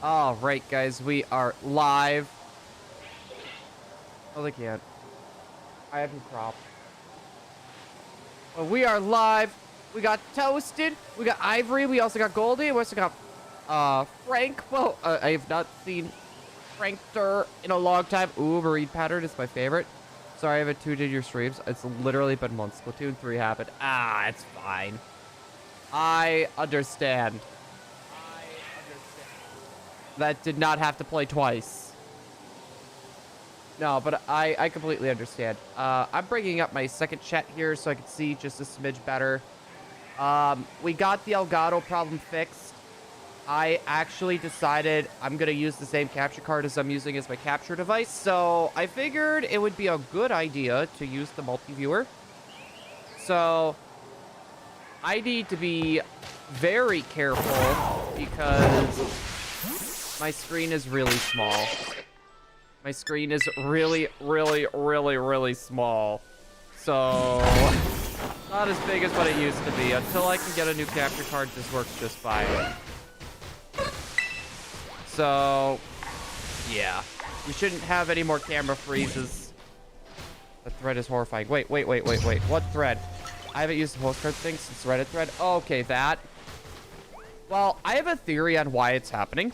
All right, guys, we are live. Oh, they can't. I haven't cropped. But we are live. We got Toasted. We got Ivory. We also got Goldie. We also got Frank. Well, I have not seen Frank Durr in a long time. Ooh, Marine Pattern is my favorite. Sorry, I haven't tuned in your streams. It's literally been months. Splatoon 3 happened. Ah, it's fine. I understand. That did not have to play twice. No, but I completely understand. I'm bringing up my second chat here so I can see just a smidge better. We got the Elgato problem fixed. I actually decided I'm going to use the same capture card as I'm using as my capture device. So I figured it would be a good idea to use the multi-viewer. So I need to be very careful because my screen is really small. My screen is really, really, really, really small. So, not as big as what it used to be. Until I can get a new capture card, this works just fine. So, yeah. We shouldn't have any more camera freezes. The thread is horrifying. Wait. What thread? I haven't used the postcard thing since Reddit thread. Oh, okay, that. Well, I have a theory on why it's happening.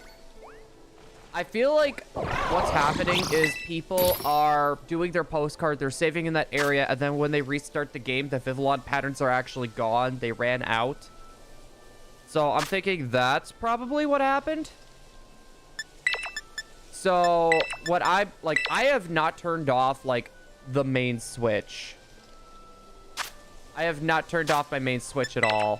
I feel like what's happening is people are doing their postcard, they're saving in that area, and then when they restart the game, the Vivillon patterns are actually gone. They ran out. So I'm thinking that's probably what happened. So what I have not turned off like the main switch. I have not turned off my main switch at all.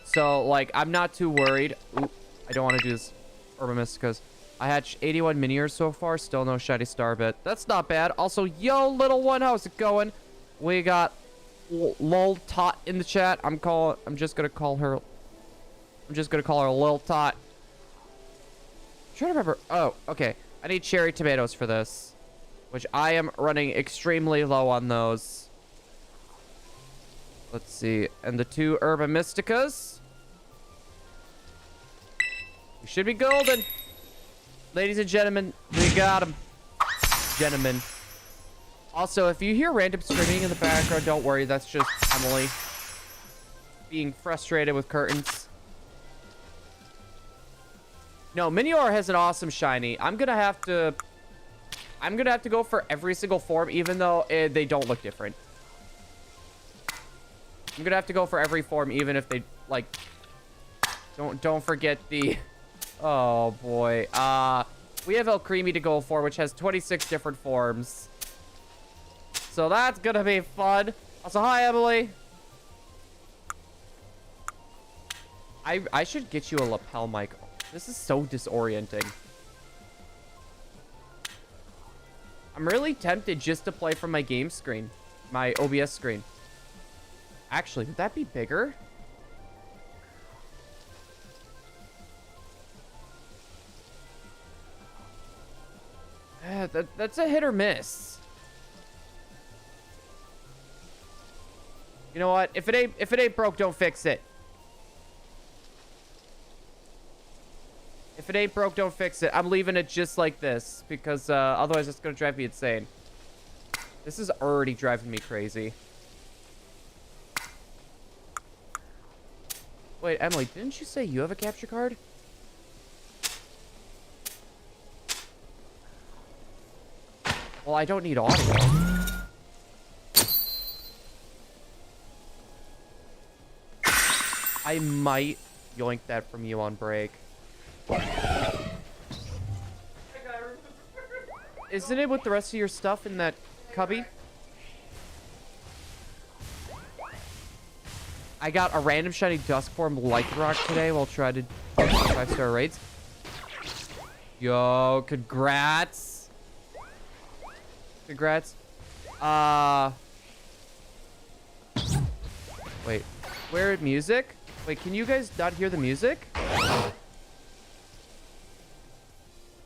So like I'm not too worried. Ooh, I don't want to do this. Because I had 81 miniers so far, still no shiny star bit. That's not bad. Also, yo, little one, how's it going? We got lol tot in the chat. I'm just gonna call her lil tot. I'm trying to remember. Oh, okay. I need cherry tomatoes for this, which I am running extremely low on those. Let's see, and the 2 Herba Mysticas. We should be golden. Ladies and gentlemen, we got him. Gentlemen. Also, if you hear random screaming in the background, don't worry. That's just Emily being frustrated with curtains. No, Minior has an awesome shiny. I'm gonna have to go for every single form, even though they don't look different. I'm gonna have to go for every form, even if they like. Don't forget the. Oh boy. We have El Creamy to go for, which has 26 different forms. So that's gonna be fun. Also, hi Emily. I should get you a lapel mic. This is so disorienting. I'm really tempted just to play from my game screen. My OBS screen. Actually, would that be bigger? That's a hit or miss. You know what? If it ain't broke, don't fix it. If it ain't broke, don't fix it. I'm leaving it just like this because otherwise it's gonna drive me insane. This is already driving me crazy. Wait, Emily, didn't you say you have a capture card? Well, I don't need audio. I might yoink that from you on break. Isn't it with the rest of your stuff in that cubby? I got a random shiny dusk form Lycanroc today while trying to get 5-star raids. Yo, congrats. Congrats. Wait. Where music? Wait, can you guys not hear the music?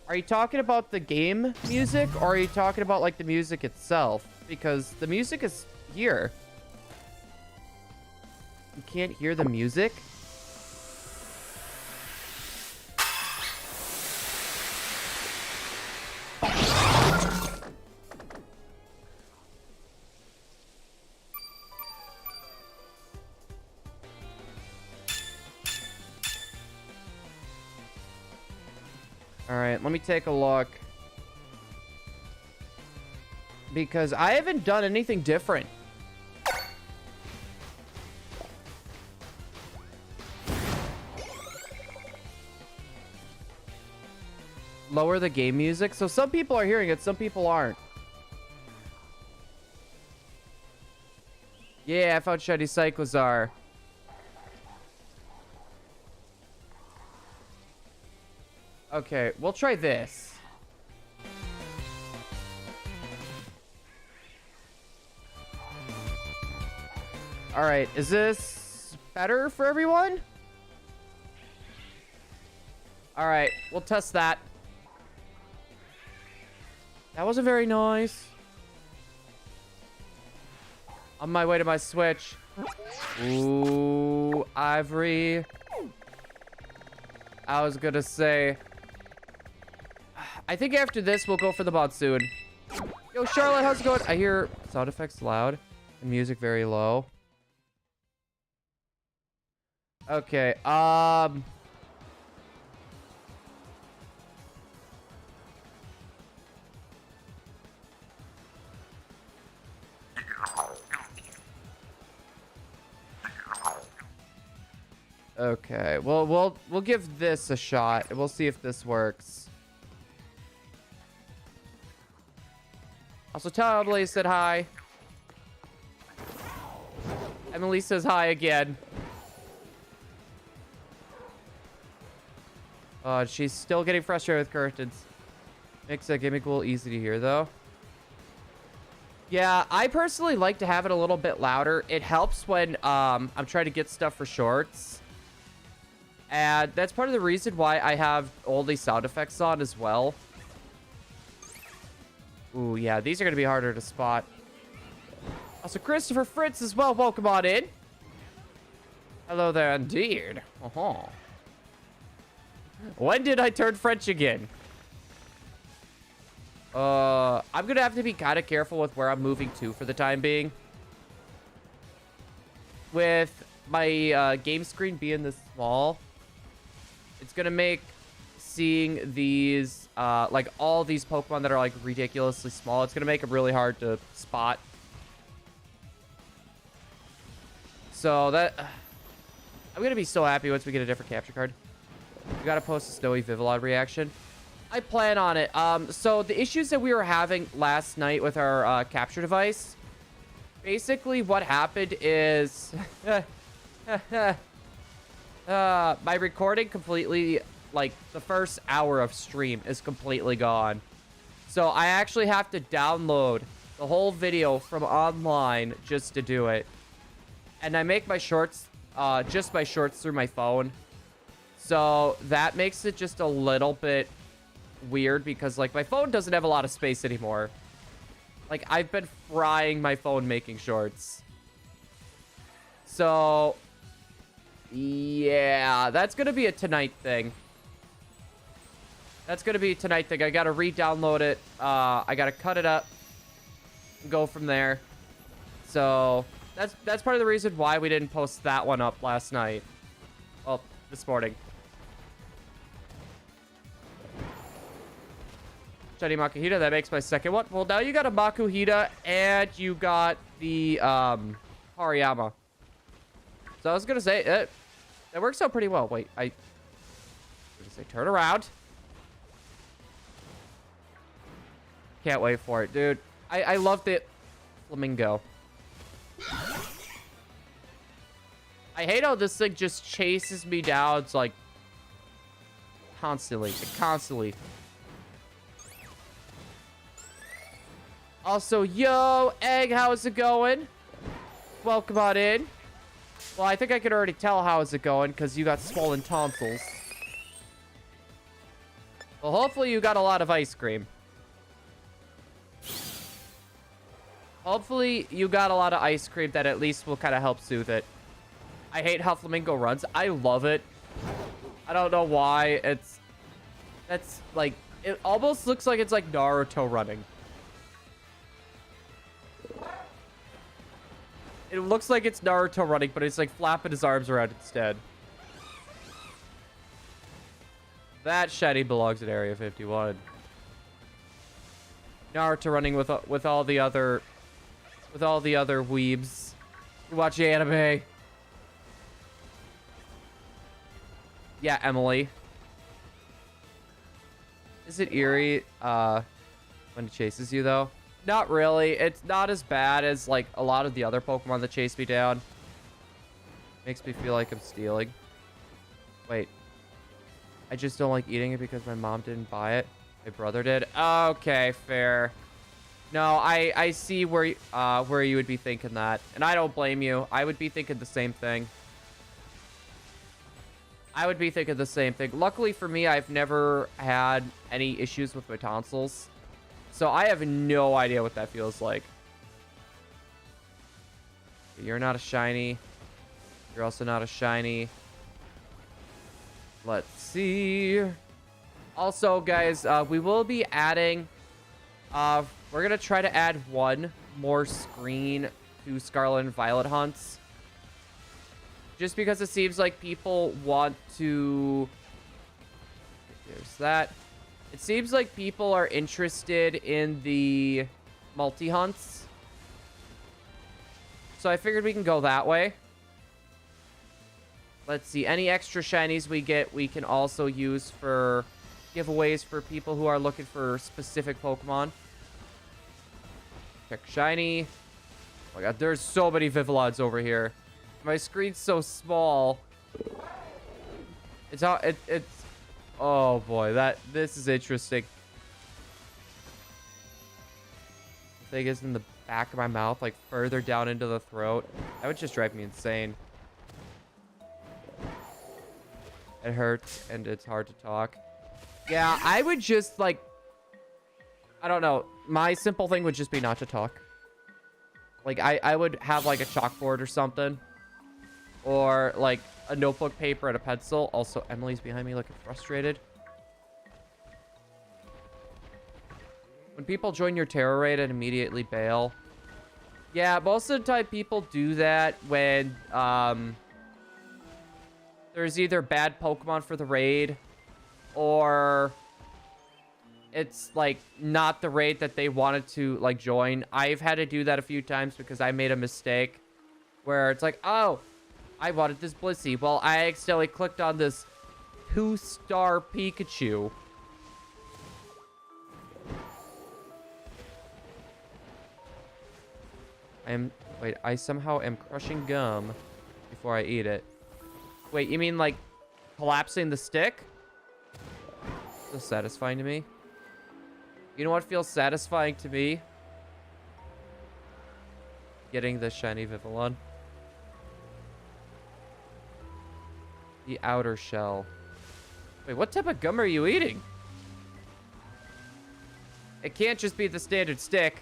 Are you talking about the game music, or are you talking about like the music itself? Because the music is here. You can't hear the music? All right, let me take a look. Because I haven't done anything different. Lower the game music. So some people are hearing it, some people aren't. Yeah, I found Shiny Cyclozar. Okay, we'll try this. All right, is this better for everyone? All right, we'll test that. That wasn't very nice. On my way to my Switch. Ooh, Ivory. I was gonna say... I think after this, we'll go for the monsoon. Yo, Charlotte, how's it going? I hear sound effects loud and music very low. Okay, okay, well, we'll give this a shot, and we'll see if this works. Also, tell Emily I said hi. Emily says hi again. She's still getting frustrated with curtains. Makes that gimmick a little easy to hear, though. Yeah, I personally like to have it a little bit louder. It helps when I'm trying to get stuff for shorts. And that's part of the reason why I have all these sound effects on as well. Ooh, yeah, these are going to be harder to spot. Also, Christopher Fritz as well. Welcome on in. Hello there, indeed. Uh-huh. When did I turn French again? I'm going to have to be kind of careful with where I'm moving to for the time being. With my game screen being this small, it's going to make seeing these, like all these Pokemon that are like ridiculously small, it's going to make them really hard to spot. So that, I'm going to be so happy once we get a different capture card. We got to post a Snowy Vivillon reaction. I plan on it. So the issues that we were having last night with our capture device, basically what happened is my recording completely, like the first hour of stream is completely gone. So I actually have to download the whole video from online just to do it. And I make my shorts, just my shorts through my phone. So that makes it just a little bit weird because like my phone doesn't have a lot of space anymore. Like I've been frying my phone making shorts. So yeah, that's gonna be a tonight thing. That's gonna be a tonight thing. I gotta re-download it. I gotta cut it up and go from there. So that's part of the reason why we didn't post that one up last night. Well, this morning. Shiny Makuhita, that makes my second one. Well, now you got a Makuhita and you got the Hariyama. So I was gonna say that works out pretty well. Wait, I was gonna say turn around. Can't wait for it, dude. I love the flamingo. I hate how this thing just chases me down. It's like constantly. Also, yo, Egg, how's it going? Welcome on in. Well, I think I could already tell how's it going because you got swollen tonsils. Well, hopefully you got a lot of ice cream. Hopefully you got a lot of ice cream that at least will kind of help soothe it. I hate how Flamingo runs. I love it. I don't know why. That's like, it almost looks like it's like Naruto running. It looks like it's Naruto running, but it's like flapping his arms around instead. That shiny belongs in Area 51. Naruto running with all the other weebs who watch anime. Yeah, Emily. Is it eerie when it chases you though? Not really. It's not as bad as like a lot of the other Pokemon that chase me down. Makes me feel like I'm stealing. Wait. I just don't like eating it because my mom didn't buy it. My brother did. Okay, fair. No, I see where you would be thinking that, and I don't blame you. I would be thinking the same thing. Luckily for me, I've never had any issues with my tonsils, so I have no idea what that feels like. You're not a shiny. You're also not a shiny. Let's see. Also, guys, we will be adding... we're going to try to add one more screen to Scarlet and Violet hunts. Just because it seems like people want to... There's that. It seems like people are interested in the multi-hunts. So I figured we can go that way. Let's see. Any extra shinies we get, we can also use for giveaways for people who are looking for specific Pokemon. Check shiny. Oh my god, there's so many Vivillons over here. My screen's so small. It's oh boy, this is interesting. The thing is in the back of my mouth, like further down into the throat. That would just drive me insane. It hurts and it's hard to talk. Yeah, I would just like, I don't know. My simple thing would just be not to talk. Like I would have like a chalkboard or something. Or like a notebook, paper, and a pencil. Also, Emily's behind me looking frustrated. When people join your terror raid and immediately bail. Yeah, most of the time people do that when there's either bad Pokemon for the raid or it's like not the raid that they wanted to like join. I've had to do that a few times because I made a mistake where it's like, oh, I wanted this Blissey. Well, I accidentally clicked on this 2-star Pikachu. Wait, I somehow am crushing gum before I eat it. Wait, you mean like collapsing the stick? Feels satisfying to me. You know what feels satisfying to me? Getting the shiny Vivillon. The outer shell. Wait, what type of gum are you eating? It can't just be the standard stick.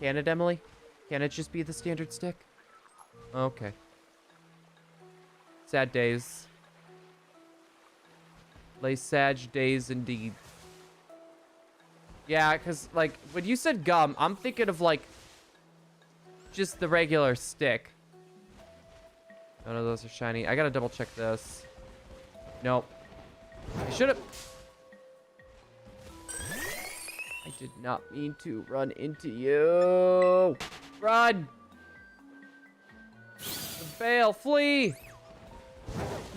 Can it, Emily? Can it just be the standard stick? Okay. Sad days. Lay sad days indeed. Yeah, because, like, when you said gum, I'm thinking of, like, just the regular stick. None of those are shiny. I gotta double check this. Nope. I should have... I did not mean to run into you. Run! Bail, flee!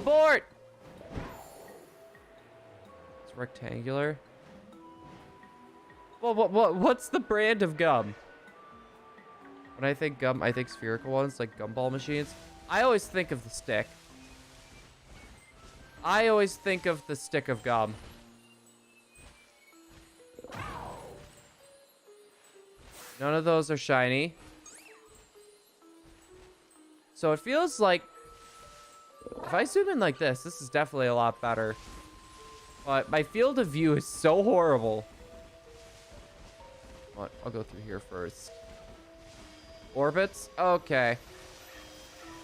Abort! It's rectangular. Well, what's the brand of gum? When I think gum, I think spherical ones, like gumball machines. I always think of the stick. I always think of the stick of gum. None of those are shiny. So it feels like... If I zoom in like this is definitely a lot better. But my field of view is so horrible. What? I'll go through here first. Orbits? Okay.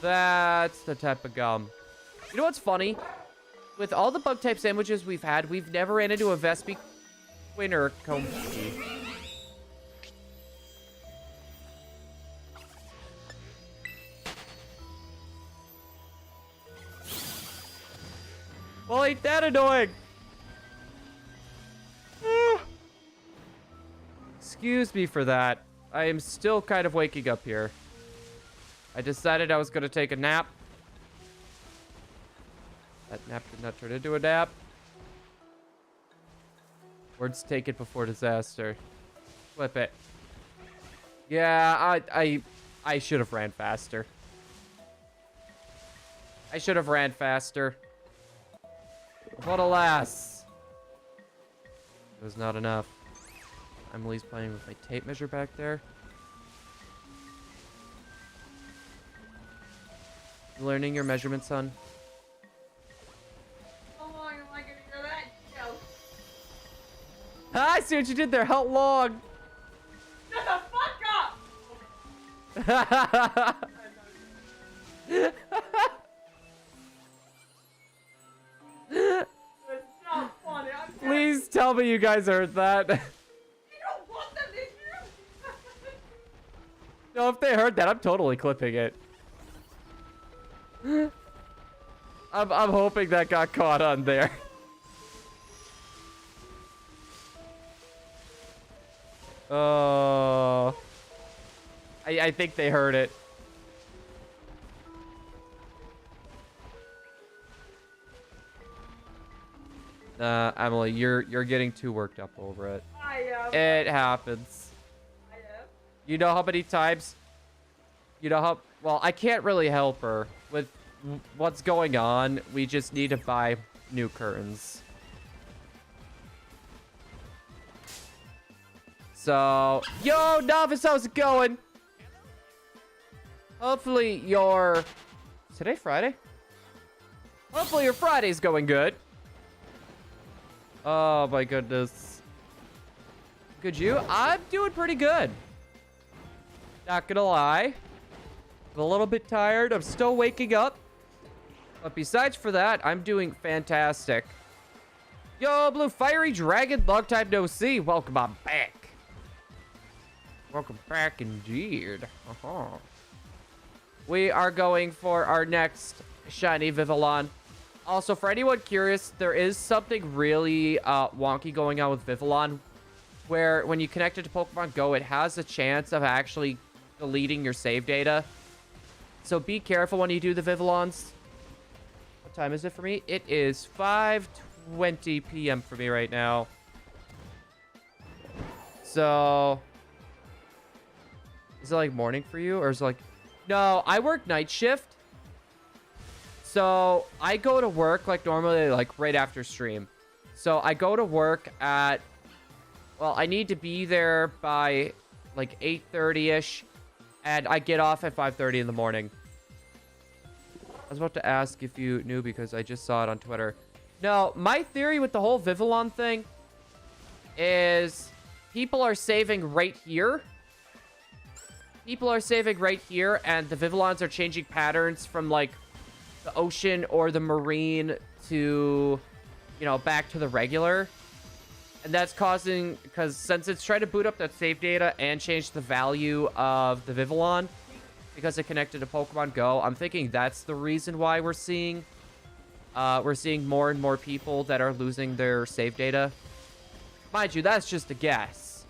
That's the type of gum. You know what's funny? With all the bug type sandwiches we've had, we've never ran into a Vespi Quinner Comfy. Well, ain't that annoying? Excuse me for that. I am still kind of waking up here. I decided I was going to take a nap. That nap did not turn into a nap. Words taken before disaster. Flip it. Yeah, I should have ran faster. I should have ran faster. But alas, it was not enough. Emily's playing with my tape measure back there. You learning your measurements, son? How long am I gonna hear that joke? Ah, I see what you did there. How long? Shut the fuck up! It's not funny. Please tell me you guys heard that. You don't want them, did you? No, if they heard that, I'm totally clipping it. I'm hoping that got caught on there. Oh. I think they heard it. Emily, you're getting too worked up over it. I am. It happens. I am. You know how many times? You know how... Well, I can't really help her with what's going on. We just need to buy new curtains. So... Yo, Novice, how's it going? Hopefully your... Is today Friday? Hopefully your Friday's going good. Oh my goodness. Could you? I'm doing pretty good. Not gonna lie. I'm a little bit tired. I'm still waking up. But besides for that, I'm doing fantastic. Yo, Blue Fiery Dragon, long time no see. Welcome on back. Welcome back indeed. We are going for our next shiny Vivillon. Also, for anyone curious, there is something really wonky going on with Vivillon, where when you connect it to Pokemon Go, it has a chance of actually deleting your save data. So be careful when you do the Vivillons. What time is it for me? It is 5:20 p.m. for me right now. So, is it like morning for you, or is it like... No, I work night shift. So I go to work like normally, like right after stream. So I go to work at, well, I need to be there by like 8:30ish, and I get off at 5:30 in the morning. I was about to ask if you knew because I just saw it on Twitter. No, my theory with the whole Vivillon thing is people are saving right here. People are saving right here, and the Vivillons are changing patterns from like the ocean or the marine to, you know, back to the regular. And that's causing, because since it's trying to boot up that save data and change the value of the Vivillon because it connected to Pokemon Go, I'm thinking that's the reason why we're seeing more and more people that are losing their save data. Mind you, that's just a guess.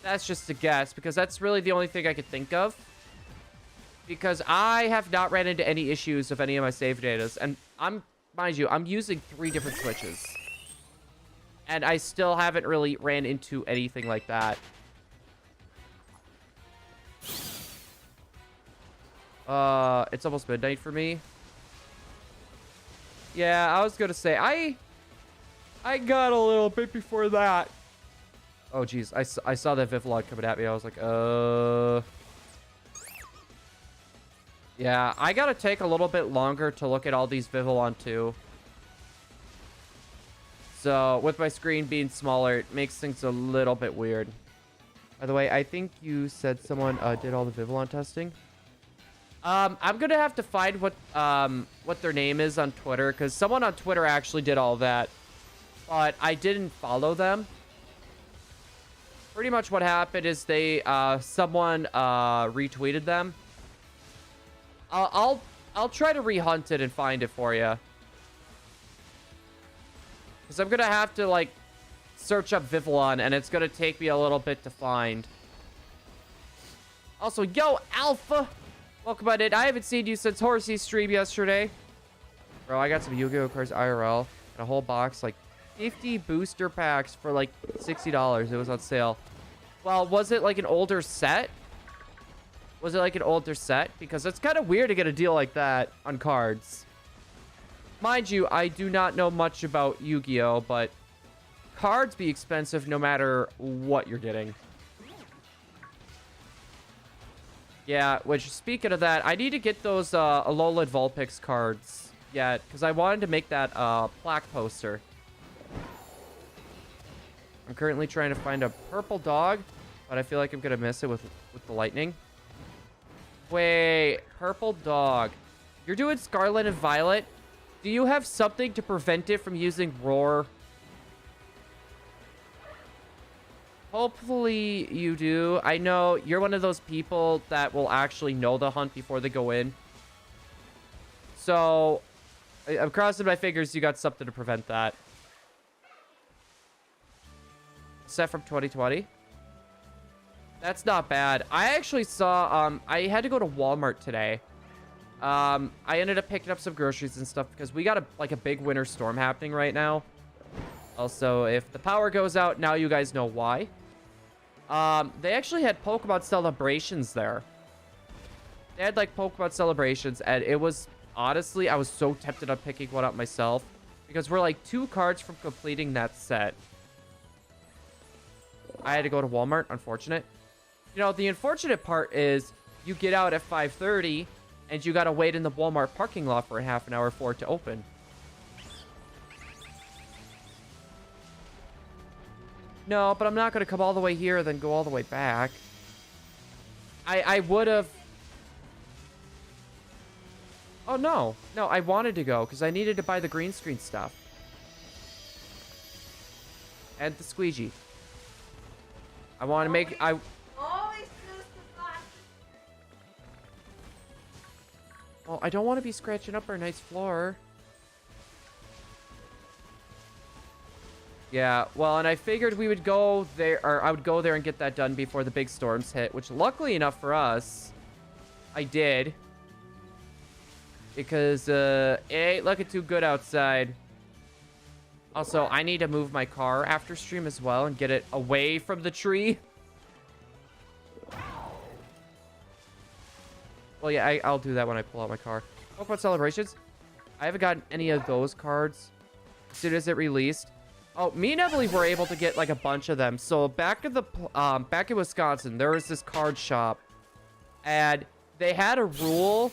That's just a guess, because that's really the only thing I could think of. Because I have not ran into any issues of any of my save datas. And mind you, I'm using 3 different switches. And I still haven't really ran into anything like that. It's almost midnight for me. Yeah, I was gonna say, I got a little bit before that. Oh, geez, I saw that Vivillon coming at me. I was like, yeah, I gotta take a little bit longer to look at all these Vivillon too. So, with my screen being smaller, it makes things a little bit weird. By the way, I think you said someone did all the Vivillon testing. I'm gonna have to find what their name is on Twitter, because someone on Twitter actually did all that, but I didn't follow them. Pretty much what happened is they someone retweeted them. I'll try to rehunt it and find it for you. Because I'm going to have to, like, search up Vivillon, and it's going to take me a little bit to find. Also, yo, Alpha! Welcome on in. I haven't seen you since Horsey's stream yesterday. Bro, I got some Yu-Gi-Oh! Cards IRL. And a whole box, like 50 booster packs for like $60. It was on sale. Well, was it like an older set? Was it like an older set? Because it's kind of weird to get a deal like that on cards. Mind you, I do not know much about Yu-Gi-Oh! But cards be expensive no matter what you're getting. Yeah, which, speaking of that, I need to get those Alolan Vulpix cards yet, because I wanted to make that plaque poster. I'm currently trying to find a purple dog, but I feel like I'm going to miss it with the lightning. Wait, purple dog. You're doing Scarlet and Violet? Do you have something to prevent it from using Roar? Hopefully you do. I know you're one of those people that will actually know the hunt before they go in. So, I'm crossing my fingers you got something to prevent that. Set from 2020. That's not bad. I actually saw, I had to go to Walmart today. I ended up picking up some groceries and stuff because we got a big winter storm happening right now. Also, if the power goes out, now you guys know why. They actually had Pokemon celebrations there. They had like Pokemon celebrations, and it was honestly, I was so tempted on picking one up myself because we're like 2 cards from completing that set. I had to go to Walmart, unfortunate. You know, the unfortunate part is you get out at 5:30 and you gotta wait in the Walmart parking lot for a half an hour for it to open. No, but I'm not going to come all the way here and then go all the way back. I would have... Oh, no. No, I wanted to go because I needed to buy the green screen stuff. And the squeegee. I want to make... Always choose the plastic. Well, I don't want to be scratching up our nice floor. Yeah, well, and I figured we would go there, or I would go there and get that done before the big storms hit, which luckily enough for us, I did. Because, it ain't looking too good outside. Also, I need to move my car after stream as well and get it away from the tree. Well, yeah, I'll do that when I pull out my car. Pokemon Celebrations. I haven't gotten any of those cards as soon as it released. Oh, me and Emily were able to get like a bunch of them. So back in Wisconsin, there was this card shop, and they had a rule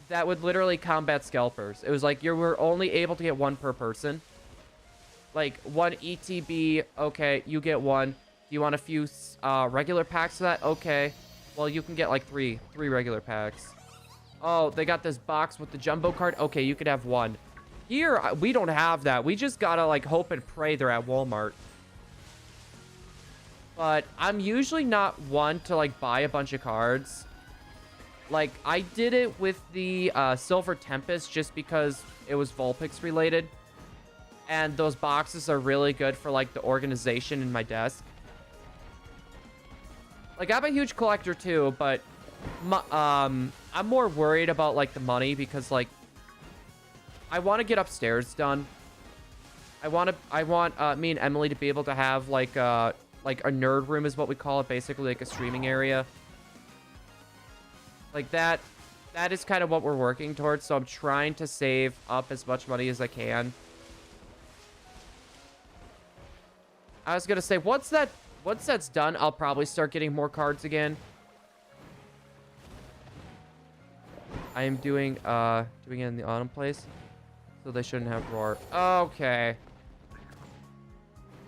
that would literally combat scalpers. It was like you were only able to get one per person. Like one ETB, okay, you get one. Do you want a few regular packs of that? Okay. Well, you can get like three regular packs. Oh, they got this box with the jumbo card. Okay, you could have one. Here, we don't have that. We just gotta, like, hope and pray they're at Walmart. But I'm usually not one to, like, buy a bunch of cards. Like, I did it with the Silver Tempest just because it was Vulpix related. And those boxes are really good for, like, the organization in my desk. Like, I'm a huge collector, too, but... I'm more worried about, like, the money because, like... I want to get upstairs done. I want me and Emily to be able to have like a nerd room is what we call it, basically like a streaming area. Like that is kind of what we're working towards, so I'm trying to save up as much money as I can. I was going to say once that's done, I'll probably start getting more cards again. I am doing it in the autumn place. So they shouldn't have roar. Okay.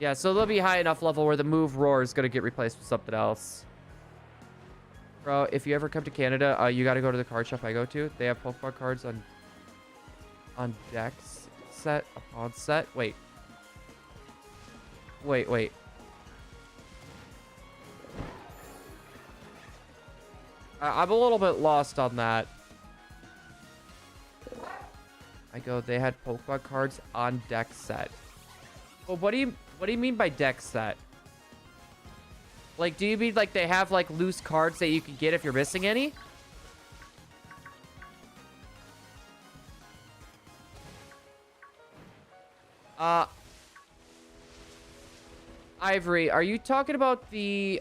Yeah, so they'll be high enough level where the move roar is going to get replaced with something else. Bro, if you ever come to Canada, you got to go to the card shop I go to. They have Pokemon cards on decks set, upon set. Wait. I'm a little bit lost on that. They had Pokemon cards on deck set. Well, what do you mean by deck set? Like, do you mean like they have like loose cards that you can get if you're missing any? Ivory, are you talking about the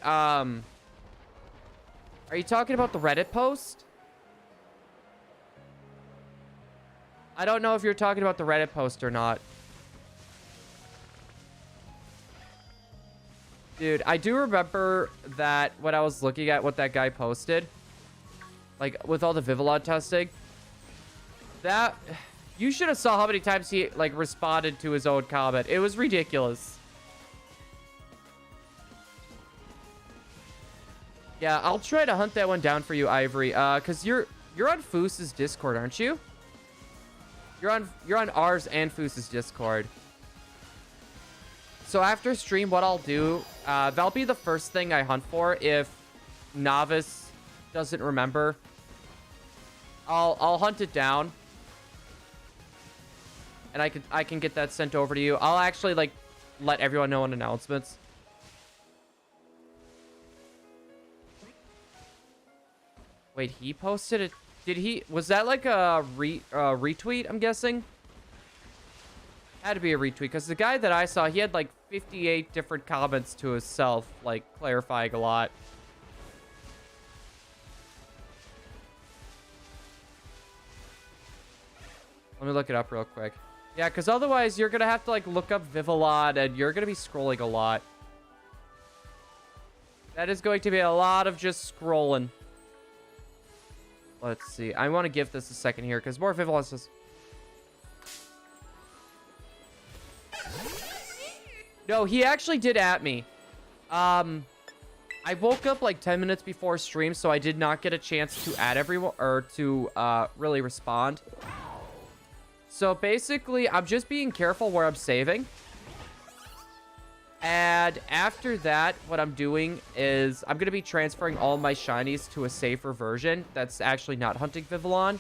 Reddit post? I don't know if you're talking about the Reddit post or not. Dude, I do remember that when I was looking at what that guy posted, like with all the Vivillon testing, that you should have saw how many times he like responded to his own comment. It was ridiculous. Yeah, I'll try to hunt that one down for you, Ivory. Cause you're on Foos's Discord, aren't you? You're on ours and Foos's Discord. So after stream, what I'll do, that'll be the first thing I hunt for if Novice doesn't remember. I'll hunt it down. And I can get that sent over to you. I'll actually like let everyone know in announcements. Wait, he posted it. Did he? Was that like a retweet, I'm guessing? Had to be a retweet, because the guy that I saw, he had like 58 different comments to himself, like clarifying a lot. Let me look it up real quick. Yeah, because otherwise you're going to have to like look up Vivillon and you're going to be scrolling a lot. That is going to be a lot of just scrolling. Let's see. I want to give this a second here because more Vivillon says... No, he actually did at me. I woke up like 10 minutes before stream, so I did not get a chance to add everyone or to really respond. So basically, I'm just being careful where I'm saving. And after that, what I'm doing is I'm going to be transferring all my shinies to a safer version that's actually not hunting Vivillon.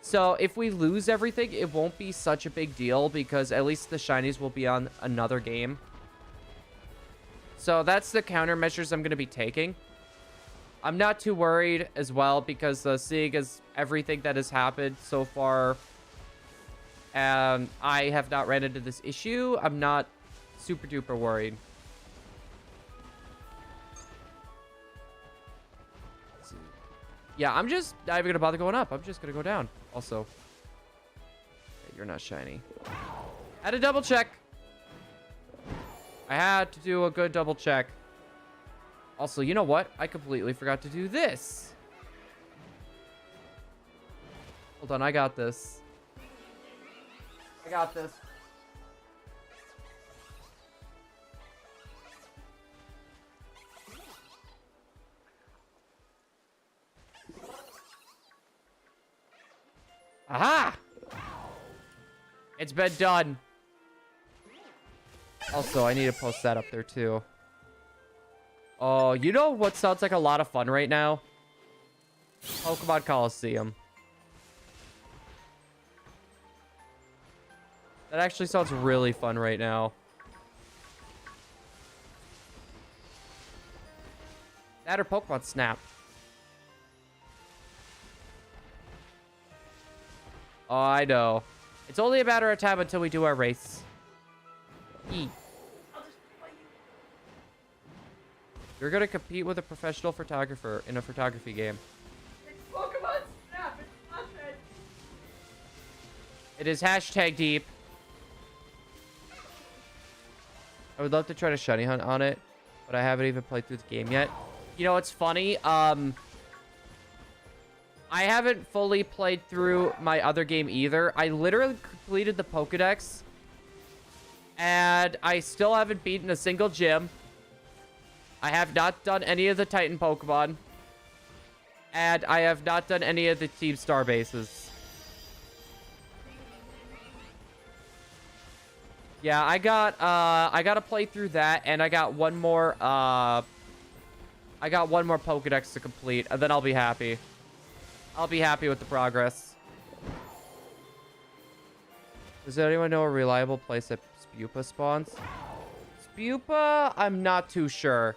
So if we lose everything, it won't be such a big deal because at least the shinies will be on another game. So that's the countermeasures I'm going to be taking. I'm not too worried as well because seeing as everything that has happened so far, and I have not ran into this issue, I'm not super duper worried. Yeah, I'm just not even gonna bother going up. I'm just gonna go down. Also, yeah, you're not shiny. Had to double check. I had to do a good double check. Also, you know what? I completely forgot to do this. Hold on, I got this. I got this. Aha! It's been done. Also, I need to post that up there too. Oh, you know what sounds like a lot of fun right now? Pokemon Coliseum. That actually sounds really fun right now. That or Pokemon Snap. Oh, I know. It's only a matter of time until we do our race. E. You're gonna compete with a professional photographer in a photography game. It's Pokemon Snap. It's nothing. It is hashtag deep. I would love to try to shiny hunt on it, but I haven't even played through the game yet. You know, it's funny. I haven't fully played through my other game either. I literally completed the Pokedex, and I still haven't beaten a single gym. I have not done any of the Titan Pokemon, and I have not done any of the Team Star bases. Yeah, I gotta play through that, and I got one more Pokedex to complete, and then I'll be happy. I'll be happy with the progress. Does anyone know a reliable place that Spupa spawns. Spupa, I'm not too sure.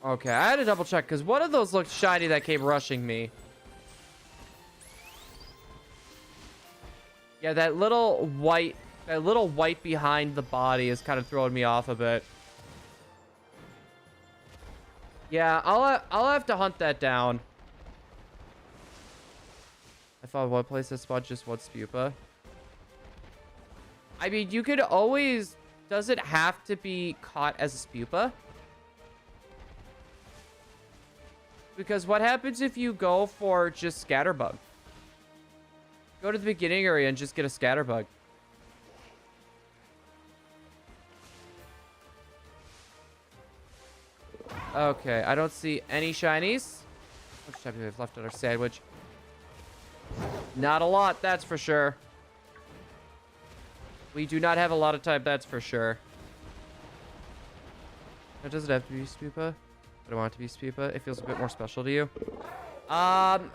Okay, I had to double check because one of those looked shiny that came rushing me. Yeah, that little white behind the body is kind of throwing me off a bit. Yeah, I'll have to hunt that down. I found one place that spawned just one Spupa. I mean, you could always... Does it have to be caught as a Spupa? Because what happens if you go for just Scatterbug? Go to the beginning area and just get a Scatterbug. Okay, I don't see any shinies. How much time do we have left on our sandwich? Not a lot, that's for sure. We do not have a lot of time, that's for sure. Now, does it have to be Spupa? I don't want it to be Spupa. It feels a bit more special to you. I'm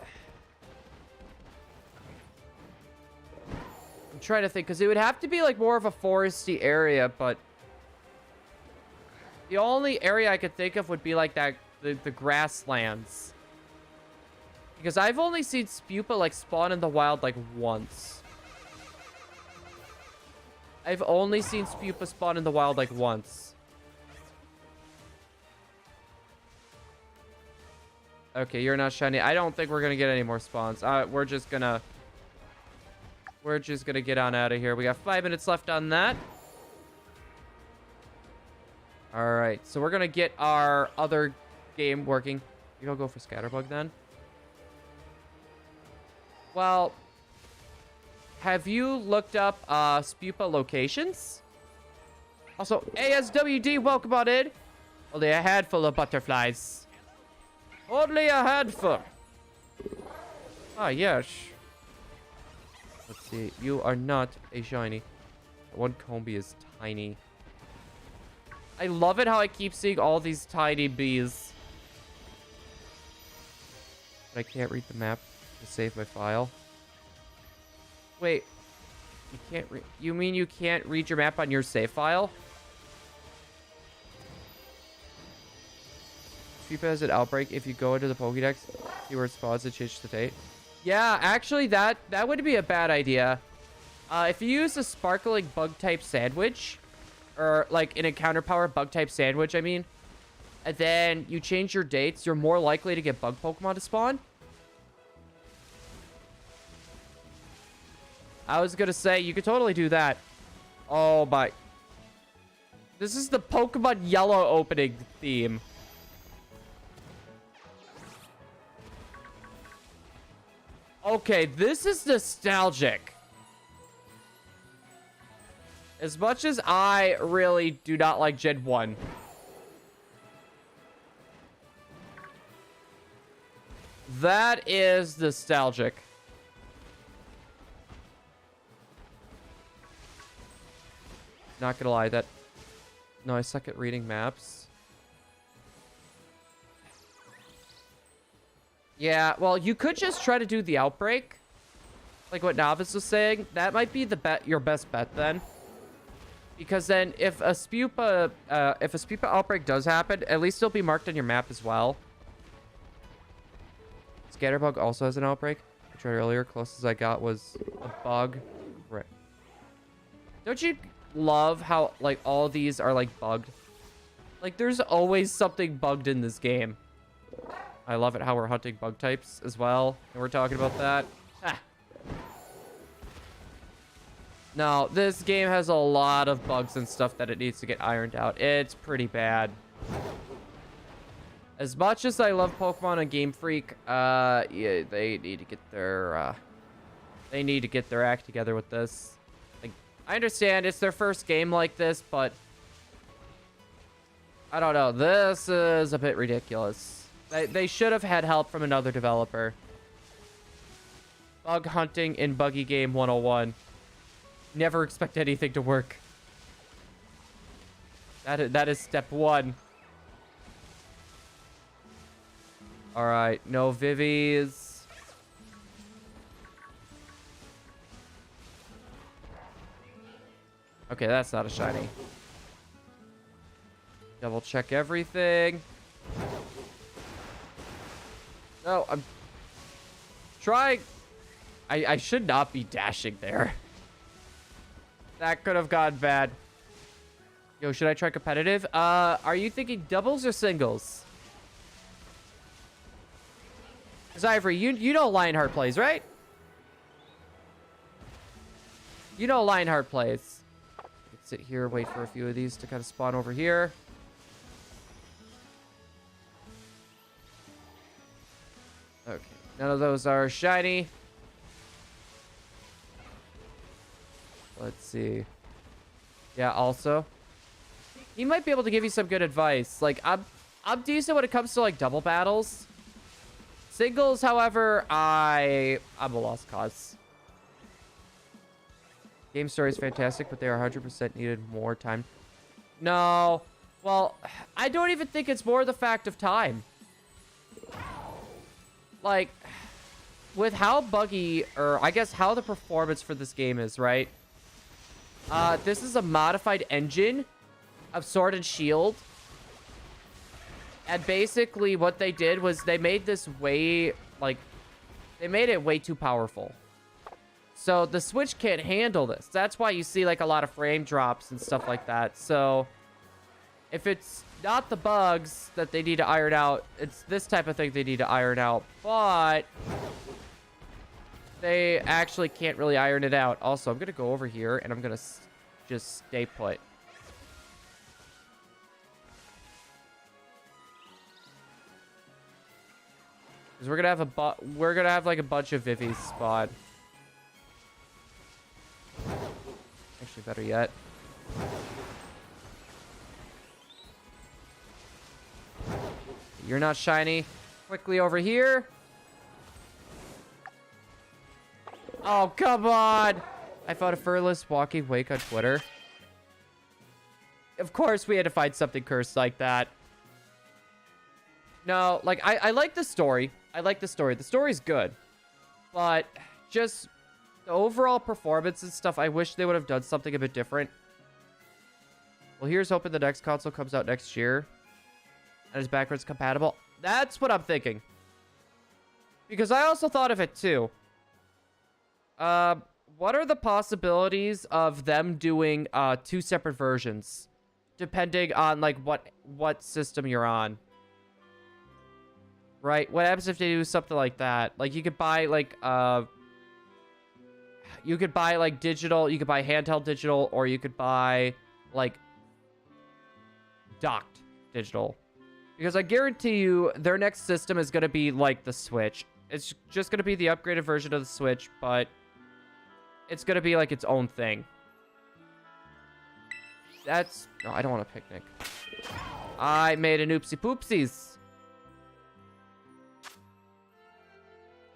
trying to think, because it would have to be like more of a foresty area, but the only area I could think of would be like that, the grasslands. Because I've only seen Spupa like spawn in the wild like once. I've only seen Spupa spawn in the wild like once. Okay, you're not shiny. I don't think we're gonna get any more spawns. We're just gonna get on out of here. We got 5 minutes left on that. All right, so we're gonna get our other game working. You gonna go for Scatterbug then? Well, have you looked up Spupa locations? Also, ASWD, welcome on in. Only a handful of butterflies. Only a handful. Ah, yes. Let's see. You are not a shiny. One Combi is tiny. I love it how I keep seeing all these tiny bees. But I can't read the map to save my file. Wait. You can't read... You mean you can't read your map on your save file? Spupa has an outbreak. If you go into the Pokédex, see where it spawns and change the date. Yeah, actually, that would be a bad idea. If you use a sparkling bug-type sandwich... Or, like, an encounter power bug-type sandwich, I mean. And then you change your dates, you're more likely to get bug Pokemon to spawn. I was gonna say, you could totally do that. Oh, my. This is the Pokemon Yellow opening theme. Okay, this is nostalgic. As much as I really do not like Gen 1. That is nostalgic. Not gonna lie, that... No, I suck at reading maps. Yeah, well, you could just try to do the outbreak. Like what Novice was saying. That might be your best bet then. Because then, if a Spupa outbreak does happen, at least it'll be marked on your map as well. Scatterbug also has an outbreak. I tried earlier. Closest I got was a bug. Right. Don't you love how, like, all these are, like, bugged? Like, there's always something bugged in this game. I love it how we're hunting bug types as well. And we're talking about that. Ah. No, this game has a lot of bugs and stuff that it needs to get ironed out. It's pretty bad. As much as I love Pokemon and Game Freak, yeah, they need to get their act together with this. Like, I understand it's their first game like this, but I don't know. This is a bit ridiculous. They should have had help from another developer. Bug hunting in Buggy Game 101. Never expect anything to work. That is step 1. All right, no Vivies. Okay, that's not a shiny. Double check everything. No, I'm trying. I should not be dashing there. That could have gone bad. Yo, should I try competitive? Are you thinking doubles or singles? Because Ivory, you know Lionheart plays, right? You know Lionheart plays. Let's sit here, wait for a few of these to kind of spawn over here. Okay, none of those are shiny. Let's see. Yeah, also. He might be able to give you some good advice. Like, I'm decent when it comes to, like, double battles. Singles, however, I'm a lost cause. Game story is fantastic, but they are 100% needed more time. No. Well, I don't even think it's more the fact of time. Like, with how buggy, or I guess how the performance for this game is, right? This is a modified engine of Sword and Shield. And basically what they did was they made this way, like, they made it way too powerful. So the Switch can't handle this. That's why you see, like, a lot of frame drops and stuff like that. So if it's not the bugs that they need to iron out, it's this type of thing they need to iron out. But they actually can't really iron it out. Also, I'm going to go over here and I'm going to just stay put. Because we're gonna have like a bunch of Vivies spawn. Actually, better yet. You're not shiny. Quickly over here. Oh, come on! I found a furless walking wake on Twitter. Of course, we had to find something cursed like that. No, like, I like the story. I like the story. The story's good. But just the overall performance and stuff, I wish they would have done something a bit different. Well, here's hoping the next console comes out next year and is backwards compatible. That's what I'm thinking. Because I also thought of it too. What are the possibilities of them doing 2 separate versions? Depending on, like, what system you're on. Right? What happens if they do something like that? Like, you could buy, like, digital, you could buy handheld digital, or you could buy, like, docked digital. Because I guarantee you, their next system is going to be like the Switch. It's just going to be the upgraded version of the Switch, but it's going to be like its own thing. That's... No, I don't want a picnic. I made an oopsie poopsies.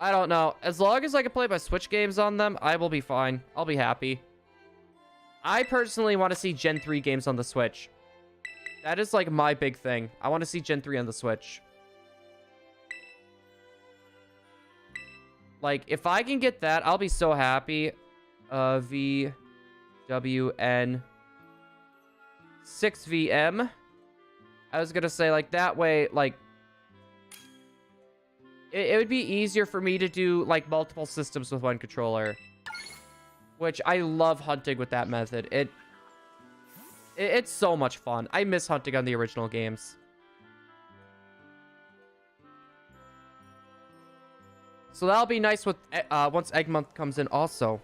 I don't know. As long as I can play my Switch games on them, I will be fine. I'll be happy. I personally want to see Gen 3 games on the Switch. That is, like, my big thing. I want to see Gen 3 on the Switch. Like, if I can get that, I'll be so happy. VWN 6VM. I was gonna say, like, that way, like, it would be easier for me to do, like, multiple systems with one controller. Which I love hunting with that method. It's so much fun. I miss hunting on the original games. So that'll be nice with once Egg Month comes in also.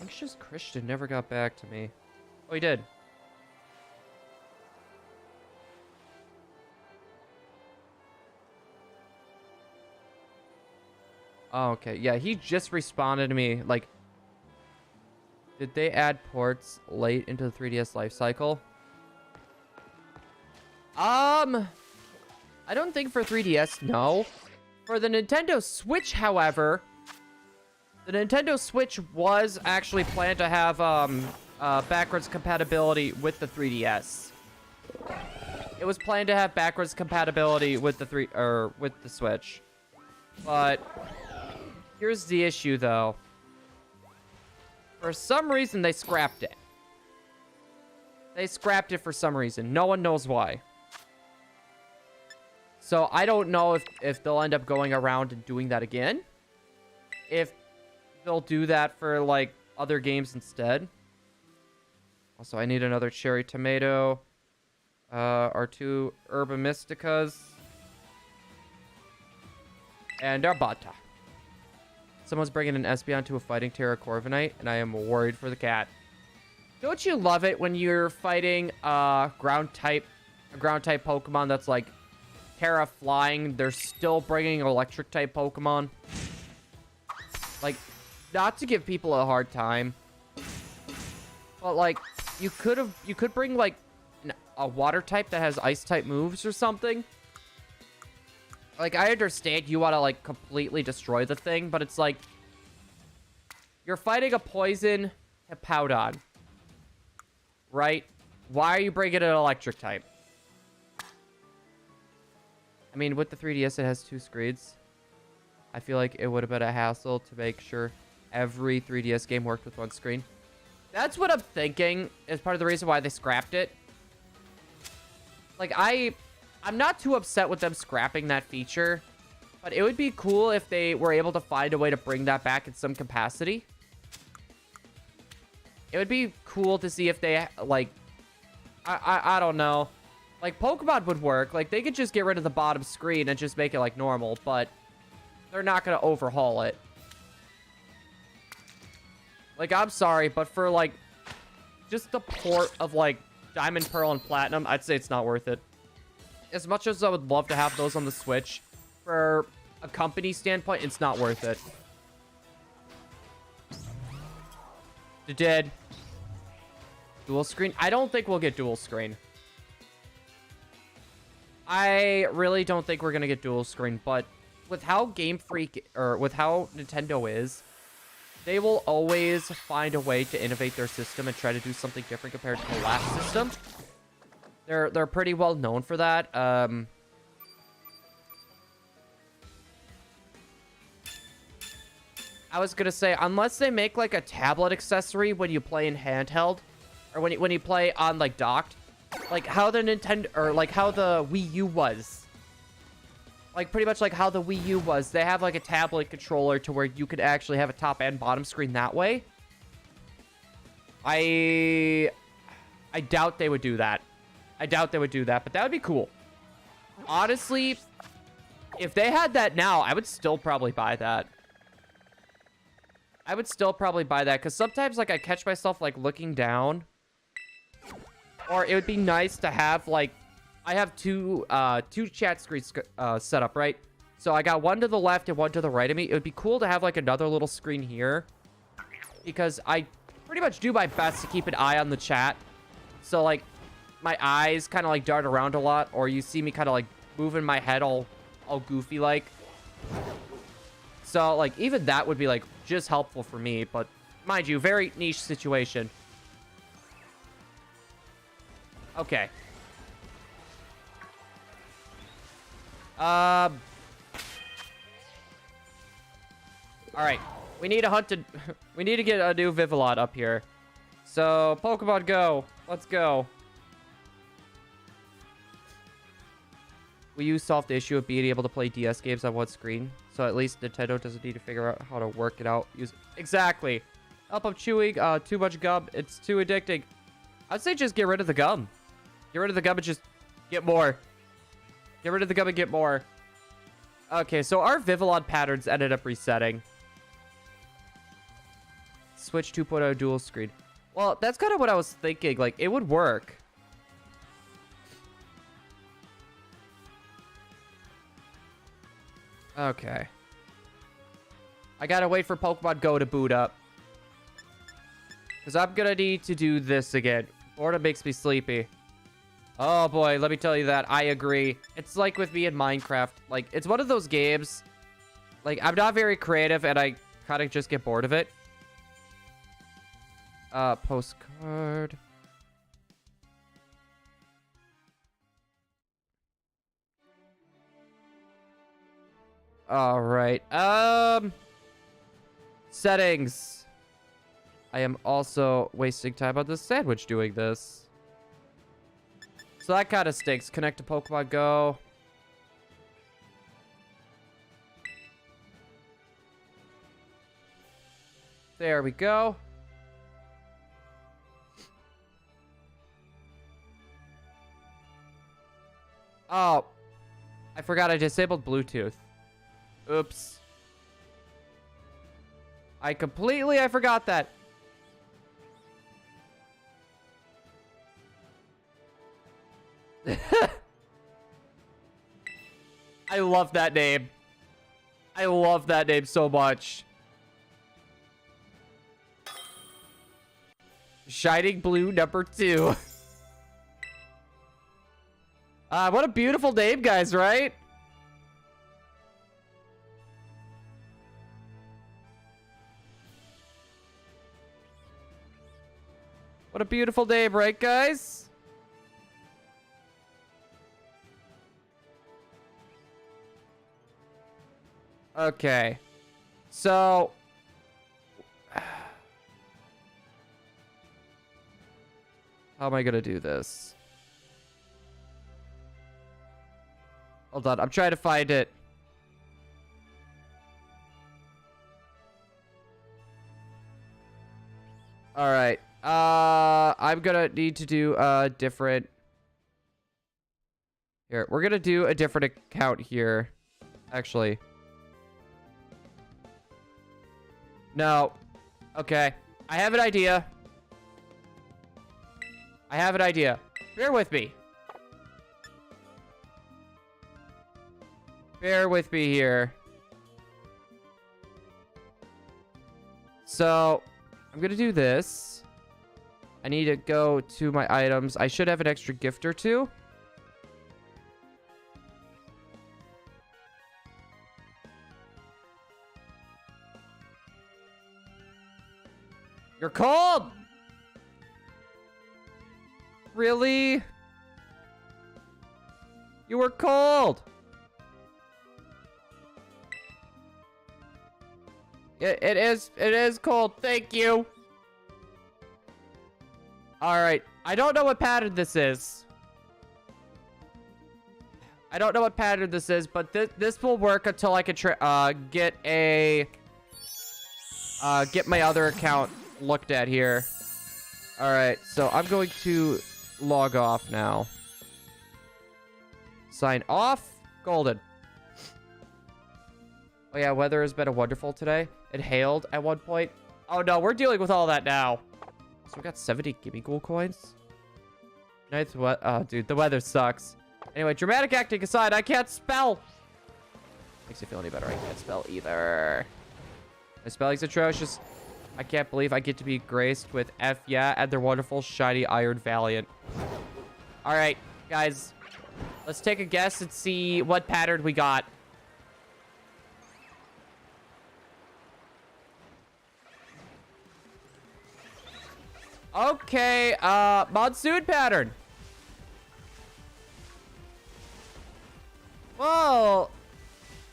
Anxious Christian never got back to me. Oh, he did. Oh, okay. Yeah, he just responded to me. Like, did they add ports late into the 3DS life cycle? I don't think for 3DS, no. For the Nintendo Switch, however, the Nintendo Switch was actually planned to have backwards compatibility with the 3DS. it was planned to have backwards compatibility with with the Switch. But here's the issue, though. For some reason, they scrapped it. They scrapped it for some reason. No one knows why. So I don't know if they'll end up going around and doing that again. If they'll do that for, like, other games instead. Also, I need another cherry tomato. Our 2 Herba Mysticas. And our Bata. Someone's bringing an Espeon to a fighting Terra Corviknight, and I am worried for the cat. Don't you love it when you're fighting a ground type Pokemon that's like Terra flying? They're still bringing electric type Pokemon. Like, not to give people a hard time, but like you could bring like a water type that has ice type moves or something. Like, I understand you want to, like, completely destroy the thing, but it's like, you're fighting a poison Hippowdon, right? Why are you bringing an electric type? I mean, with the 3DS, it has 2 screens. I feel like it would have been a hassle to make sure every 3DS game worked with 1 screen. That's what I'm thinking is part of the reason why they scrapped it. Like, I'm not too upset with them scrapping that feature, but it would be cool if they were able to find a way to bring that back in some capacity. It would be cool to see if they, like, I don't know. Like, Pokemon would work. Like, they could just get rid of the bottom screen and just make it, like, normal, but they're not going to overhaul it. Like, I'm sorry, but for, like, just the port of, like, Diamond, Pearl, and Platinum, I'd say it's not worth it. As much as I would love to have those on the Switch, for a company standpoint, it's not worth it. It did. Dual screen? I don't think we'll get dual screen. I really don't think we're going to get dual screen, but with how Game Freak, or with how Nintendo is, they will always find a way to innovate their system and try to do something different compared to the last system. They're pretty well known for that. I was gonna say, unless they make like a tablet accessory when you play in handheld, or when you play on like docked, like how the Nintendo or like how the Wii U was. Like pretty much like how the Wii U was. They have like a tablet controller to where you could actually have a top and bottom screen that way. I doubt they would do that. I doubt they would do that, but that would be cool. Honestly, if they had that now, I would still probably buy that. I would still probably buy that, because sometimes, like, I catch myself, like, looking down. Or it would be nice to have, like, I have two chat screens set up, right? So I got one to the left and one to the right of me. It would be cool to have, like, another little screen here. Because I pretty much do my best to keep an eye on the chat. So, like, my eyes kind of like dart around a lot, or you see me kind of like moving my head all goofy like. So like even that would be like just helpful for me, but mind you, very niche situation. Okay. All right. We need we need to get a new Vivillon up here. So Pokemon Go, let's go. Wii U solved the issue of being able to play DS games on 1 screen, so at least Nintendo doesn't need to figure out how to work it out. Exactly. Help, I'm chewing too much gum. It's too addicting. I'd say just get rid of the gum. Get rid of the gum and just get more. Get rid of the gum and get more. Okay, so our Vivillon patterns ended up resetting. Switch 2.0 dual screen. Well, that's kind of what I was thinking. Like, it would work. Okay. I gotta wait for Pokemon Go to boot up. Because I'm gonna need to do this again. Boredom makes me sleepy. Oh boy, let me tell you that. I agree. It's like with me in Minecraft. Like, it's one of those games. Like, I'm not very creative and I kind of just get bored of it. Postcard. All right. Settings. I am also wasting time on this sandwich doing this. So that kind of stinks. Connect to Pokemon Go. There we go. Oh, I forgot I disabled Bluetooth. Oops. I forgot that. I love that name. I love that name so much. Shining Blue number 2. What a beautiful name, guys, right? What a beautiful name, right, guys? Okay. So... how am I gonna do this? Hold on, I'm trying to find it. All right. I'm gonna need to do a different... Here, we're gonna do a different account here. Actually. No. Okay. I have an idea. Bear with me. Bear with me here. So, I'm gonna do this. I need to go to my items. I should have an extra gift or two. You're cold! Really? You were cold! It is cold. Thank you. All right. I don't know what pattern this is. But this will work until I can get my other account looked at here. All right. So I'm going to log off now. Sign off. Golden. Oh yeah, weather has been wonderful today. It hailed at one point. Oh no, we're dealing with all that now. So we got 70 gimme ghoul coins. Nice. What? Oh, dude, the weather sucks. Anyway, dramatic acting aside, I can't spell. Makes you feel any better. I can't spell either. My spelling's atrocious. I can't believe I get to be graced with F yeah and their wonderful shiny Iron Valiant. All right, guys, let's take a guess and see what pattern we got. Okay, monsoon pattern. Well,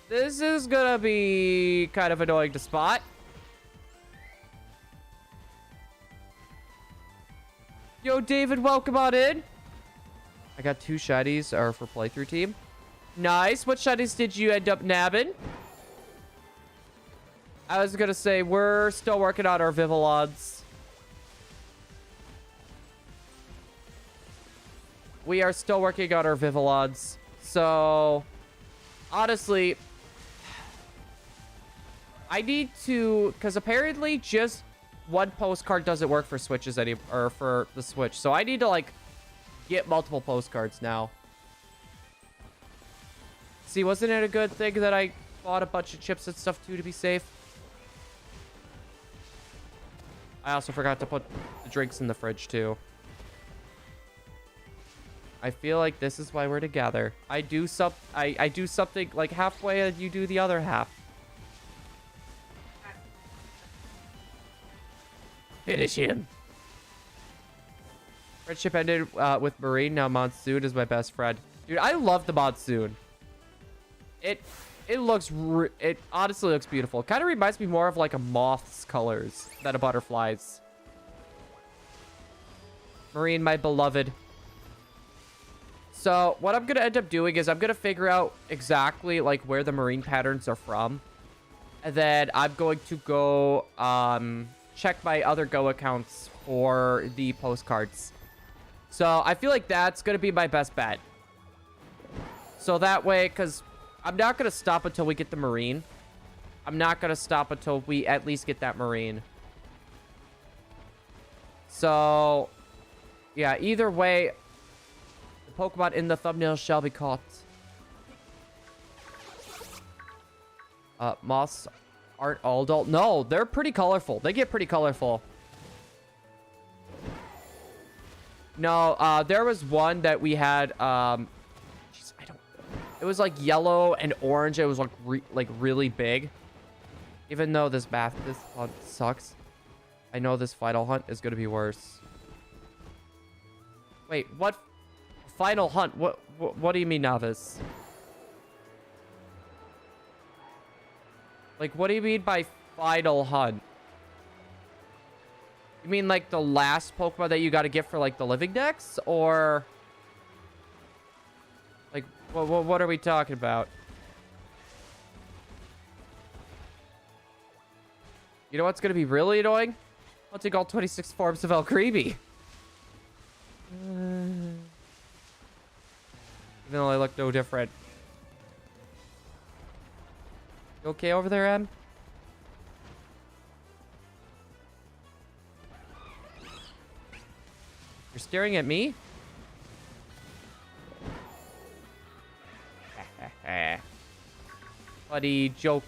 this is gonna be kind of annoying to spot. Yo, David, welcome on in. I got 2 shinies for playthrough team. Nice. What shinies did you end up nabbing? I was gonna say, we're still working on our Vivillons. We are still working on our Vivillons. So, honestly, I need to, because apparently just one postcard doesn't work for Switches or for the Switch. So I need to like get multiple postcards now. See, wasn't it a good thing that I bought a bunch of chips and stuff too to be safe? I also forgot to put the drinks in the fridge too. I feel like this is why we're together. I do something like halfway and you do the other half. Finish him. Friendship ended with Marine. Now Monsoon is my best friend. Dude, I love the Monsoon. it honestly looks beautiful. Kind of reminds me more of like a moth's colors than a butterfly's. Marine, my beloved. So what I'm going to end up doing is I'm going to figure out exactly like where the marine patterns are from. And then I'm going to go check my other Go accounts for the postcards. So I feel like that's going to be my best bet. So that way, because I'm not going to stop until we get the marine. I'm not going to stop until we at least get that marine. So, yeah, either way, the Pokemon in the thumbnail shall be caught. Moths aren't all dull. No, they're pretty colorful. They get pretty colorful. No, there was one that we had, jeez, it was like yellow and orange. It was like really big. Even though this hunt sucks, I know this final hunt is gonna be worse. Wait, what? Final hunt? What do you mean, novice? Like, what do you mean by final hunt? You mean like the last Pokemon that you got to get for like the living dex, or like what are we talking about? You know what's gonna be really annoying? I'll take all 26 forms of Alcreamy. Even though I look no different. You okay over there, Em? You're staring at me? Buddy, joke.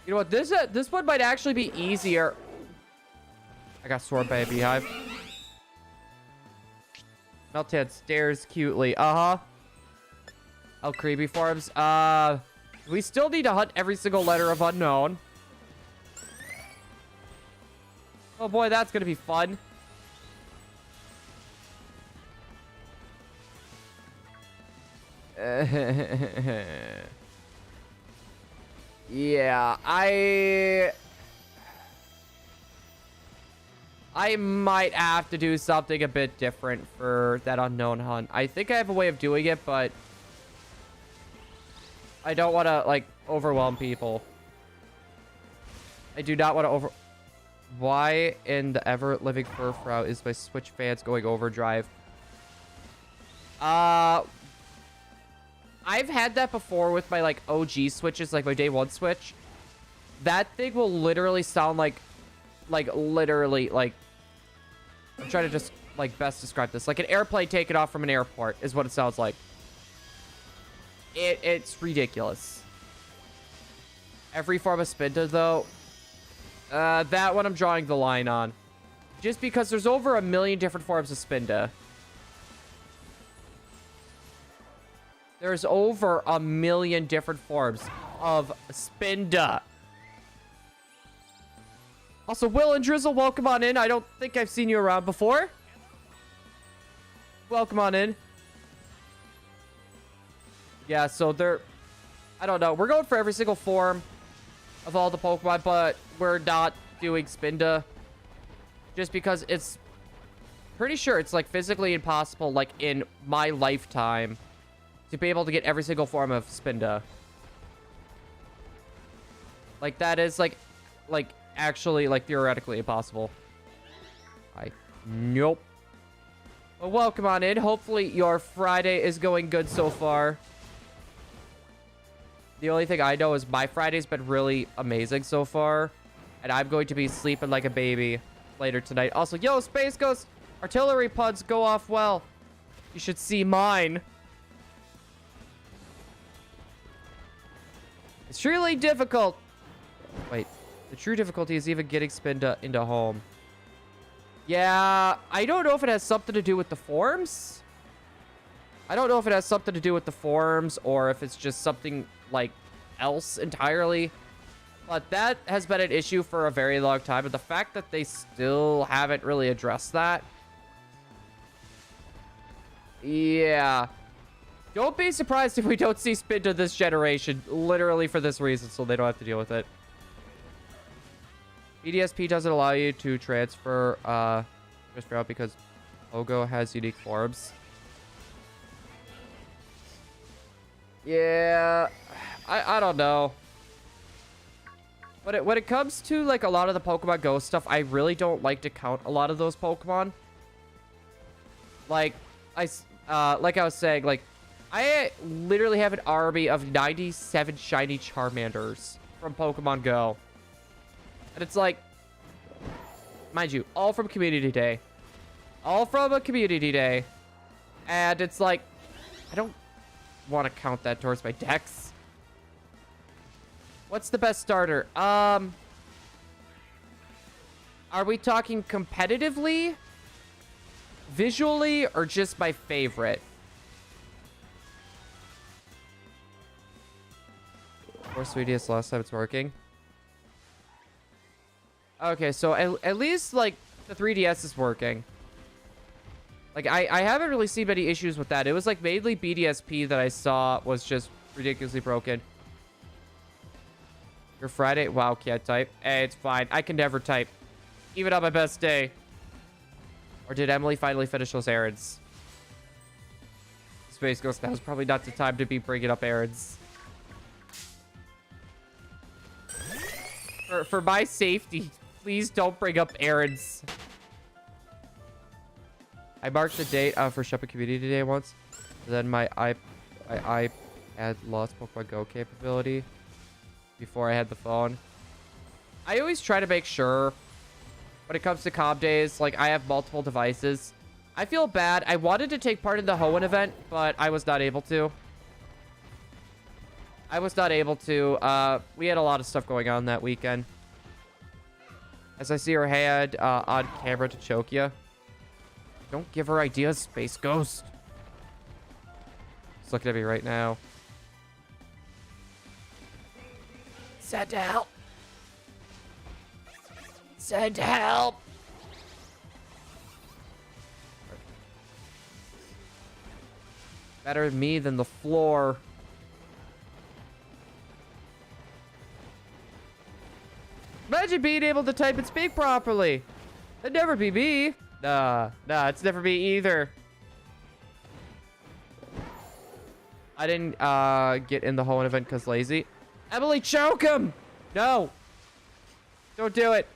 You know what? This one might actually be easier. I got swarmed by a beehive. Meltan stares cutely. Uh-huh. Alcreamy forms. We still need to hunt every single letter of unknown. Oh boy, that's gonna be fun. Yeah, I might have to do something a bit different for that unknown hunt. I think I have a way of doing it, but I don't want to, like, overwhelm people. I do not want to Why in the ever-living Furfrou is my Switch fans going overdrive? I've had that before with my, like, OG Switches, like my day one Switch. That thing will literally sound like, literally, like, I'm trying to just, like, best describe this. Like an airplane taking off from an airport is what it sounds like. It's ridiculous. Every form of Spinda, though, that one I'm drawing the line on. Just because there's over 1 million different forms of Spinda. There's over 1 million different forms of Spinda. Also, Will and Drizzle, welcome on in. I don't think I've seen you around before. Welcome on in. Yeah, so I don't know. We're going for every single form of all the Pokemon, but we're not doing Spinda. Just because it's pretty sure it's, like, physically impossible, like, in my lifetime to be able to get every single form of Spinda. Like, that is, like, actually, like, theoretically impossible. Nope. Well, welcome on in. Hopefully your Friday is going good so far. The only thing I know is my Friday's been really amazing so far. And I'm going to be sleeping like a baby later tonight. Also, yo, Space Ghost, artillery pods go off well. You should see mine. It's really difficult. Wait, the true difficulty is even getting Spinda into home. Yeah, I don't know if it has something to do with the forms. I don't know if it has something to do with the forms or if it's just something like else entirely. But that has been an issue for a very long time. And the fact that they still haven't really addressed that. Yeah. Don't be surprised if we don't see Spinda this generation, literally for this reason, so they don't have to deal with it. BDSP doesn't allow you to transfer out because Pogo has unique forms. Yeah, I don't know. When it comes to like a lot of the Pokemon Go stuff, I really don't like to count a lot of those Pokemon. Like I was saying, like I literally have an army of 97 shiny Charmanders from Pokemon Go. And it's like, mind you, all from Community Day. All from a Community Day. And it's like, I don't want to count that towards my dex. What's the best starter? Are we talking competitively, visually, or just my favorite? Or sweetest last time it's working. Okay, so at least like the 3DS is working. Like I haven't really seen many issues with that. It was like mainly BDSP that I saw was just ridiculously broken. Your Friday? Wow, can't type. Hey, it's fine. I can never type. Even on my best day. Or did Emily finally finish those errands? Space Ghost, now's probably not the time to be bringing up errands. For my safety, please don't bring up errands. I marked the date for Shepherd Community Day once. Then my iPad lost Pokemon Go capability before I had the phone. I always try to make sure when it comes to comm days, like I have multiple devices. I feel bad. I wanted to take part in the Hoenn event, but I was not able to. We had a lot of stuff going on that weekend. As I see her head on camera to choke you. Don't give her ideas, Space Ghost. She's looking at me right now. Send help. Send help. Better me than the floor. Imagine being able to type and speak properly. That'd never be me. Nah, it's never me either. I didn't get in the Hoenn event because lazy. Emily, choke him! No. Don't do it.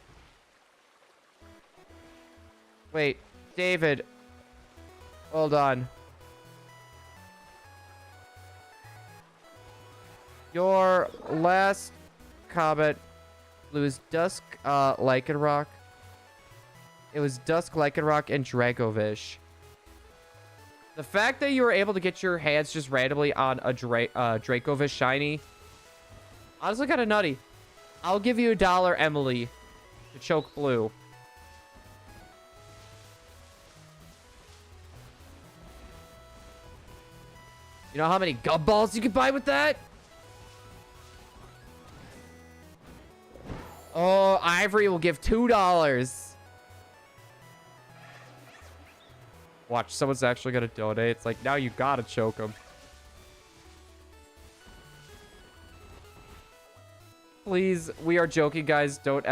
Wait, David. Hold on. Your last comment was Dusk Lycanroc. It was Dusk Lycanroc and Dragovish. The fact that you were able to get your hands just randomly on a Dracovish shiny, honestly kind of nutty. I'll give you $1, Emily, to choke blue. You know how many gumballs you can buy with that? Oh, Ivory will give $2. Watch, someone's actually gonna donate. It's like, now you gotta choke him. Please, we are joking, guys. Don't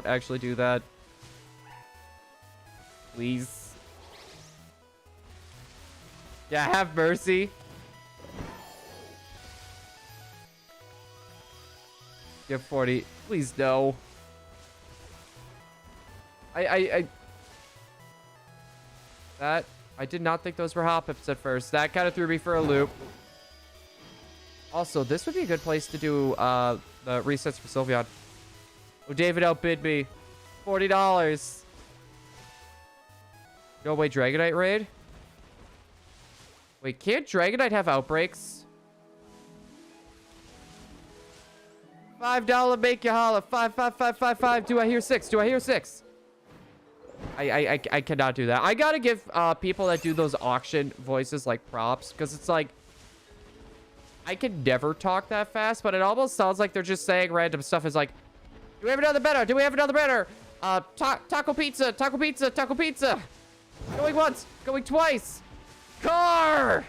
actually do that. Please. Yeah, have mercy. Give 40. Please, no. I did not think those were Hoppips at first. That kind of threw me for a loop. Also, this would be a good place to do the resets for Sylveon. Oh, David outbid me. $40. Go away, Dragonite raid. Wait, can't Dragonite have outbreaks? $5 make you holla. 5, 5, 5, 5, 5. Do I hear 6? Do I hear 6? I cannot do that. I gotta give people that do those auction voices like props, because it's like I can never talk that fast, but it almost sounds like they're just saying random stuff. Is like, do we have another better? Do we have another better? Taco pizza, taco pizza, taco pizza. Going once, going twice. Car.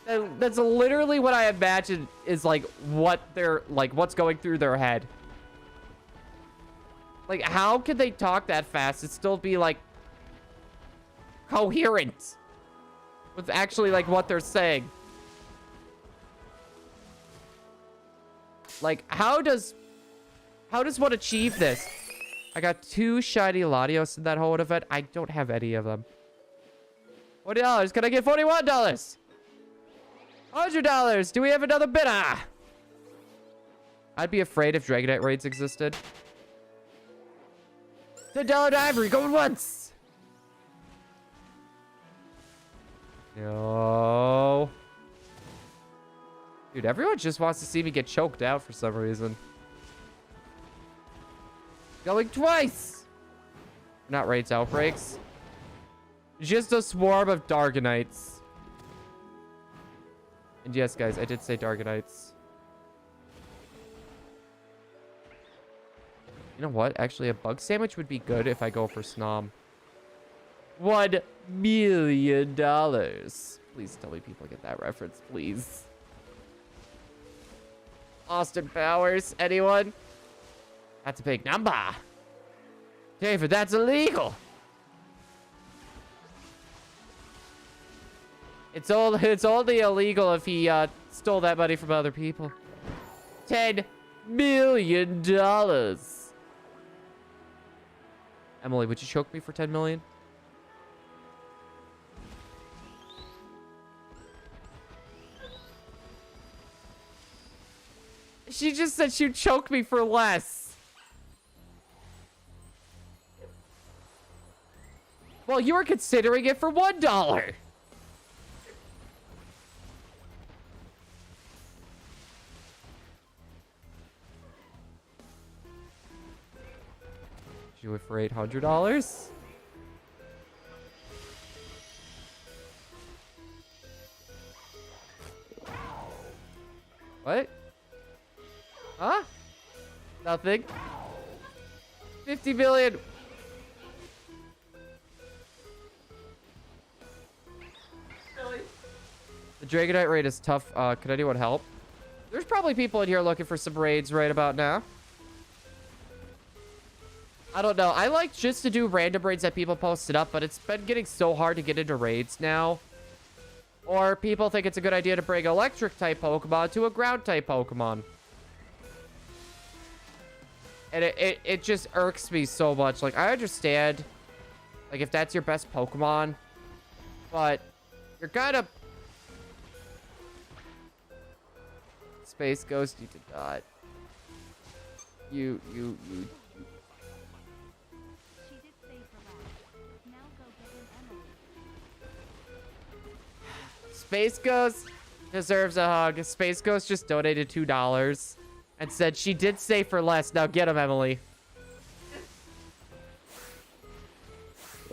That's literally what I imagine is like what they're like, what's going through their head. Like, how could they talk that fast and still be like coherent with actually like what they're saying? Like, how does one achieve this? I got 2 shiny Latios in that whole event. I don't have any of them. $40. Can I get $41? $100. Do we have another bidder? I'd be afraid if Dragonite raids existed. $10 ivory going once. No. Dude, everyone just wants to see me get choked out for some reason. Going twice. Not raids, outbreaks. Just a swarm of Dargonites. And yes, guys, I did say Dargonites. You know what? Actually, a bug sandwich would be good if I go for Snom. $1 million. Please tell me people get that reference, please. Austin Powers, anyone? That's a big number. David, that's illegal. It's only illegal if he stole that money from other people. $10 million. Emily, would you choke me for 10 million? She just said she'd choke me for less. Well, you were considering it for $1. She went for $800. What? Huh? Nothing. 50 million. Really? The Dragonite raid is tough. Could anyone help? There's probably people in here looking for some raids right about now. I don't know. I like just to do random raids that people posted up, but it's been getting so hard to get into raids now. Or people think it's a good idea to bring electric type Pokemon to a ground type Pokemon. And it just irks me so much. Like, I understand, like, if that's your best Pokemon, but you're kind of... Space Ghost, you did not. You... She did say for last. Now go get an Emily. Space Ghost deserves a hug. Space Ghost just donated $2 and said she did say for less. Now get him, Emily.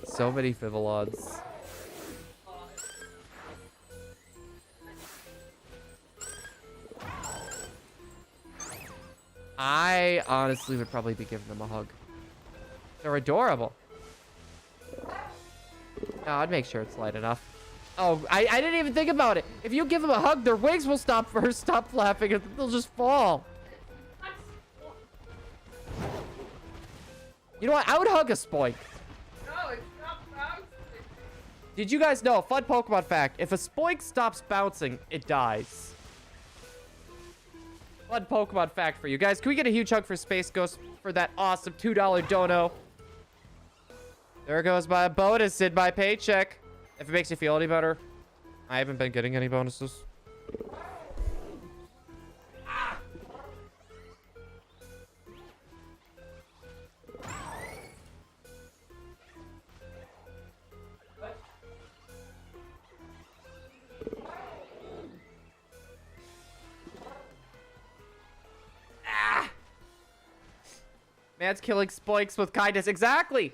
So many Vivillons. I honestly would probably be giving them a hug. They're adorable. No, I'd make sure it's light enough. Oh, I didn't even think about it. If you give them a hug, their wings will stop flapping and they'll just fall. You know what? I would hug a Spoink. No, it's not bouncing. Did you guys know, fun Pokemon fact, if a Spoink stops bouncing, it dies. Fun Pokemon fact for you guys. Can we get a huge hug for Space Ghost for that awesome $2 dono? There goes my bonus in my paycheck. If it makes you feel any better, I haven't been getting any bonuses. Man's killing Spoiks with kindness. Exactly.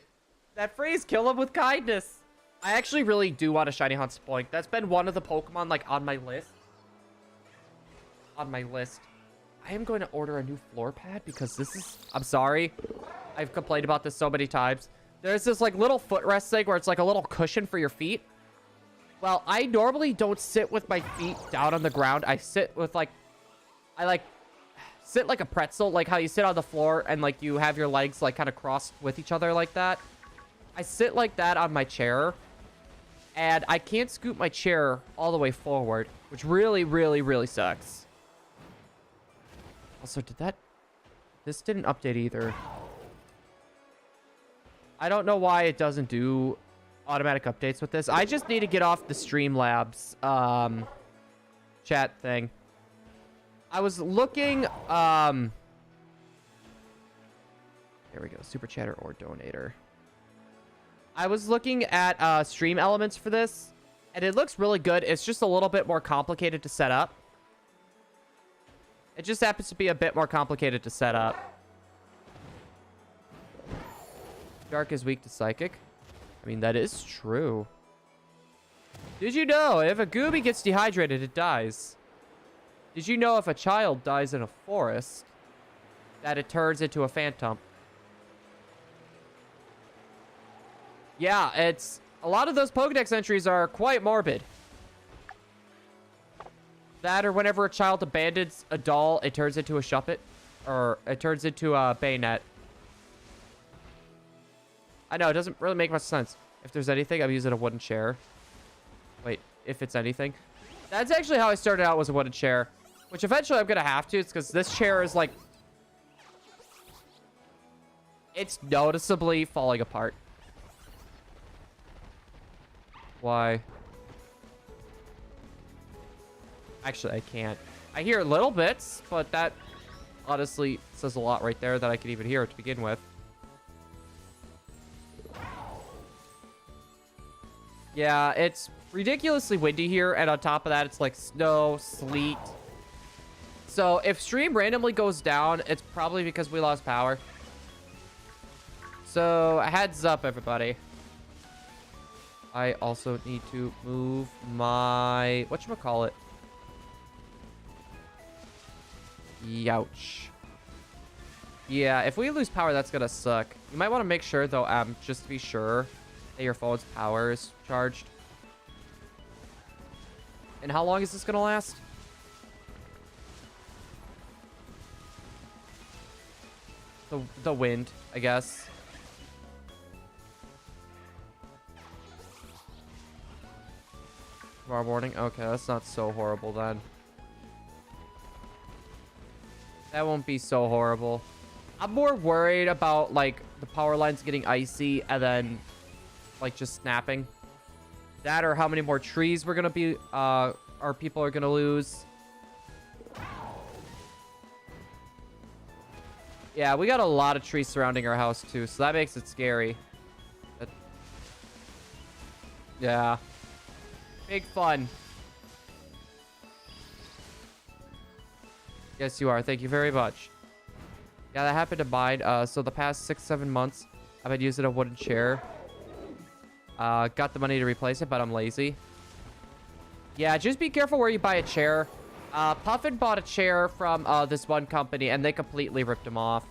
That phrase, kill him with kindness. I actually really do want a shiny hunt Spoink. That's been one of the Pokemon, like, on my list. On my list. I am going to order a new floor pad because this is... I'm sorry. I've complained about this so many times. There's this, like, little footrest thing where it's, like, a little cushion for your feet. Well, I normally don't sit with my feet down on the ground. I sit with like, sit like a pretzel, like how you sit on the floor and like you have your legs like kind of crossed with each other like that. I sit like that on my chair, and I can't scoot my chair all the way forward, which really, really, really sucks. Also, this didn't update either. I don't know why it doesn't do automatic updates with this. I just need to get off the Streamlabs chat thing. I was looking, there we go, super chatter or donator. I was looking at stream elements for this, and it looks really good. It's just a little bit more complicated to set up. It just happens to be a bit more complicated to set up. Dark is weak to psychic. I mean, that is true. Did you know if a gooby gets dehydrated, it dies? Did you know if a child dies in a forest, that it turns into a phantom? Yeah, it's... A lot of those Pokedex entries are quite morbid. That or whenever a child abandons a doll, it turns into a Shuppet. Or it turns into a Bayonet. I know, it doesn't really make much sense. If there's anything, I'm using a wooden chair. Wait, if it's anything. That's actually how I started out, was a wooden chair. Which eventually I'm going to have to. It's because this chair is like... It's noticeably falling apart. Why? Actually, I can't. I hear little bits, but that honestly says a lot right there that I can even hear it to begin with. Yeah, it's ridiculously windy here, and on top of that, it's like snow, sleet. So if stream randomly goes down, it's probably because we lost power. So heads up, everybody. I also need to move my... whatchamacallit? Youch. Yeah, if we lose power, that's gonna suck. You might want to make sure, though, just to be sure that your phone's power is charged. And how long is this gonna last? The wind, I guess. Tomorrow morning? Okay, that's not so horrible then. That won't be so horrible. I'm more worried about, like, the power lines getting icy and then, like, just snapping. That or how many more trees we're gonna be, our people are gonna lose. Yeah, we got a lot of trees surrounding our house, too, so that makes it scary. Yeah. Big fun. Yes, you are. Thank you very much. Yeah, that happened to mine. So the past 6-7 months, I've been using a wooden chair. Got the money to replace it, but I'm lazy. Yeah, just be careful where you buy a chair. Puffin bought a chair from this one company, and they completely ripped him off.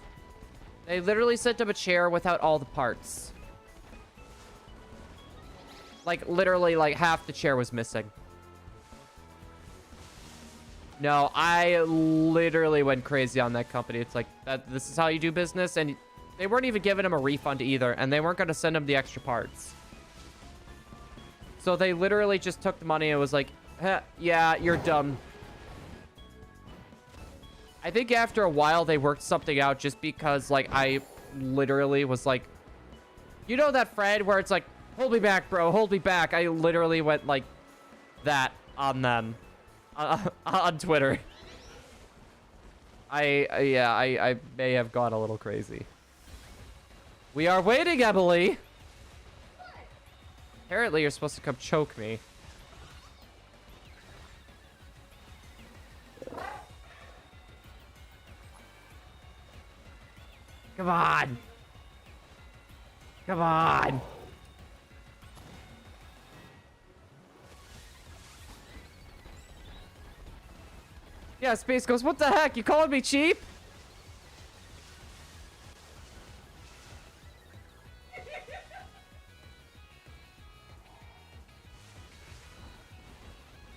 They literally sent him a chair without all the parts. Like, literally, like, half the chair was missing. No, I literally went crazy on that company. It's like, this is how you do business, and they weren't even giving him a refund either, and they weren't going to send him the extra parts. So they literally just took the money and was like, yeah, you're dumb. I think after a while they worked something out just because, like, I literally was like, you know that friend where it's like, hold me back, bro, hold me back. I literally went like that on them on Twitter. I may have gone a little crazy. We are waiting, Emily. Apparently you're supposed to come choke me. Come on. Come on. Yeah, Space goes, what the heck? You calling me cheap?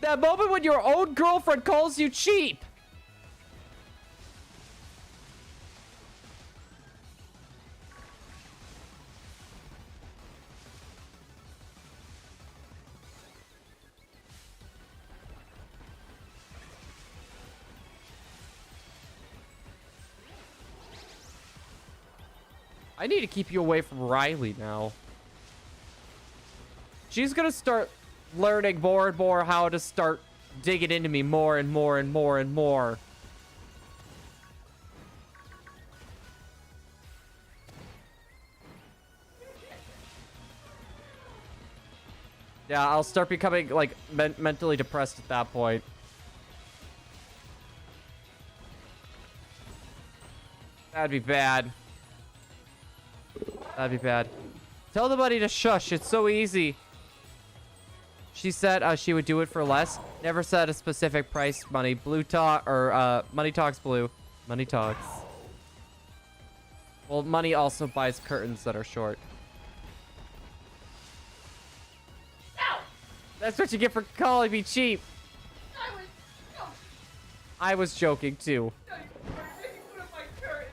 That moment when your own girlfriend calls you cheap. I need to keep you away from Riley now. She's gonna start learning more and more how to start digging into me more and more and more and more. Yeah, I'll start becoming, like, mentally depressed at that point. That'd be bad. That'd be bad. Tell the buddy to shush. It's so easy. She said she would do it for less. Never said a specific price. Money. Blue talk or money talks blue. Money talks. Well, money also buys curtains that are short. No! That's what you get for calling me cheap. I was... No! I was joking too. No, you were making fun of my current.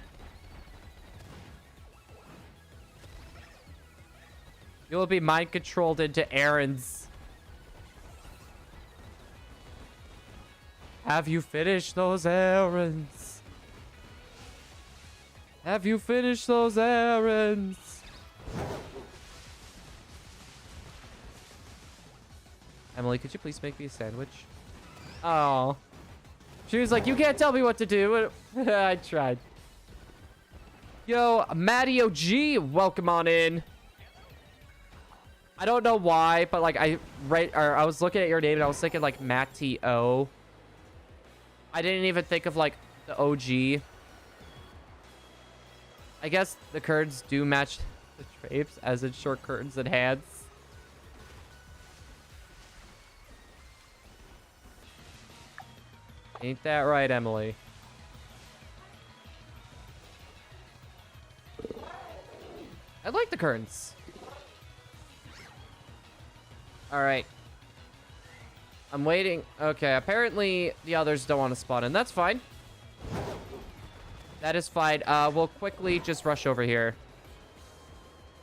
You will be mind controlled into errands. Have you finished those errands? Have you finished those errands? Emily, could you please make me a sandwich? Oh. She was like, you can't tell me what to do. I tried. Yo, Matty OG, welcome on in. I don't know why, but like I was looking at your name and I was thinking like Matty O. I didn't even think of like the OG. I guess the curtains do match the drapes, as in short curtains and hands. Ain't that right, Emily? I like the curtains. All right. I'm waiting. Okay, apparently the others don't want to spawn in. That's fine. That is fine. We'll quickly just rush over here.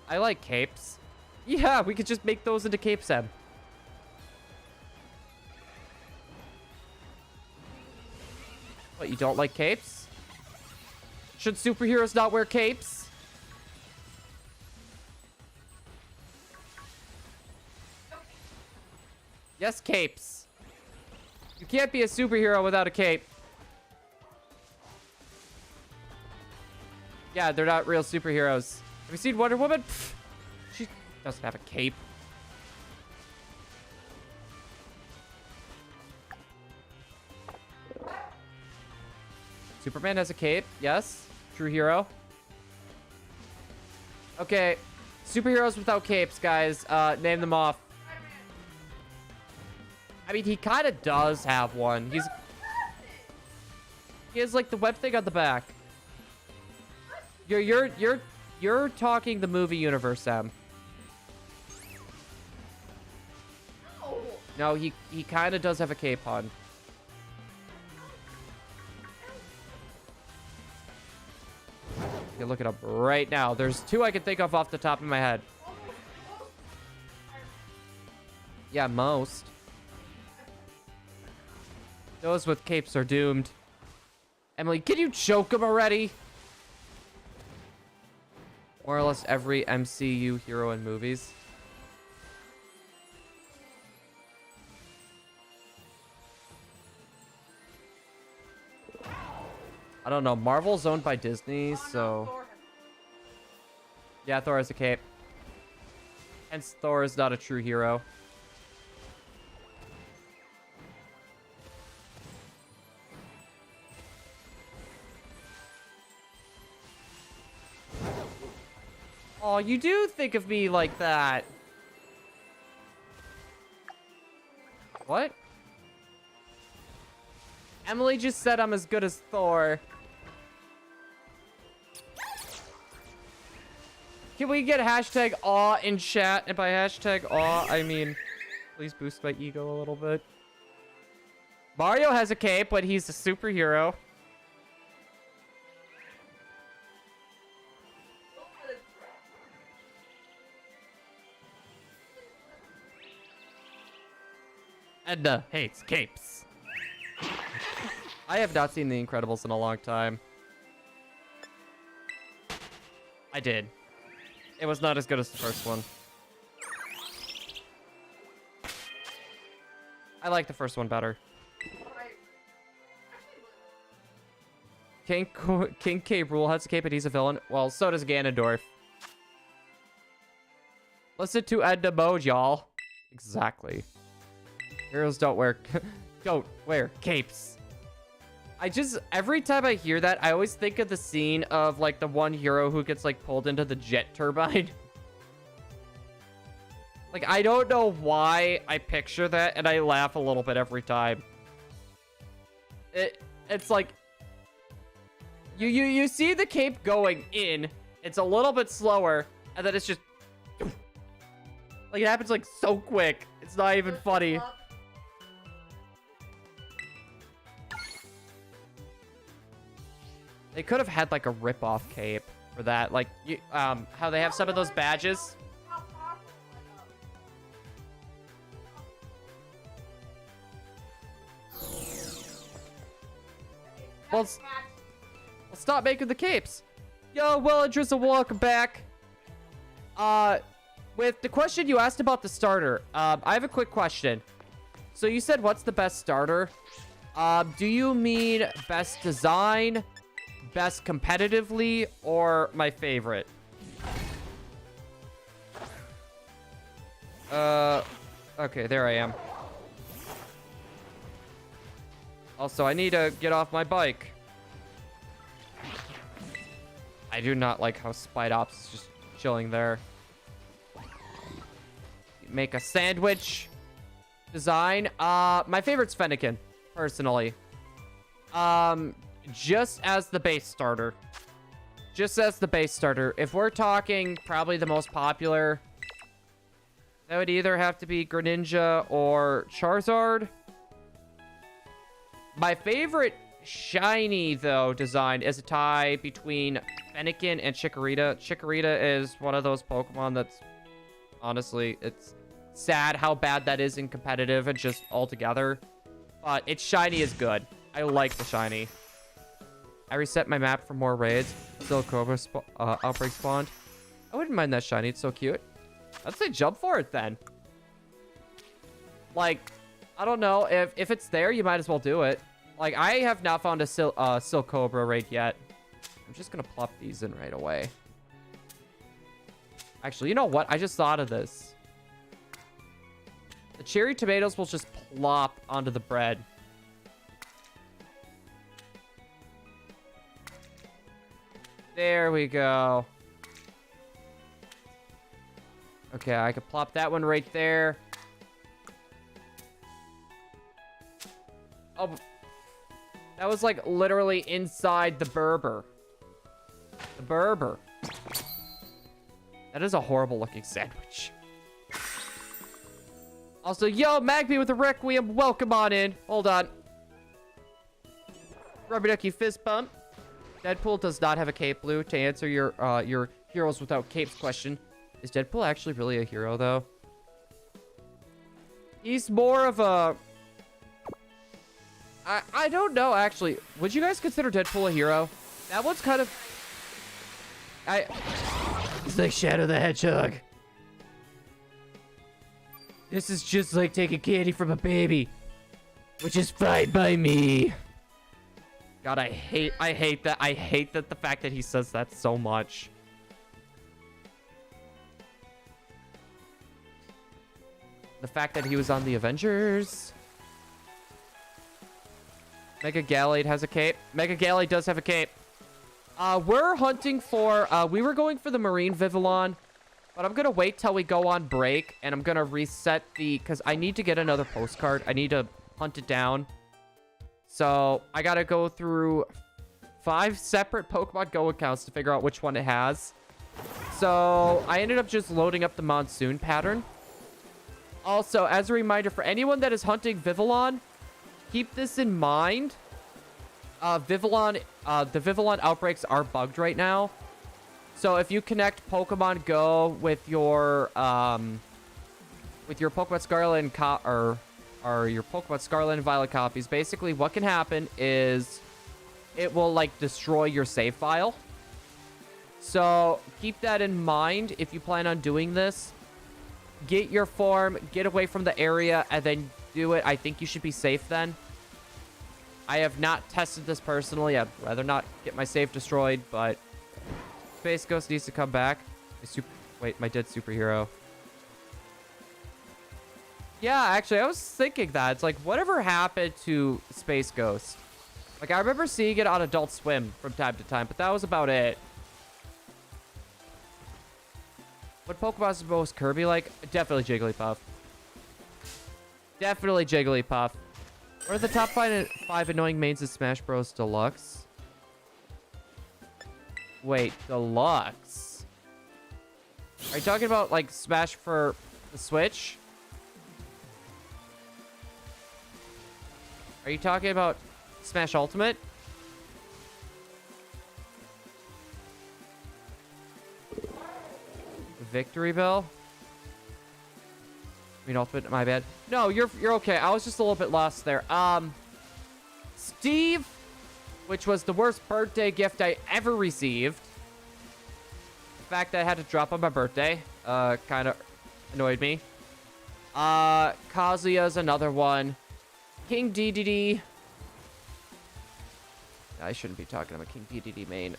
I like capes. Yeah, we could just make those into capes, Em. What, you don't like capes? Should superheroes not wear capes? Yes, capes. You can't be a superhero without a cape. Yeah, they're not real superheroes. Have you seen Wonder Woman? Pfft, she doesn't have a cape. Superman has a cape. Yes. True hero. Okay. Superheroes without capes, guys. Name them off. I mean, he kind of does have one. He has like the web thing on the back. You're talking the movie universe, Sam. No, he kind of does have a cape on. You look it up right now. There's two I can think of off the top of my head. Yeah, most. Those with capes are doomed. Emily, can you choke him already? More or less every MCU hero in movies. I don't know. Marvel's owned by Disney, so... Yeah, Thor has a cape. Hence, Thor is not a true hero. Oh, you do think of me like that. What? Emily just said I'm as good as Thor. Can we get hashtag awe in chat? And by hashtag awe, I mean, please boost my ego a little bit. Mario has a cape, but he's a superhero. Edna hates capes. I have not seen The Incredibles in a long time. I did. It was not as good as the first one. I like the first one better. King K. Rool has a cape and he's a villain. Well, so does Ganondorf. Listen to Edna Mode, y'all. Exactly. Heroes don't wear capes. Every time I hear that, I always think of the scene of like the one hero who gets like pulled into the jet turbine. Like, I don't know why I picture that, and I laugh a little bit every time. It's like you see the cape going in, it's a little bit slower, and then it's just like it happens like so quick. It's not even funny. They could have had like a rip-off cape for that, like how they have some of those badges. Well, stop making the capes. Yo, well, Drizzle, welcome back. With the question you asked about the starter, I have a quick question. So you said, what's the best starter? Do you mean best design, best competitively, or my favorite? Okay, there I am. Also, I need to get off my bike. I do not like how Spite Ops is just chilling there. Make a sandwich. Design. My favorite's Fennekin, personally. Just as the base starter. Just as the base starter. If we're talking probably the most popular, that would either have to be Greninja or Charizard. My favorite shiny, though, design is a tie between Fennekin and Chikorita. Chikorita is one of those Pokemon that's, honestly, it's sad how bad that is in competitive and just altogether. But its shiny is good. I like the shiny. I reset my map for more raids. Still Cobra outbreak spawned. I wouldn't mind that shiny. It's so cute. I'd say jump for it, then. Like, I don't know. If it's there, you might as well do it. Like, I have not found a Silk Cobra raid yet. I'm just gonna plop these in right away. Actually, you know what? I just thought of this. The cherry tomatoes will just plop onto the bread. There we go. Okay, I could plop that one right there. Oh, that was like literally inside the Berber. The Berber. That is a horrible looking sandwich. Also, yo, Magby with the Requiem, welcome on in. Hold on. Rubber Ducky fist bump. Deadpool does not have a cape, Blue. To answer your heroes without capes question, is Deadpool actually really a hero, though? He's more of a... I don't know, actually. Would you guys consider Deadpool a hero? That one's kind of... It's like Shadow the Hedgehog. This is just like taking candy from a baby, which is fine by me. God, I hate that. I hate that the fact that he says that so much. The fact that he was on the Avengers. Mega Gallade has a cape. Mega Gallade does have a cape. We're hunting for... we were going for the Marine Vivillon, but I'm going to wait till we go on break, and I'm going to reset the... Because I need to get another postcard. I need to hunt it down. So, I got to go through 5 separate Pokemon Go accounts to figure out which one it has. So, I ended up just loading up the Monsoon pattern. Also, as a reminder, for anyone that is hunting Vivillon, keep this in mind. Vivillon, the Vivillon outbreaks are bugged right now. So if you connect Pokemon Go with your Pokemon Scarlet and or your Pokemon Scarlet and Violet copies, basically what can happen is it will like destroy your save file. So keep that in mind if you plan on doing this. Get your form, get away from the area, and then do it. I think you should be safe then. I have not tested this personally. I'd rather not get my save destroyed, but Space Ghost needs to come back. Wait, my dead superhero. Yeah, actually, I was thinking that. It's like, whatever happened to Space Ghost? Like, I remember seeing it on Adult Swim from time to time, but that was about it. What Pokemon is most Kirby like? Definitely Jigglypuff. Definitely Jigglypuff. What are the top five annoying mains of Smash Bros. Deluxe? Wait, Deluxe? Are you talking about, like, Smash for the Switch? Are you talking about Smash Ultimate? Victory Bell? I mean, Ultimate, my bad. No, you're okay. I was just a little bit lost there. Steve, which was the worst birthday gift I ever received. The fact that I had to drop on my birthday, kind of annoyed me. Kazuya's another one. King DDD. I shouldn't be talking about King DDD main.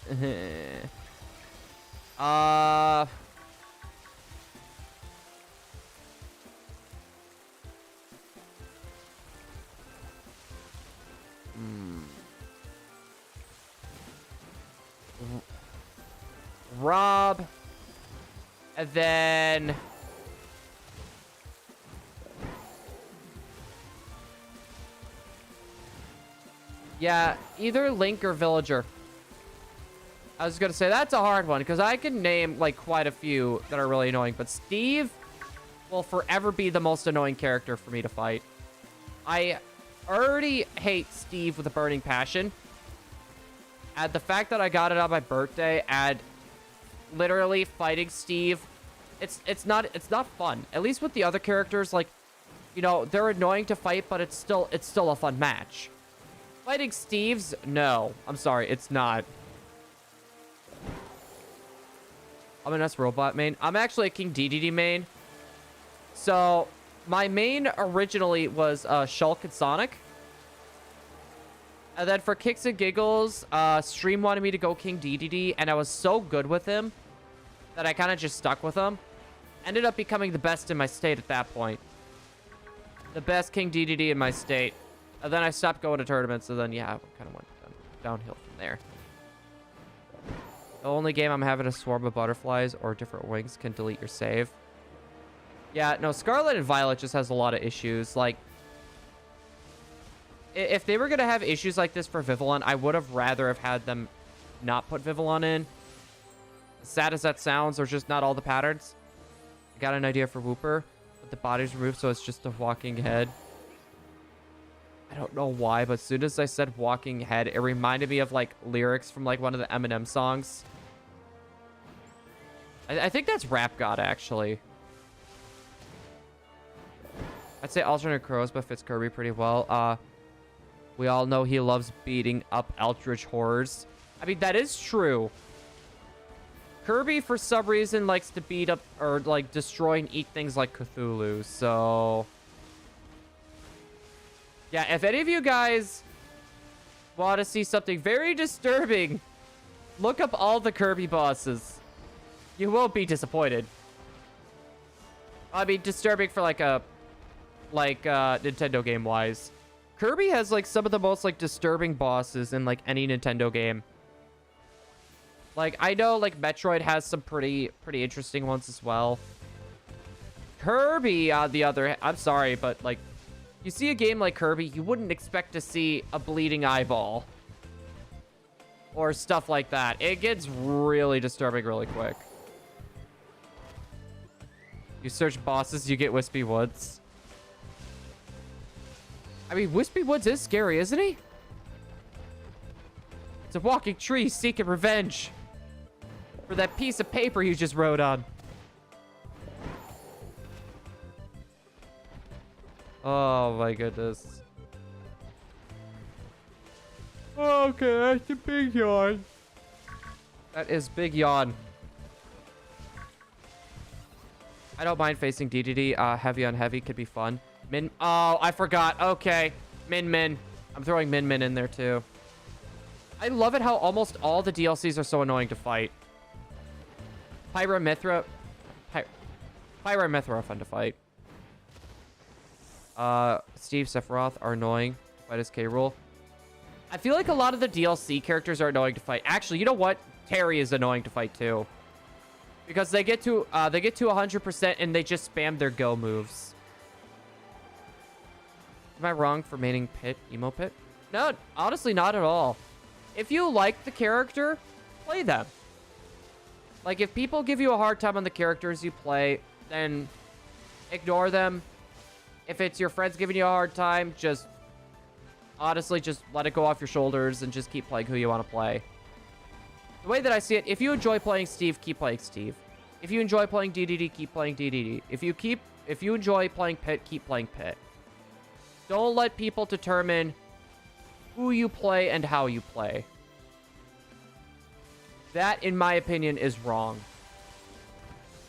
Rob. And then... yeah, either Link or Villager. I was gonna say, that's a hard one, because I can name, like, quite a few that are really annoying, but Steve will forever be the most annoying character for me to fight. I already hate Steve with a burning passion. And the fact that I got it on my birthday and literally fighting Steve, it's not fun. At least with the other characters, like, you know, they're annoying to fight, but it's still a fun match. Fighting Steve's, no. I'm sorry, it's not. I'm an S robot main. I'm actually a King DDD main. So, my main originally was Shulk and Sonic. And then for kicks and giggles, Stream wanted me to go King DDD, and I was so good with him that I kind of just stuck with him. Ended up becoming the best in my state at that point. The best King DDD in my state. And then I stopped going to tournaments, and then, yeah, I kind of went downhill from there. The only game I'm having a swarm of butterflies or different wings can delete your save. Yeah, no, Scarlet and Violet just has a lot of issues. Like, if they were going to have issues like this for Vivillon, I would have rather have had them not put Vivillon in. As sad as that sounds, there's just not all the patterns. I got an idea for Wooper, but the body's removed, so it's just a walking head. I don't know why, but as soon as I said walking head, it reminded me of, like, lyrics from, like, one of the Eminem songs. I think that's Rap God, actually. I'd say alternate crows, but fits Kirby pretty well. We all know he loves beating up eldritch horrors. I mean, that is true. Kirby, for some reason, likes to beat up or, like, destroy and eat things like Cthulhu, so... yeah, if any of you guys want to see something very disturbing, look up all the Kirby bosses. You won't be disappointed. I mean, disturbing for like Nintendo game wise. Kirby has like some of the most like disturbing bosses in like any Nintendo game. Like, I know like Metroid has some pretty interesting ones as well. Kirby, on the other hand, I'm sorry, but like, you see a game like Kirby, you wouldn't expect to see a bleeding eyeball. Or stuff like that. It gets really disturbing really quick. You search bosses, you get Wispy Woods. I mean, Wispy Woods is scary, isn't he? It's a walking tree seeking revenge for that piece of paper you just wrote on. Oh my goodness. Okay, that's a big yawn. That is big yawn. I don't mind facing DDD. Heavy on heavy could be fun. Min. Oh, I forgot. Okay. Min. I'm throwing Min in there too. I love it how almost all the DLCs are so annoying to fight. Pyra and Mythra are fun to fight. Steve, Sephiroth are annoying to fight as K-Rool. I feel like a lot of the DLC characters are annoying to fight. Actually, you know what? Terry is annoying to fight too. Because they get to 100% and they just spam their go moves. Am I wrong for maining Pit, Emo Pit? No, honestly, not at all. If you like the character, play them. Like, if people give you a hard time on the characters you play, then ignore them. If it's your friends giving you a hard time, just honestly, just let it go off your shoulders and just keep playing who you want to play. The way that I see it, if you enjoy playing Steve, keep playing Steve. If you enjoy playing DDD, keep playing DDD. If you enjoy playing Pit, keep playing Pit. Don't let people determine who you play and how you play. That, in my opinion, is wrong.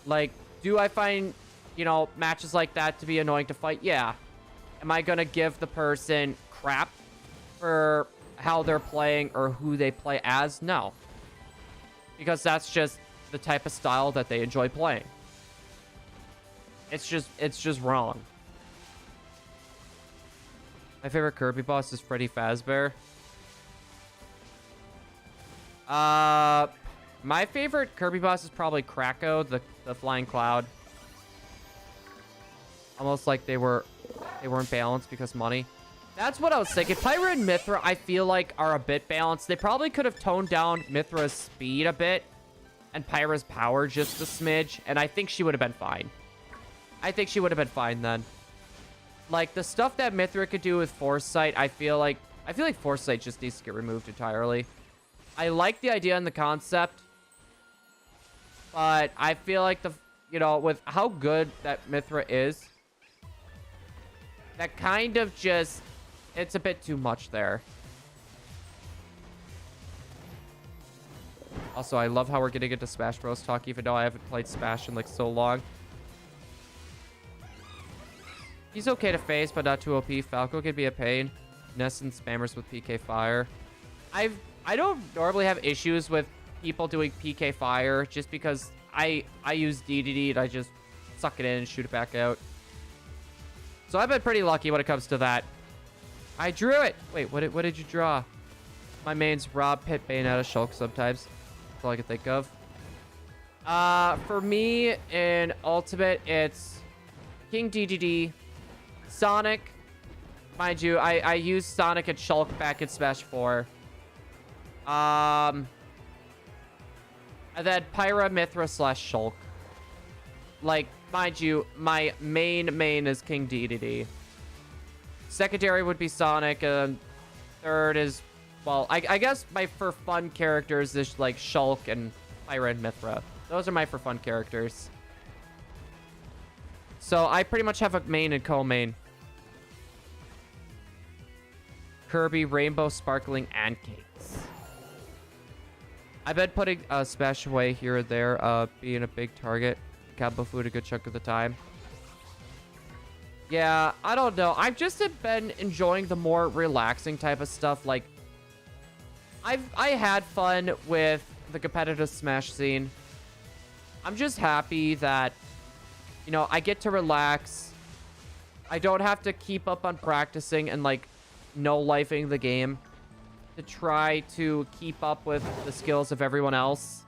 Like, do I find, you know, matches like that to be annoying to fight? Yeah. Am I gonna give the person crap for how they're playing or who they play as? No. Because that's just the type of style that they enjoy playing. It's just wrong. My favorite Kirby boss is Freddy Fazbear. My favorite Kirby boss is probably Krako, the flying cloud. Almost like they weren't balanced because money. That's what I was thinking. Pyra and Mythra, I feel like, are a bit balanced. They probably could have toned down Mythra's speed a bit and Pyra's power just a smidge, and I think she would have been fine. I think she would have been fine then. Like, the stuff that Mythra could do with Foresight, I feel like Foresight just needs to get removed entirely. I like the idea and the concept, but I feel like with how good that Mythra is, that kind of just, it's a bit too much there. Also, I love how we're getting into Smash Bros. Talk, even though I haven't played Smash in like so long. He's okay to face, but not too OP. Falco can be a pain. Ness and spammers with PK Fire. I don't normally have issues with people doing PK Fire just because I use DDD and I just suck it in and shoot it back out. So I've been pretty lucky when it comes to that. I drew it. Wait, what did you draw? My main's Rob, Pit, Bayonetta, Shulk sometimes. That's all I can think of. For me, in Ultimate, it's King DDD, Sonic. Mind you, I used Sonic and Shulk back in Smash 4. And then Pyra, Mythra / Shulk. Like, mind you, my main is King DDD. Secondary would be Sonic, and third is, well, I guess my for fun characters is like Shulk and Pyra and Mythra. Those are my for fun characters. So I pretty much have a main and co-main. Kirby, Rainbow, Sparkling, and Cakes. I've been putting Smash away here and there, being a big target. Combo food a good chunk of the time. Yeah, I don't know. I've just been enjoying the more relaxing type of stuff. Like, I had fun with the competitive Smash scene. I'm just happy that, you know, I get to relax. I don't have to keep up on practicing and, like, no-lifing the game to try to keep up with the skills of everyone else.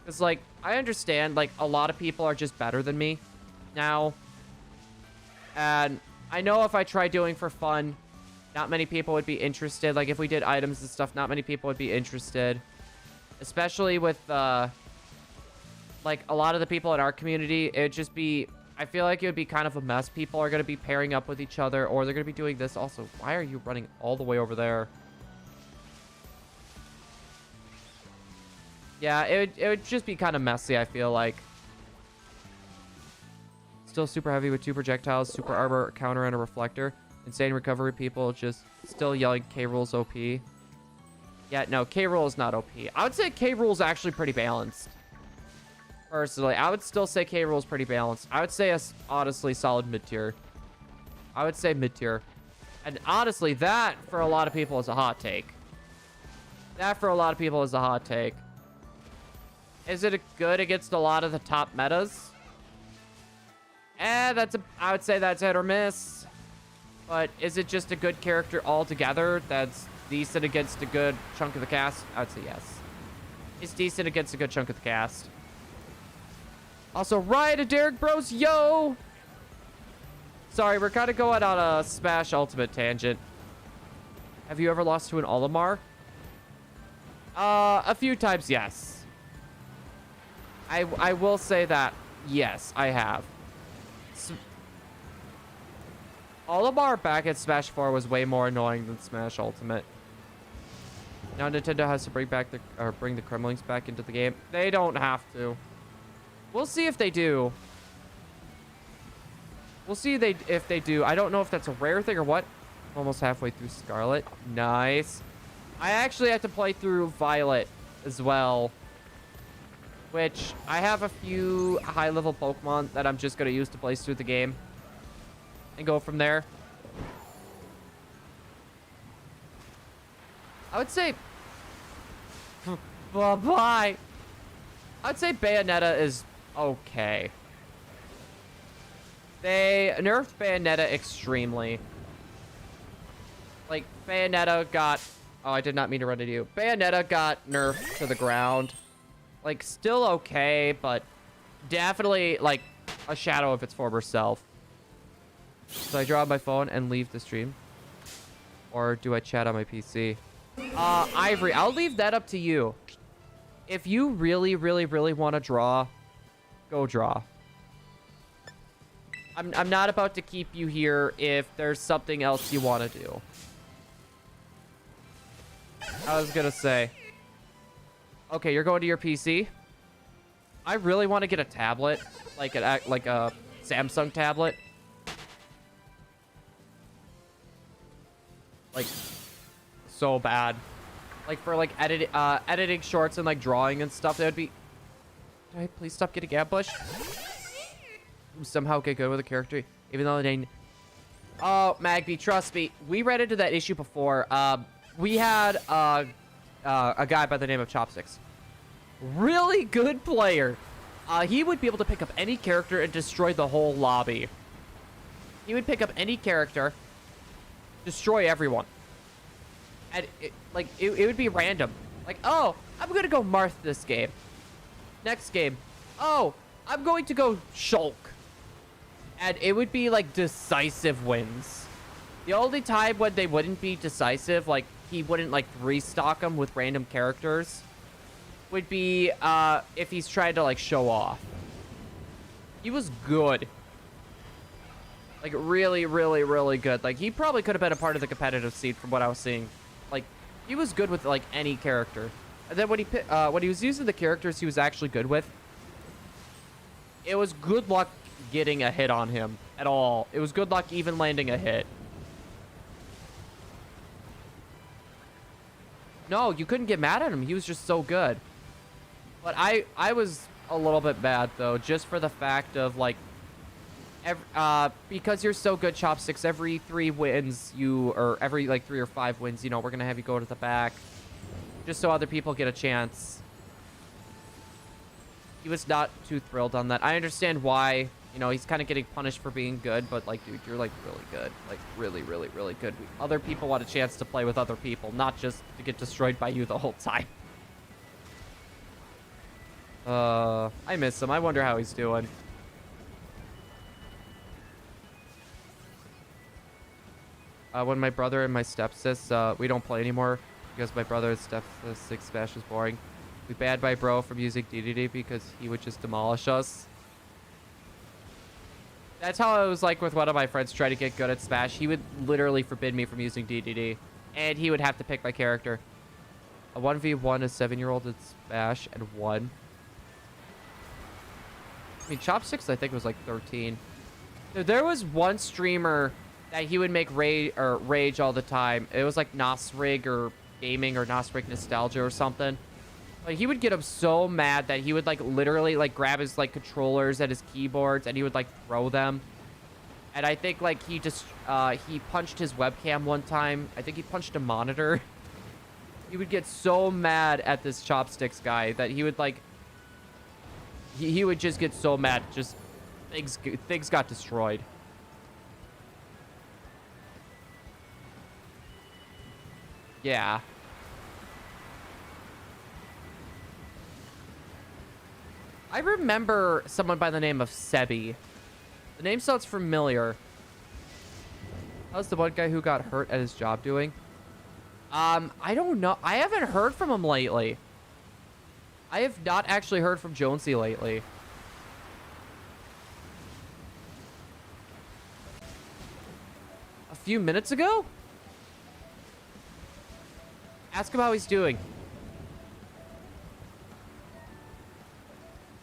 Because, like, I understand, like, a lot of people are just better than me now. And I know if I try doing for fun, not many people would be interested. Like, if we did items and stuff, not many people would be interested. Especially with, like, a lot of the people in our community, it would just be I feel like it would be kind of a mess. People are going to be pairing up with each other, or they're going to be doing this. Also, why are you running all the way over there? Yeah, it would just be kind of messy, I feel like. Still super heavy with 2 projectiles, super armor, counter, and a reflector. Insane recovery people just still yelling K-Rool's OP. Yeah, no, K-Rool is not OP. I would say K-Rool is actually pretty balanced. Personally, I would still say K-Rool is pretty balanced. I would say a honestly solid mid-tier. I would say mid-tier. And honestly, that for a lot of people is a hot take. That for a lot of people is a hot take. Is it good against a lot of the top metas? I would say that's hit or miss. But is it just a good character altogether that's decent against a good chunk of the cast? I would say yes. It's decent against a good chunk of the cast. Also, Riot to Derek Bros, yo! Sorry, we're kind of going on a Smash Ultimate tangent. Have you ever lost to an Olimar? A few times, yes. I will say that, yes, I have. Olimar back at Smash 4 was way more annoying than Smash Ultimate. Now Nintendo has to bring the Kremlings back into the game. They don't have to. We'll see if they do. We'll see if they do. I don't know if that's a rare thing or what. Almost halfway through Scarlet. Nice. I actually have to play through Violet as well. Which, I have a few high-level Pokemon that I'm just going to use to blaze through the game. And go from there. I would say... Bye-bye. I'd say Bayonetta is okay. They nerfed Bayonetta extremely. Like, Bayonetta got... Oh, I did not mean to run into you. Bayonetta got nerfed to the ground. Like, still okay, but definitely, like, a shadow of its former self. So I draw on my phone and leave the stream? Or do I chat on my PC? Ivory, I'll leave that up to you. If you really, really, really want to draw, go draw. I'm not about to keep you here if there's something else you want to do. I was gonna say. Okay, you're going to your PC? I really want to get a tablet. Like a Samsung tablet. Like, so bad. Like, for, like, editing shorts and, like, drawing and stuff, that would be... Did I please stop getting ambushed? Somehow get good with a character, even though they... Oh, Magby, trust me. We ran into that issue before. We had a guy by the name of Chopsticks. Really good player. He would be able to pick up any character and destroy the whole lobby. He would pick up any character, destroy everyone. And it would be random. Like, oh, I'm going to go Marth this game. Next game. Oh, I'm going to go Shulk. And it would be, like, decisive wins. The only time when they wouldn't be decisive, like, he wouldn't, like, restock them with random characters, would be if he's trying to, like, show off. He was good. Like, really, really, really good. Like, he probably could have been a part of the competitive scene from what I was seeing. Like, he was good with, like, any character. And then when he was using the characters he was actually good with, it was good luck getting a hit on him at all. It was good luck even landing a hit. No, you couldn't get mad at him. He was just so good. But I was a little bit mad, though, just for the fact of, like, because you're so good, Chopsticks, every 3 wins or every, like, 3 or 5 wins, you know, we're going to have you go to the back. Just so other people get a chance. He was not too thrilled on that. I understand why. You know, he's kind of getting punished for being good, but, like, dude, you're, like, really good. Like, really, really, really good. Other people want a chance to play with other people, not just to get destroyed by you the whole time. I miss him. I wonder how he's doing. When my brother and my stepsis, we don't play anymore because my brother and stepsis Smash is boring. We banned my bro from using DDD because he would just demolish us. That's how I was like with one of my friends trying to get good at Smash. He would literally forbid me from using DDD. And he would have to pick my character. A 1v1 a 7-year-old at Smash and 1. I mean, Chopsticks I think was like 13. There was one streamer that he would make rage all the time. It was like Nosrig or Gaming or Nosrig Nostalgia or something. Like, he would get him so mad that he would like literally like grab his like controllers and his keyboards and he would like throw them. And I think like he just he punched his webcam one time. I think he punched a monitor. He would get so mad at this Chopsticks guy that he would like he would just get so mad. Just things got destroyed. Yeah. I remember someone by the name of Sebi. The name sounds familiar. How's the one guy who got hurt at his job doing? I don't know. I haven't heard from him lately. I have not actually heard from Jonesy lately. A few minutes ago? Ask him how he's doing.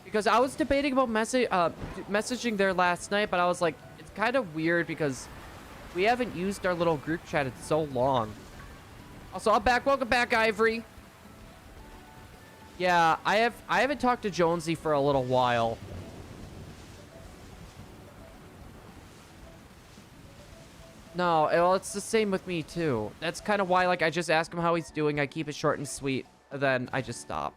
Because I was debating about messaging there last night, but I was like, it's kind of weird because we haven't used our little group chat in so long. Also, I'm back. Welcome back, Ivory. Yeah, I haven't talked to Jonesy for a little while. No, well, it's the same with me too. That's kind of why, like, I just ask him how he's doing. I keep it short and sweet, and then I just stop.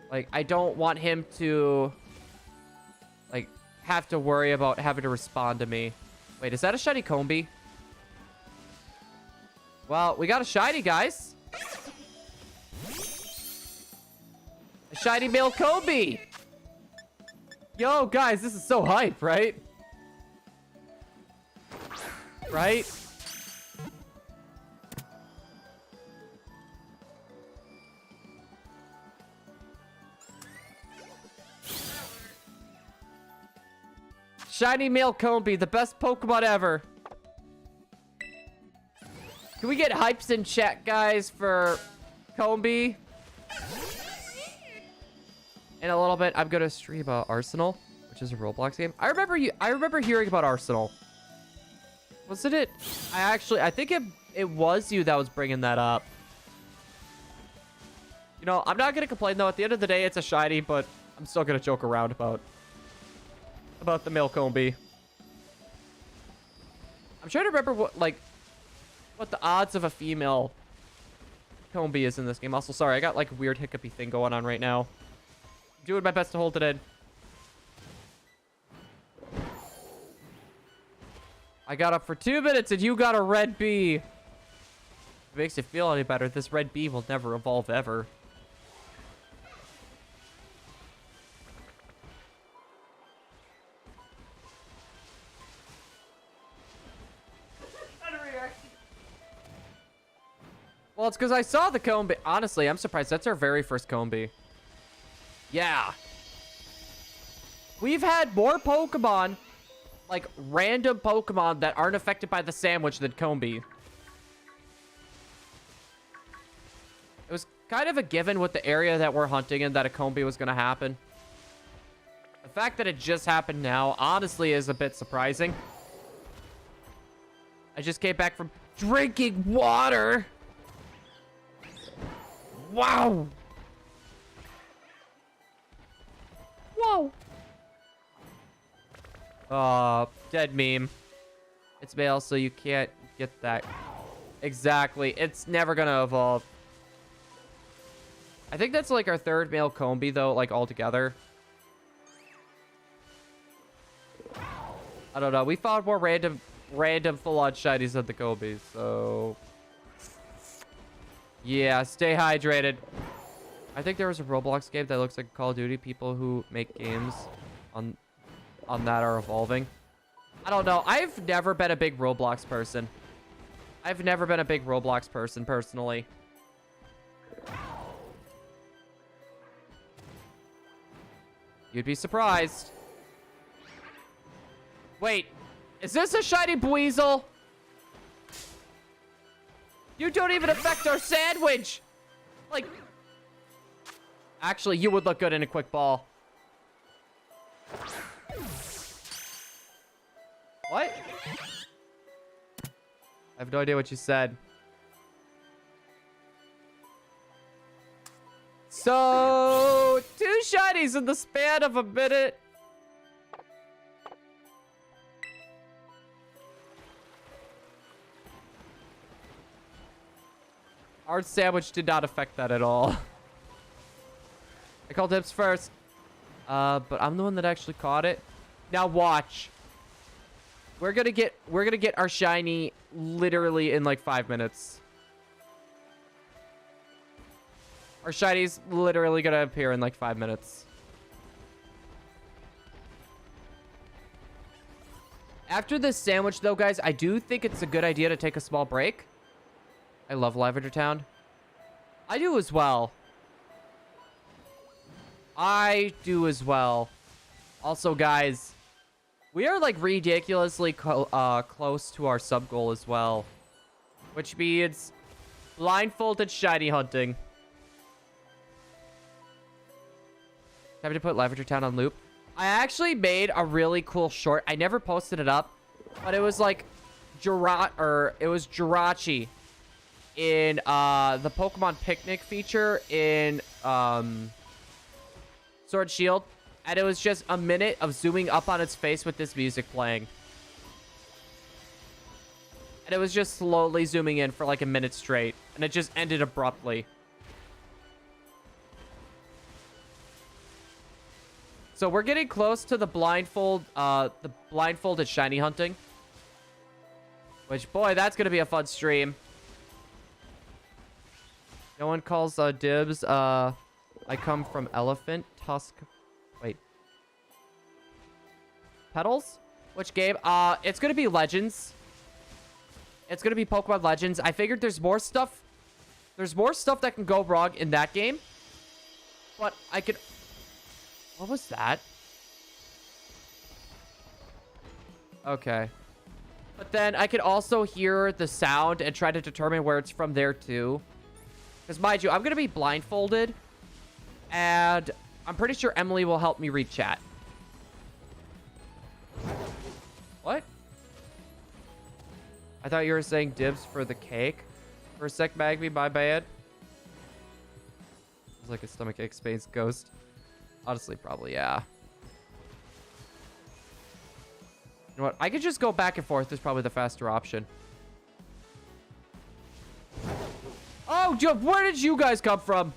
Like, I don't want him to, like, have to worry about having to respond to me. Wait, is that a shiny Combi? Well, we got a shiny, guys. A shiny male Combi. Yo, guys, this is so hype, right? Right? Shiny male Combi, the best Pokemon ever. Can we get hypes in chat, guys, for Combi? In a little bit, I'm gonna stream Arsenal, which is a Roblox game. I remember hearing about Arsenal. Wasn't it? I think it was you that was bringing that up. You know, I'm not gonna complain though. At the end of the day, it's a shiny, but I'm still gonna joke around about the male Combi. I'm trying to remember what the odds of a female Combi is in this game. Also, sorry, I got like a weird hiccupy thing going on right now. I'm doing my best to hold it in. I got up for 2 minutes and you got a red bee. If it makes you feel any better, this red bee will never evolve ever. Well, it's because I saw the Combi. Honestly, I'm surprised. That's our very first Combi. Yeah. We've had more Pokemon, like random Pokemon that aren't affected by the sandwich than Combi. It was kind of a given with the area that we're hunting in that a Combi was going to happen. The fact that it just happened now, honestly, is a bit surprising. I just came back from drinking water. Wow. Whoa. Dead meme. It's male, so you can't get that. Exactly. It's never gonna evolve. I think that's like our third male Combi, though, like altogether. I don't know. We found more random full-on shinies than the Combis, so yeah, stay hydrated. I think there was a Roblox game that looks like Call of Duty. People who make games on that are evolving. I don't know. I've never been a big Roblox person. I've never been a big Roblox person, personally. You'd be surprised. Wait, is this a shiny Buizel? You don't even affect our sandwich. Like, actually, you would look good in a quick ball. What? I have no idea what you said. So, 2 shinies in the span of a minute. Our sandwich did not affect that at all. I called Dibs first. But I'm the one that actually caught it. Now watch. We're gonna get our shiny literally in like 5 minutes. Our shiny's literally gonna appear in like 5 minutes. After this sandwich though, guys, I do think it's a good idea to take a small break. I love Lavender Town. I do as well. I do as well. Also, guys, we are like ridiculously close to our sub goal as well, which means blindfolded shiny hunting. Time to put Lavender Town on loop. I actually made a really cool short. I never posted it up, but it was like Jirachi in the Pokemon Picnic feature in Sword Shield, and it was just a minute of zooming up on its face with this music playing. And it was just slowly zooming in for like a minute straight, and it just ended abruptly. So we're getting close to the blindfolded shiny hunting. Which, boy, that's gonna be a fun stream. No one calls dibs. I come from Elephant Tusk. Wait. Petals? Which game? It's gonna be Legends. It's gonna be Pokemon Legends. I figured there's more stuff. There's more stuff that can go wrong in that game. But I could... What was that? Okay. But then I could also hear the sound and try to determine where it's from there too. Because mind you, I'm going to be blindfolded. And I'm pretty sure Emily will help me read chat. What? I thought you were saying dibs for the cake. For a sec, Magby, my bad. It's like a stomachache space ghost. Honestly, probably, yeah. You know what? I could just go back and forth. Is probably the faster option. Oh, where did you guys come from?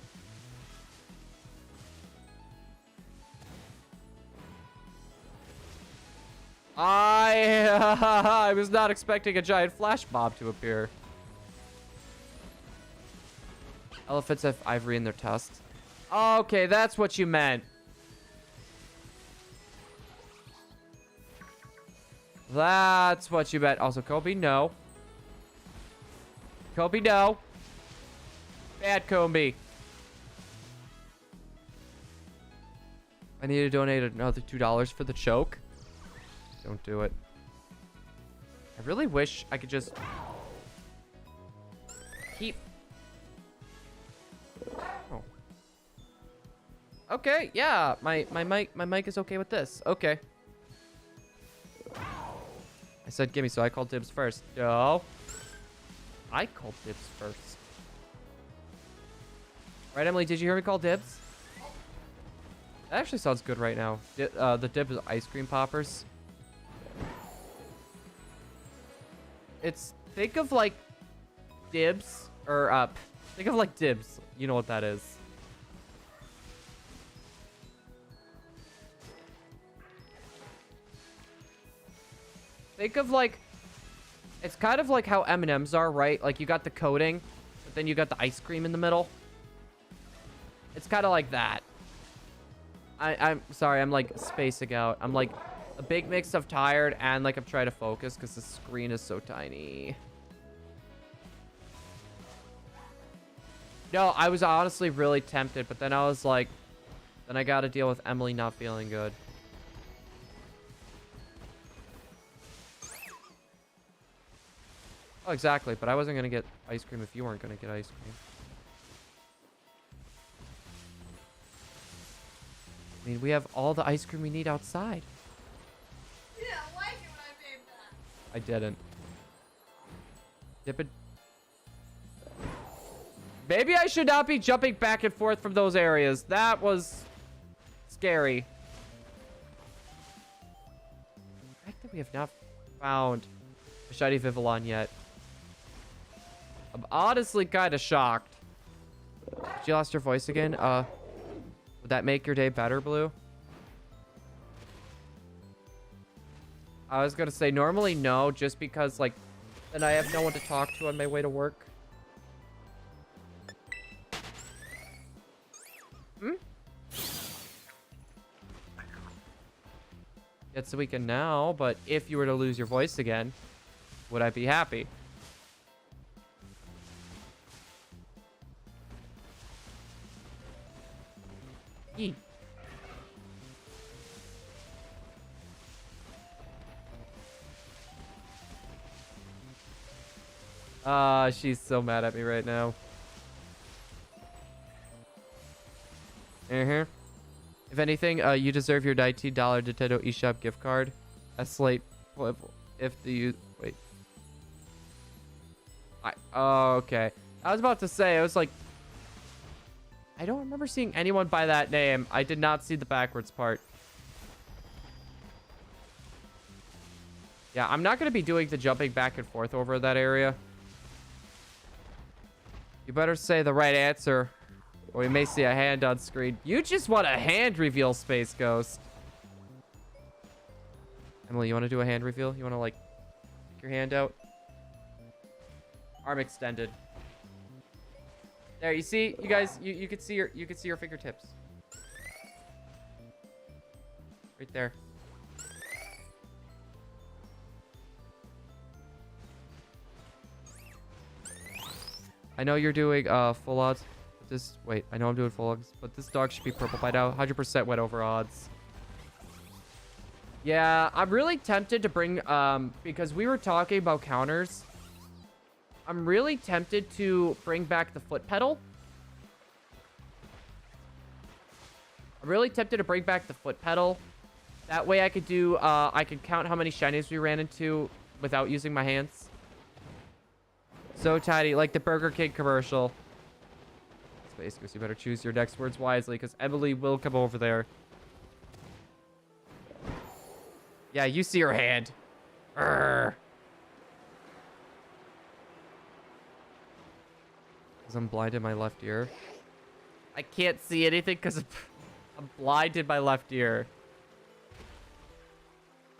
I was not expecting a giant flash mob to appear. Elephants have ivory in their tusks. Okay, that's what you meant. That's what you meant. Also, Kobe, no. Kobe, no. Bad Kobe. I need to donate another $2 for the choke. Don't do it. I really wish I could just keep... Oh. Okay, yeah. My mic is okay with this. Okay. I said gimme, so I called dibs first. No. I called dibs first. Right, Emily, did you hear me call dibs? That actually sounds good right now. The dib is ice cream poppers. It's, think of like dibs, or think of like dibs. You know what that is. Think of like, it's kind of like how M&Ms are, right? Like you got the coating, but then you got the ice cream in the middle. It's kind of like that. I'm sorry, I'm like spacing out. I'm like a big mix of tired and like I'm trying to focus because the screen is so tiny. No, I was honestly really tempted, but then I was like, Then I gotta deal with Emily not feeling good. Oh, exactly. But I wasn't gonna get ice cream if you weren't gonna get ice cream. I mean, we have all the ice cream we need outside. You didn't like it when I made that. I didn't. Dip it. Maybe I should not be jumping back and forth from those areas. That was scary. The fact that we have not found a shiny Vivillon yet. I'm honestly kind of shocked. She lost her voice again. Would that make your day better, Blue? I was gonna say normally no, just because like then I have no one to talk to on my way to work. It's the weekend now, but if you were to lose your voice again, would I be happy? Eat. She's so mad at me right now. If anything, you deserve your $19 Nintendo eShop gift card. A slate. If the wait. Oh, okay. I was about to say, I was like, I don't remember seeing anyone by that name. I did not see the backwards part. Yeah, I'm not going to be doing the jumping back and forth over that area. You better say the right answer, or we may see a hand on screen. You just want a hand reveal, Space Ghost. Emily, you want to do a hand reveal? You want to, like, stick your hand out? Arm extended. There, you see, you guys, you could see your fingertips. Right there. I know you're doing full odds. Wait, I know I'm doing full odds, but this dog should be purple by now. 100% went over odds. Yeah, I'm really tempted to bring because we were talking about counters. I'm really tempted to bring back the foot pedal. That way I could do, I could count how many shinies we ran into without using my hands. So tiny, like the Burger King commercial. Space Ghost, you better choose your next words wisely, because Emily will come over there. Yeah, you see her hand. Urgh. Because I'm blind in my left ear. I can't see anything because I'm blind in my left ear.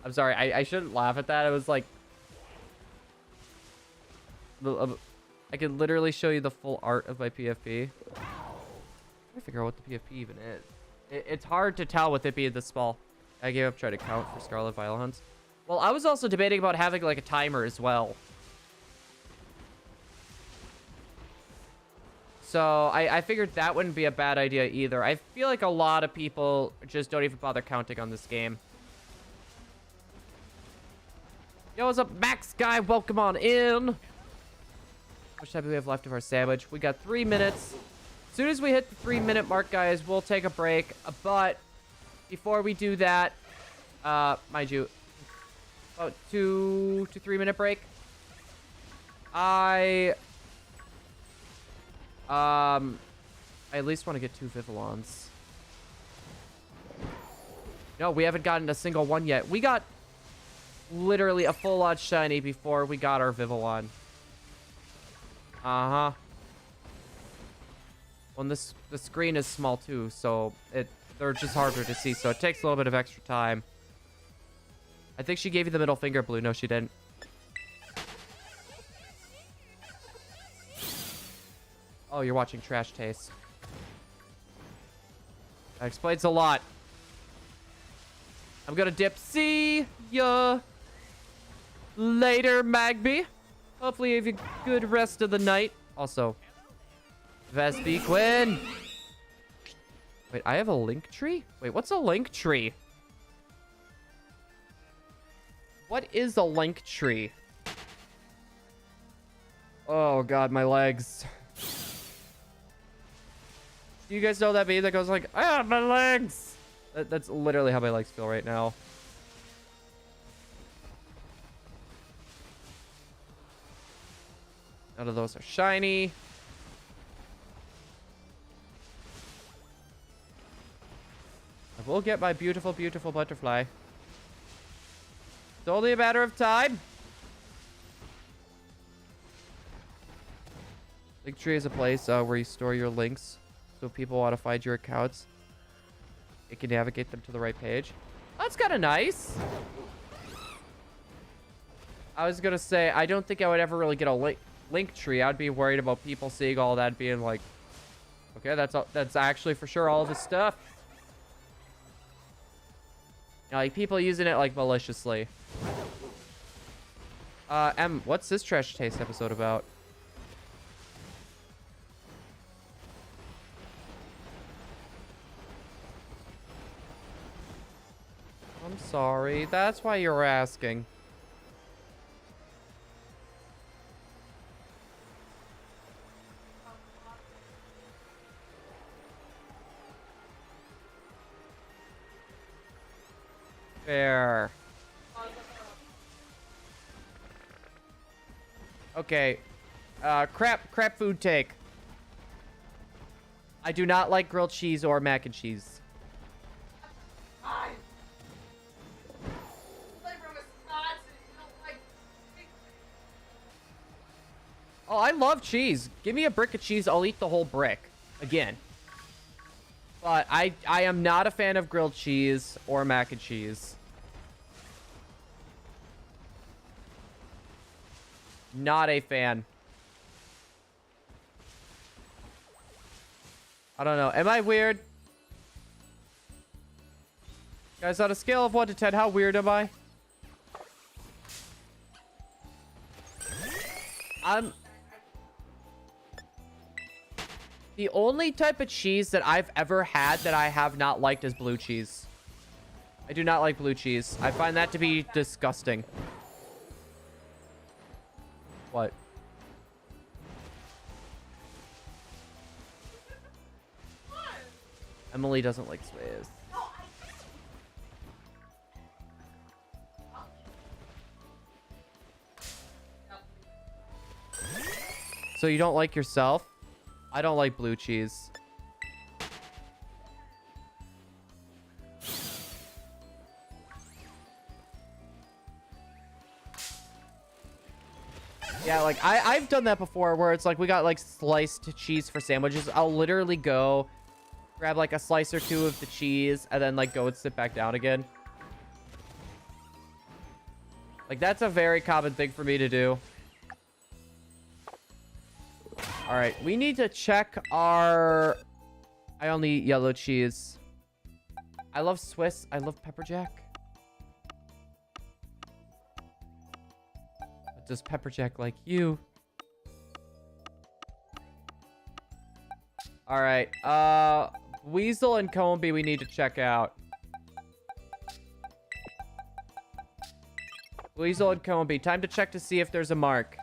I'm sorry, I shouldn't laugh at that. It was like... I could literally show you the full art of my PFP. I figure out what the PFP even is. It's hard to tell with it being this small. I gave up trying to count for Scarlet Violet hunts. Well, I was also debating about having like a timer as well. So I figured that wouldn't be a bad idea either. I feel like a lot of people just don't even bother counting on this game. Yo, what's up, Max guy? Welcome on in. How much time do we have left of our sandwich? We got 3 minutes. As soon as we hit the 3-minute mark, guys, we'll take a break. But before we do that, mind you, about 2 to 3 minute break. I at least want to get 2 Vivillons. No, we haven't gotten a single one yet. We got literally a full on shiny before we got our Vivillon. Uh-huh. Well, the screen is small too, so they're just harder to see, so it takes a little bit of extra time. I think she gave you the middle finger, Blue. No, she didn't. Oh, you're watching Trash Taste. That explains a lot. I'm gonna dip. See ya later, Magby. Hopefully you have a good rest of the night. Also, Vespi Quinn. Wait, I have a link tree? Wait, what's a link tree? What is a link tree? Oh god, my legs. Do you guys know that meme that goes like, ah, my legs? That's literally how my legs feel right now. None of those are shiny. I will get my beautiful, beautiful butterfly. It's only a matter of time. Linktree is a place where you store your links. So if people want to find your accounts, it can navigate them to the right page. That's kind of nice. I was going to say, I don't think I would ever really get a link tree. I'd be worried about people seeing all that being like, okay, that's actually for sure all of his stuff. You know, like people using it like maliciously. What's this Trash Taste episode about? I'm sorry. That's why you're asking. Fair. Okay. Crap food take. I do not like grilled cheese or mac and cheese. Oh, I love cheese. Give me a brick of cheese, I'll eat the whole brick. Again. But I am not a fan of grilled cheese or mac and cheese. Not a fan. I don't know. Am I weird? Guys, on a scale of 1 to 10, how weird am I? The only type of cheese that I've ever had that I have not liked is blue cheese. I do not like blue cheese. I find that to be disgusting. What? Emily doesn't like Swayze. So you don't like yourself? I don't like blue cheese. Yeah, like I've done that before where it's like we got like sliced cheese for sandwiches. I'll literally go grab like a slice or two of the cheese and then like go and sit back down again. Like that's a very common thing for me to do. All right, we need to check our... I only eat yellow cheese. I love Swiss. I love pepper jack. But does pepper jack like you? All right. Weasel and Comby we need to check out. Weasel and Comby. Time to check to see if there's a mark.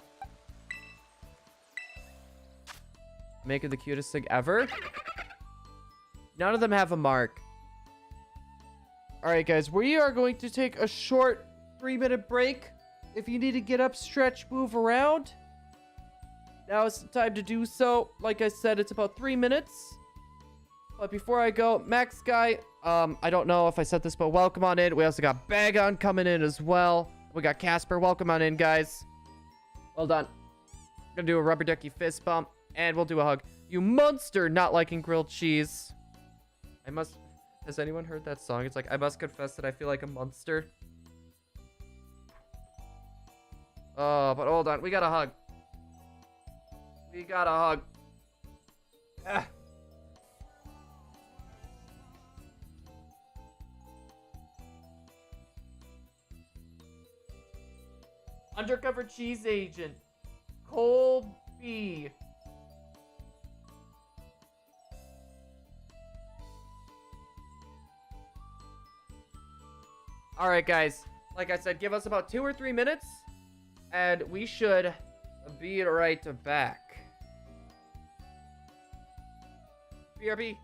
Making the cutest thing ever. None of them have a mark. All right, guys. We are going to take a short 3-minute break. If you need to get up, stretch, move around, now is the time to do so. Like I said, it's about 3 minutes. But before I go, Max Guy, I don't know if I said this, but welcome on in. We also got Bagon coming in as well. We got Casper. Welcome on in, guys. Well done. Gonna do a rubber ducky fist bump. And we'll do a hug. You monster not liking grilled cheese. I must... Has anyone heard that song? It's like, I must confess that I feel like a monster. Oh, but hold on. We got a hug. We got a hug. Ah. Undercover cheese agent. Colby. All right, guys. Like I said, give us about 2 or 3 minutes, and we should be right back. BRB.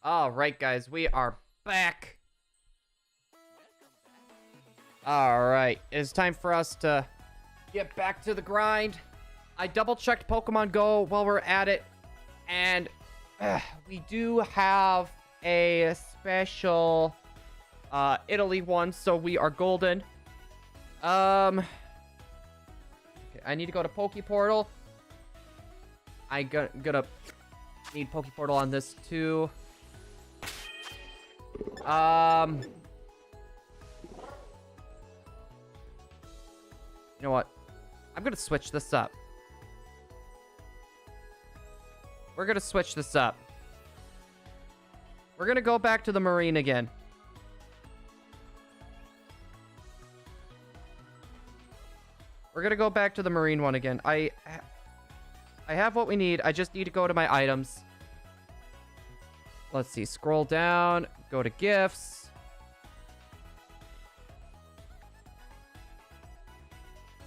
All right, guys, we are back. All right, it's time for us to get back to the grind. I double-checked Pokemon Go while we're at it, and we do have a special Italy one, so we are golden. Okay, I need to go to Poke Portal. Gonna need Poke Portal on this too. You know what? I'm gonna switch this up. We're gonna switch this up. We're gonna go back to the Marine again. We're gonna go back to the Marine one again. I have what we need. I just need to go to my items. Let's see. Scroll down. Go to gifts.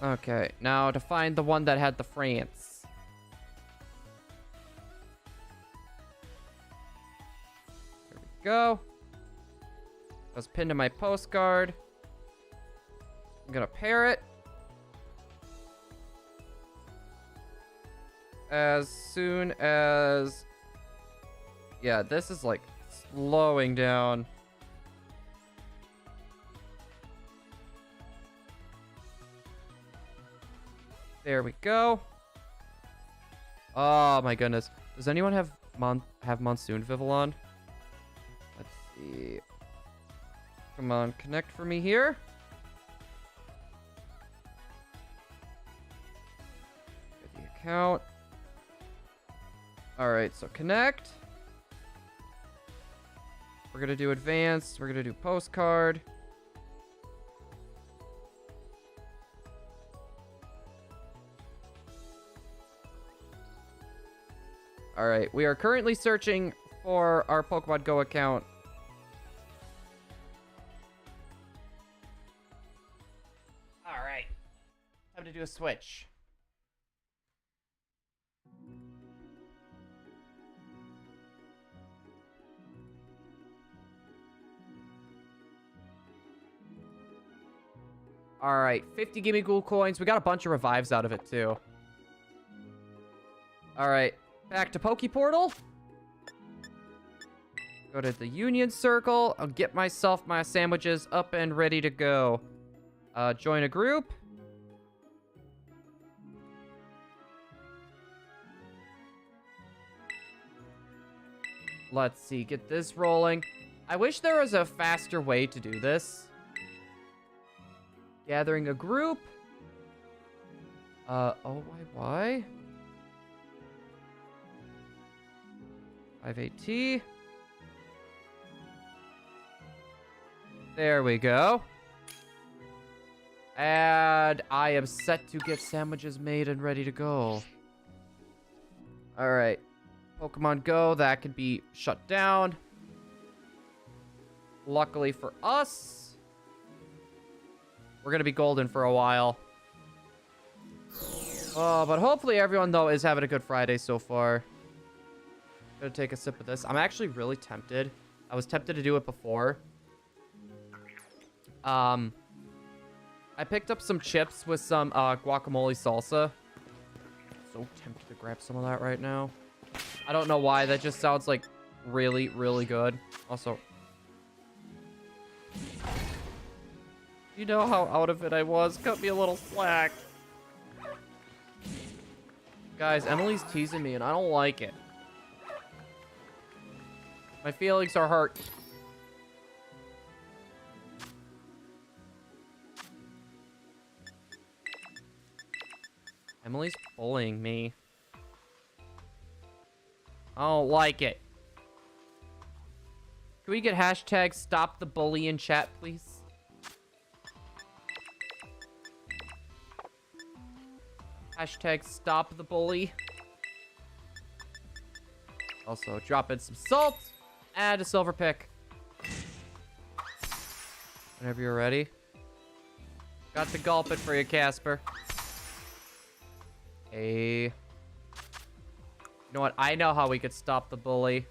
Okay. Now to find the one that had the France. There we go. I was pinned to my postcard. I'm gonna pair it. As soon as... Yeah, this is like slowing down. There we go. Oh my goodness. Does anyone have Monsoon Vivillon? Let's see. Come on, connect for me here. Get the account. Alright, so connect. We're gonna do advanced. We're gonna do postcard. Alright, we are currently searching for our Pokemon Go account. Alright. Time to do a switch. Alright, 50 Gimme Ghoul coins. We got a bunch of revives out of it, too. Alright, back to Poke Portal. Go to the Union Circle. I'll get myself my sandwiches up and ready to go. Join a group. Let's see, get this rolling. I wish there was a faster way to do this. Gathering a group. OYY. 5AT. There we go. And I am set to get sandwiches made and ready to go. Alright. Pokemon Go, that could be shut down. Luckily for us, we're gonna be golden for a while. Oh, but hopefully everyone, though, is having a good Friday so far. Gonna take a sip of this. I'm actually really tempted. I was tempted to do it before. I picked up some chips with some guacamole salsa. So tempted to grab some of that right now. I don't know why. That just sounds like really, really good. Also, you know how out of it I was. Cut me a little slack. Guys, Emily's teasing me and I don't like it. My feelings are hurt. Emily's bullying me. I don't like it. Can we get hashtag stop the bully in chat, please? Hashtag stop the bully. Also, drop in some salt. Add a silver pick. Whenever you're ready. Got to gulp it for you, Casper. Hey. You know what? I know how we could stop the bully.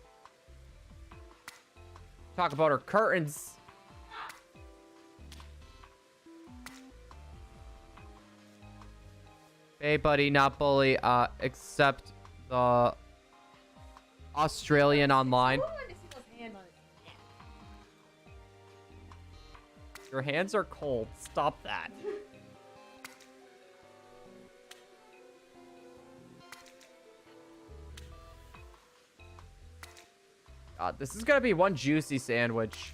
Talk about her curtains. Hey, buddy, not bully. Except the Australian online. Your hands are cold. Stop that. God, this is gonna be one juicy sandwich.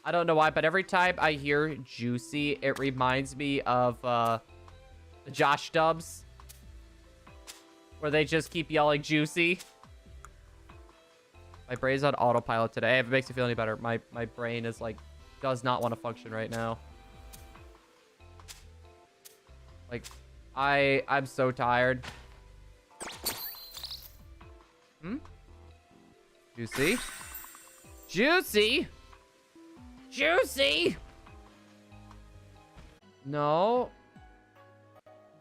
I don't know why, but every time I hear juicy, it reminds me of the Josh dubs, where they just keep yelling juicy. My brain's on autopilot today. If it makes you feel any better, my brain is like, does not want to function right now. Like, I'm so tired. Juicy? Juicy? Juicy! No.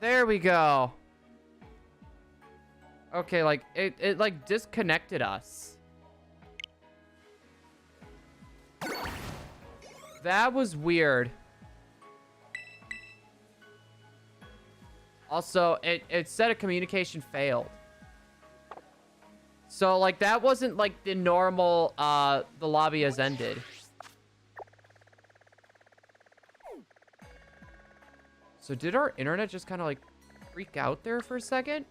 There we go. Okay, like, it like disconnected us. That was weird. Also, it said a communication failed. So, like, that wasn't, like, the normal, the lobby has ended. So, did our internet just kind of, like, freak out there for a second?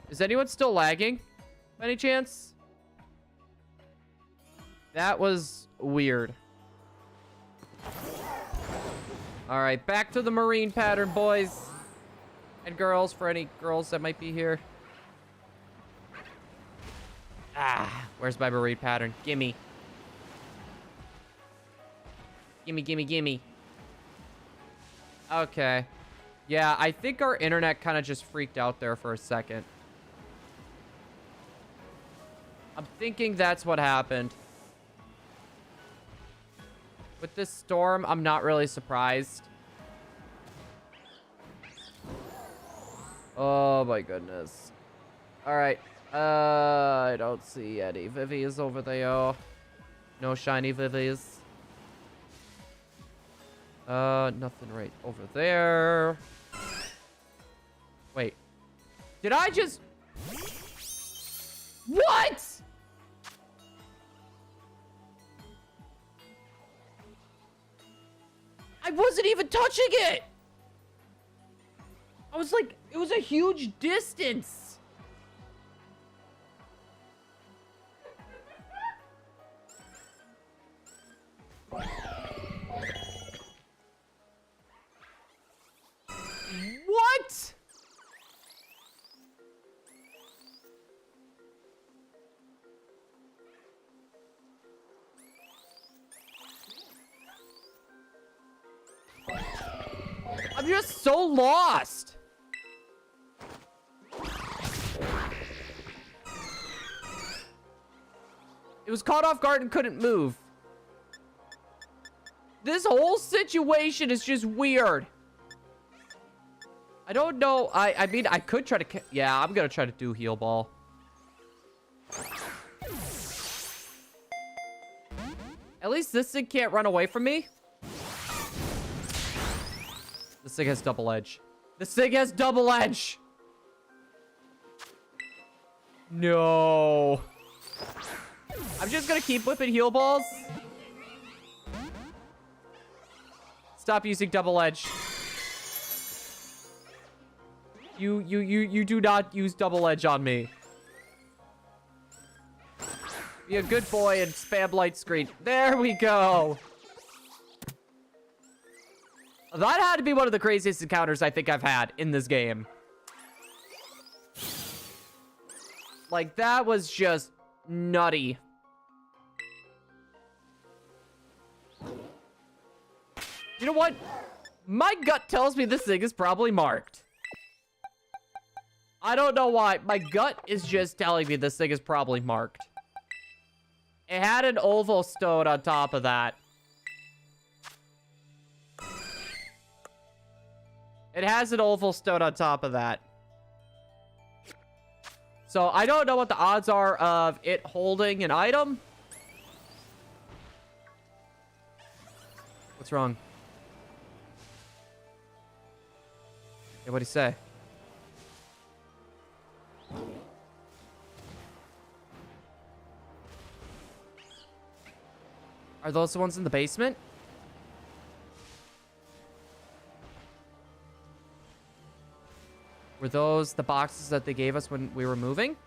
Is anyone still lagging? By any chance? That was weird. Alright, back to the marine pattern, boys. And girls, for any girls that might be here. Ah, where's my marine pattern? Gimme. Gimme, gimme, gimme. Okay. Yeah, I think our internet kind of just freaked out there for a second. I'm thinking that's what happened. With this storm, I'm not really surprised. Oh my goodness. Alright. I don't see any Vivies over there. No shiny Vivies. Nothing right over there. Wait. Did I just... What? I wasn't even touching it. I was like, it was a huge distance. What? I'm just so lost. It was caught off guard and couldn't move. This whole situation is just weird. I don't know. I mean, I could try to... Yeah, I'm gonna try to do heal ball. At least this thing can't run away from me. This thing has double edge. This thing has double edge. No. I'm just gonna keep whipping heal balls. Stop using double edge. You do not use double edge on me. Be a good boy and spam light screen. There we go. That had to be one of the craziest encounters I think I've had in this game. Like, that was just nutty. You know what? My gut tells me this thing is probably marked. I don't know why. My gut is just telling me this thing is probably marked. It had an oval stone on top of that. It has an oval stone on top of that. So I don't know what the odds are of it holding an item. What's wrong? Hey, what'd he say? Are those the ones in the basement? Were those the boxes that they gave us when we were moving?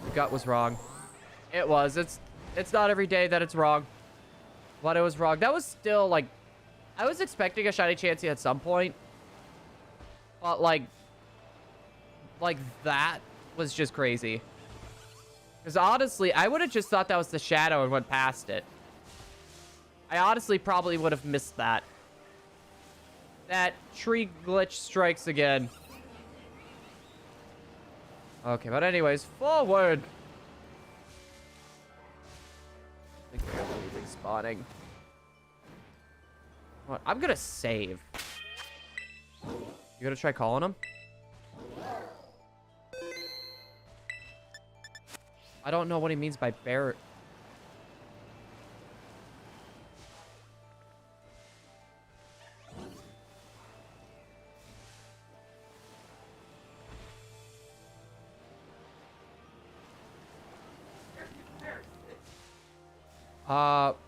The gut was wrong. It was. It's not every day that it's wrong. But it was wrong. That was still, like... I was expecting a shiny Chansey at some point. But, like... Like, that was just crazy. Because, honestly, I would have just thought that was the shadow and went past it. I honestly probably would have missed that. That tree glitch strikes again. Okay, but anyways, forward. I think they're leaving spawning. What? I'm gonna save. You gonna try calling him? I don't know what he means by bear.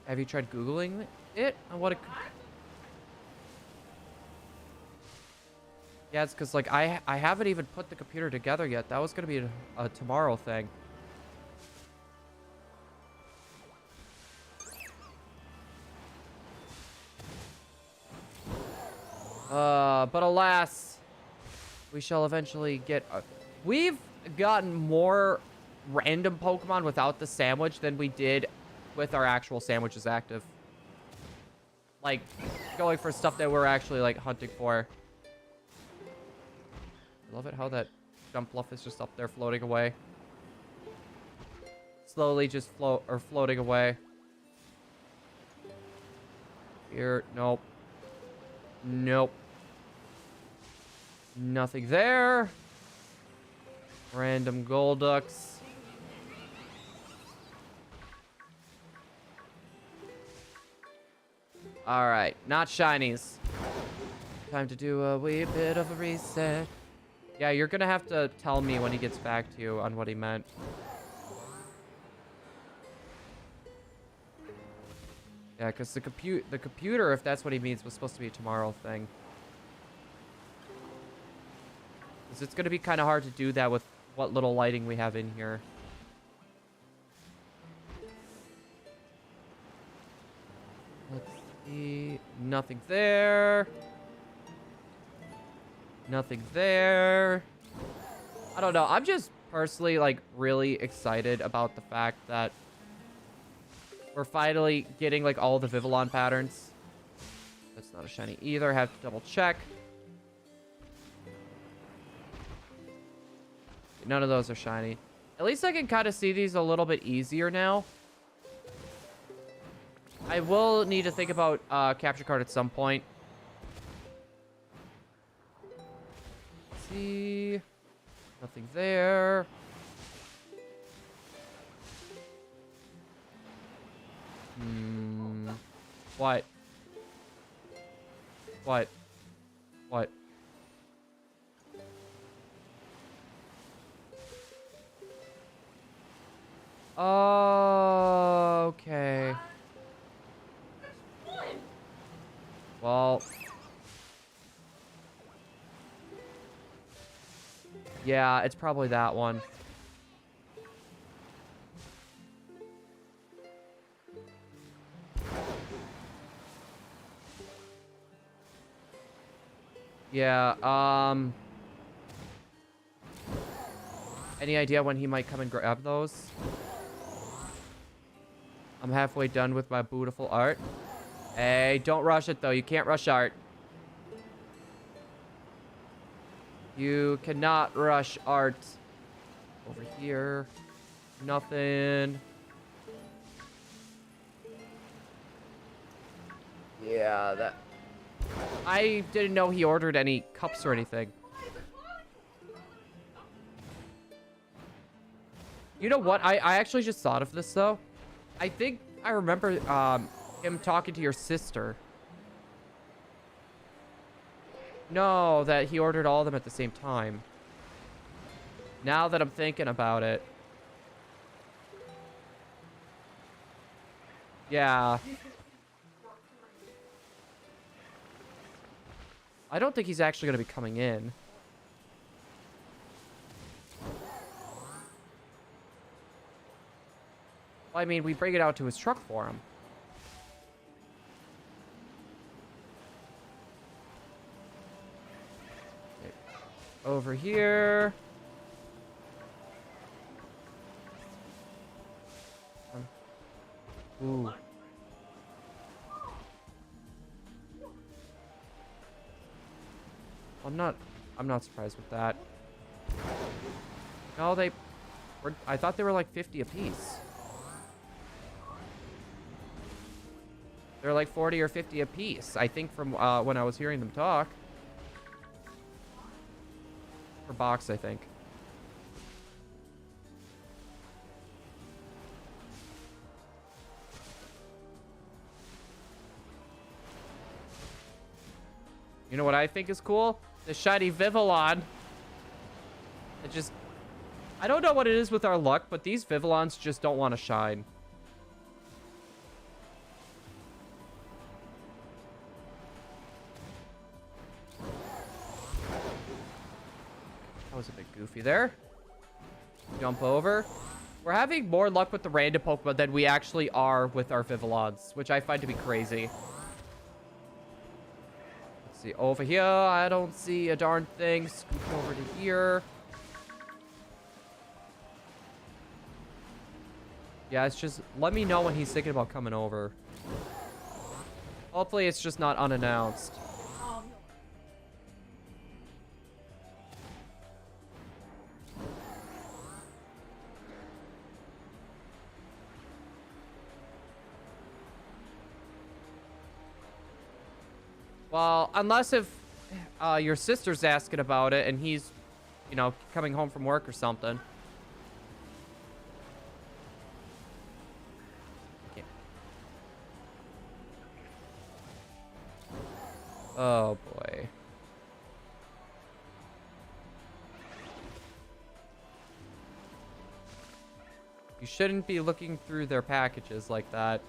Have you tried Googling it? What a... Yeah, it's because, like, I haven't even put the computer together yet. That was going to be a tomorrow thing. But alas, we shall eventually get... We've gotten more random Pokemon without the sandwich than we did with our actual sandwiches active. Like, going for stuff that we're actually, like, hunting for. I love it how that jump bluff is just up there floating away. Slowly just floating away. Here, nope. Nope. Nothing there. Random Golducks. Alright, not shinies. Time to do a wee bit of a reset. Yeah, you're gonna have to tell me when he gets back to you on what he meant. Yeah, because the computer, if that's what he means, was supposed to be a tomorrow thing. Because it's gonna be kind of hard to do that with what little lighting we have in here. Let's see. Nothing there. Nothing there. I don't know. I'm just personally, like, really excited about the fact that we're finally getting, like, all the Vivillon patterns. That's not a shiny either. Have to double check. None of those are shiny. At least I can kind of see these a little bit easier now. I will need to think about capture card at some point. Let's see. Nothing there. What? What? What? Okay. Well. Yeah, it's probably that one. Yeah, any idea when he might come and grab those? I'm halfway done with my beautiful art. Hey, don't rush it, though. You can't rush art. You cannot rush art. Over here. Nothing. Yeah, that... I didn't know he ordered any cups or anything. You know what? I actually just thought of this, though. I think I remember him talking to your sister. No, that he ordered all of them at the same time. Now that I'm thinking about it. Yeah. I don't think he's actually going to be coming in. Well, I mean, we bring it out to his truck for him. Okay. Over here. Ooh. I'm not surprised with that. No, I thought they were like 50 apiece. They're like 40 or 50 apiece, I think, from when I was hearing them talk. Per box, I think. You know what I think is cool? The shiny Vivillon. I don't know what it is with our luck, but these Vivillons just don't want to shine. That was a bit goofy there. Jump over. We're having more luck with the random Pokemon than we actually are with our Vivillons, which I find to be crazy. Let's see. Over here, I don't see a darn thing. Scoot over to here. Yeah, it's just, let me know when he's thinking about coming over. Hopefully it's just not unannounced. Well, unless if your sister's asking about it and he's, you know, coming home from work or something. Yeah. Oh, boy. You shouldn't be looking through their packages like that.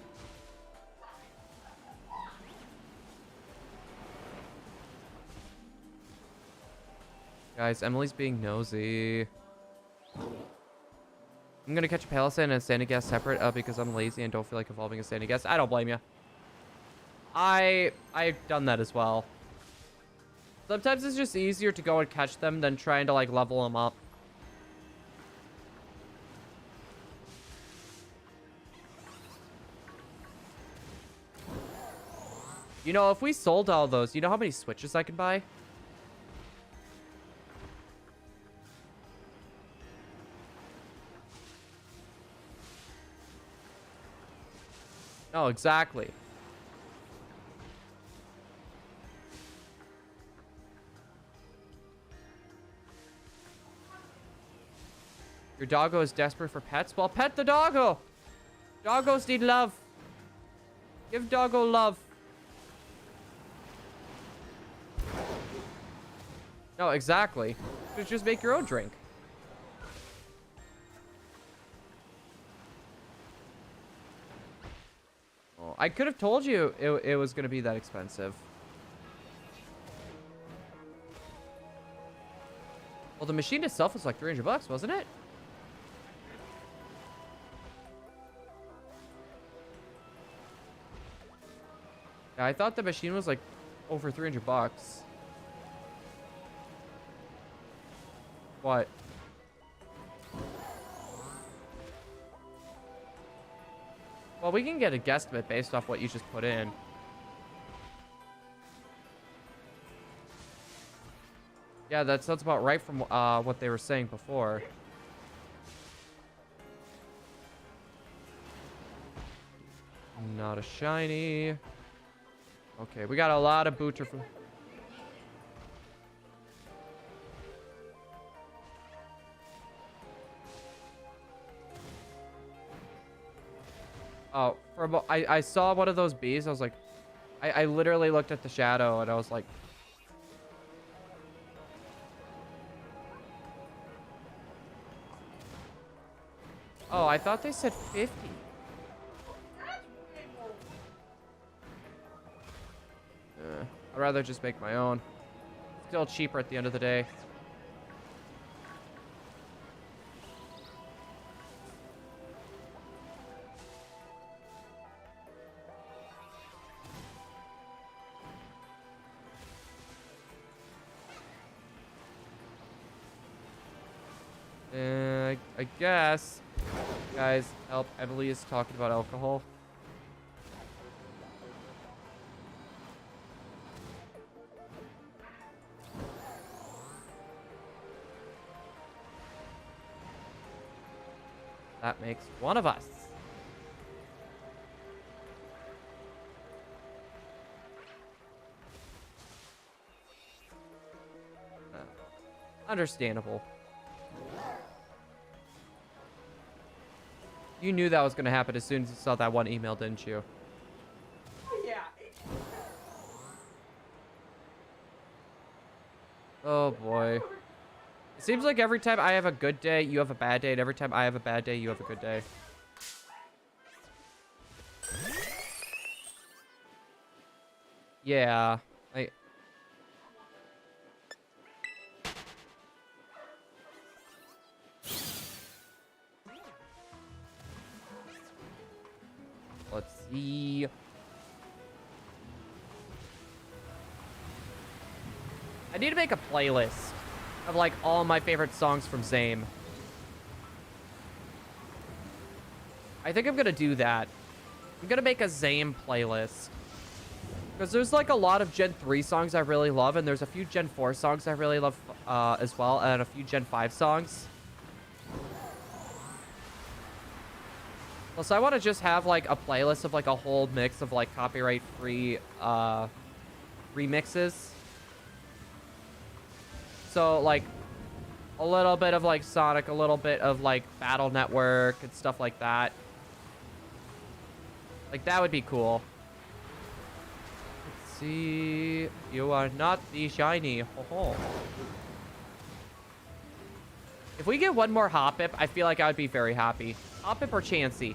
Guys, Emily's being nosy. I'm gonna catch a Palisade and a Standing Gas separate because I'm lazy and don't feel like evolving a Standing Gas. I don't blame you. I've done that as well. Sometimes it's just easier to go and catch them than trying to like level them up. You know, if we sold all those, you know how many Switches I could buy? Oh, exactly. Your doggo is desperate for pets? Well, pet the doggo! Doggos need love. Give doggo love. No, exactly. Just make your own drink. I could have told you it was going to be that expensive. Well, the machine itself was like 300 bucks, wasn't it? Yeah, I thought the machine was like over 300 bucks. What? Well, we can get a guesstimate based off what you just put in. Yeah, that sounds about right from what they were saying before. Not a shiny. Okay, we got a lot of booter from... Oh, I saw one of those bees. I was like, I literally looked at the shadow and I was like, oh, I thought they said 50. That's way more. I'd rather just make my own. Still cheaper at the end of the day. I guess, guys, help. Emily is talking about alcohol. That makes one of us. Understandable. You knew that was going to happen as soon as you saw that one email, didn't you? Yeah. Oh, boy. It seems like every time I have a good day, you have a bad day, and every time I have a bad day, you have a good day. Yeah. Let's see. I need to make a playlist of like all my favorite songs from Zame. I think I'm gonna do that. I'm gonna make a Zame playlist. Because there's like a lot of Gen 3 songs I really love, and there's a few Gen 4 songs I really love as well, and a few Gen 5 songs. Plus, I want to just have like a playlist of like a whole mix of like copyright-free remixes. So like a little bit of like Sonic, a little bit of like Battle Network and stuff like that. Like that would be cool. Let's see. You are not the shiny. Ho ho. If we get one more Hoppip, I feel like I would be very happy. Hoppip or Chansey.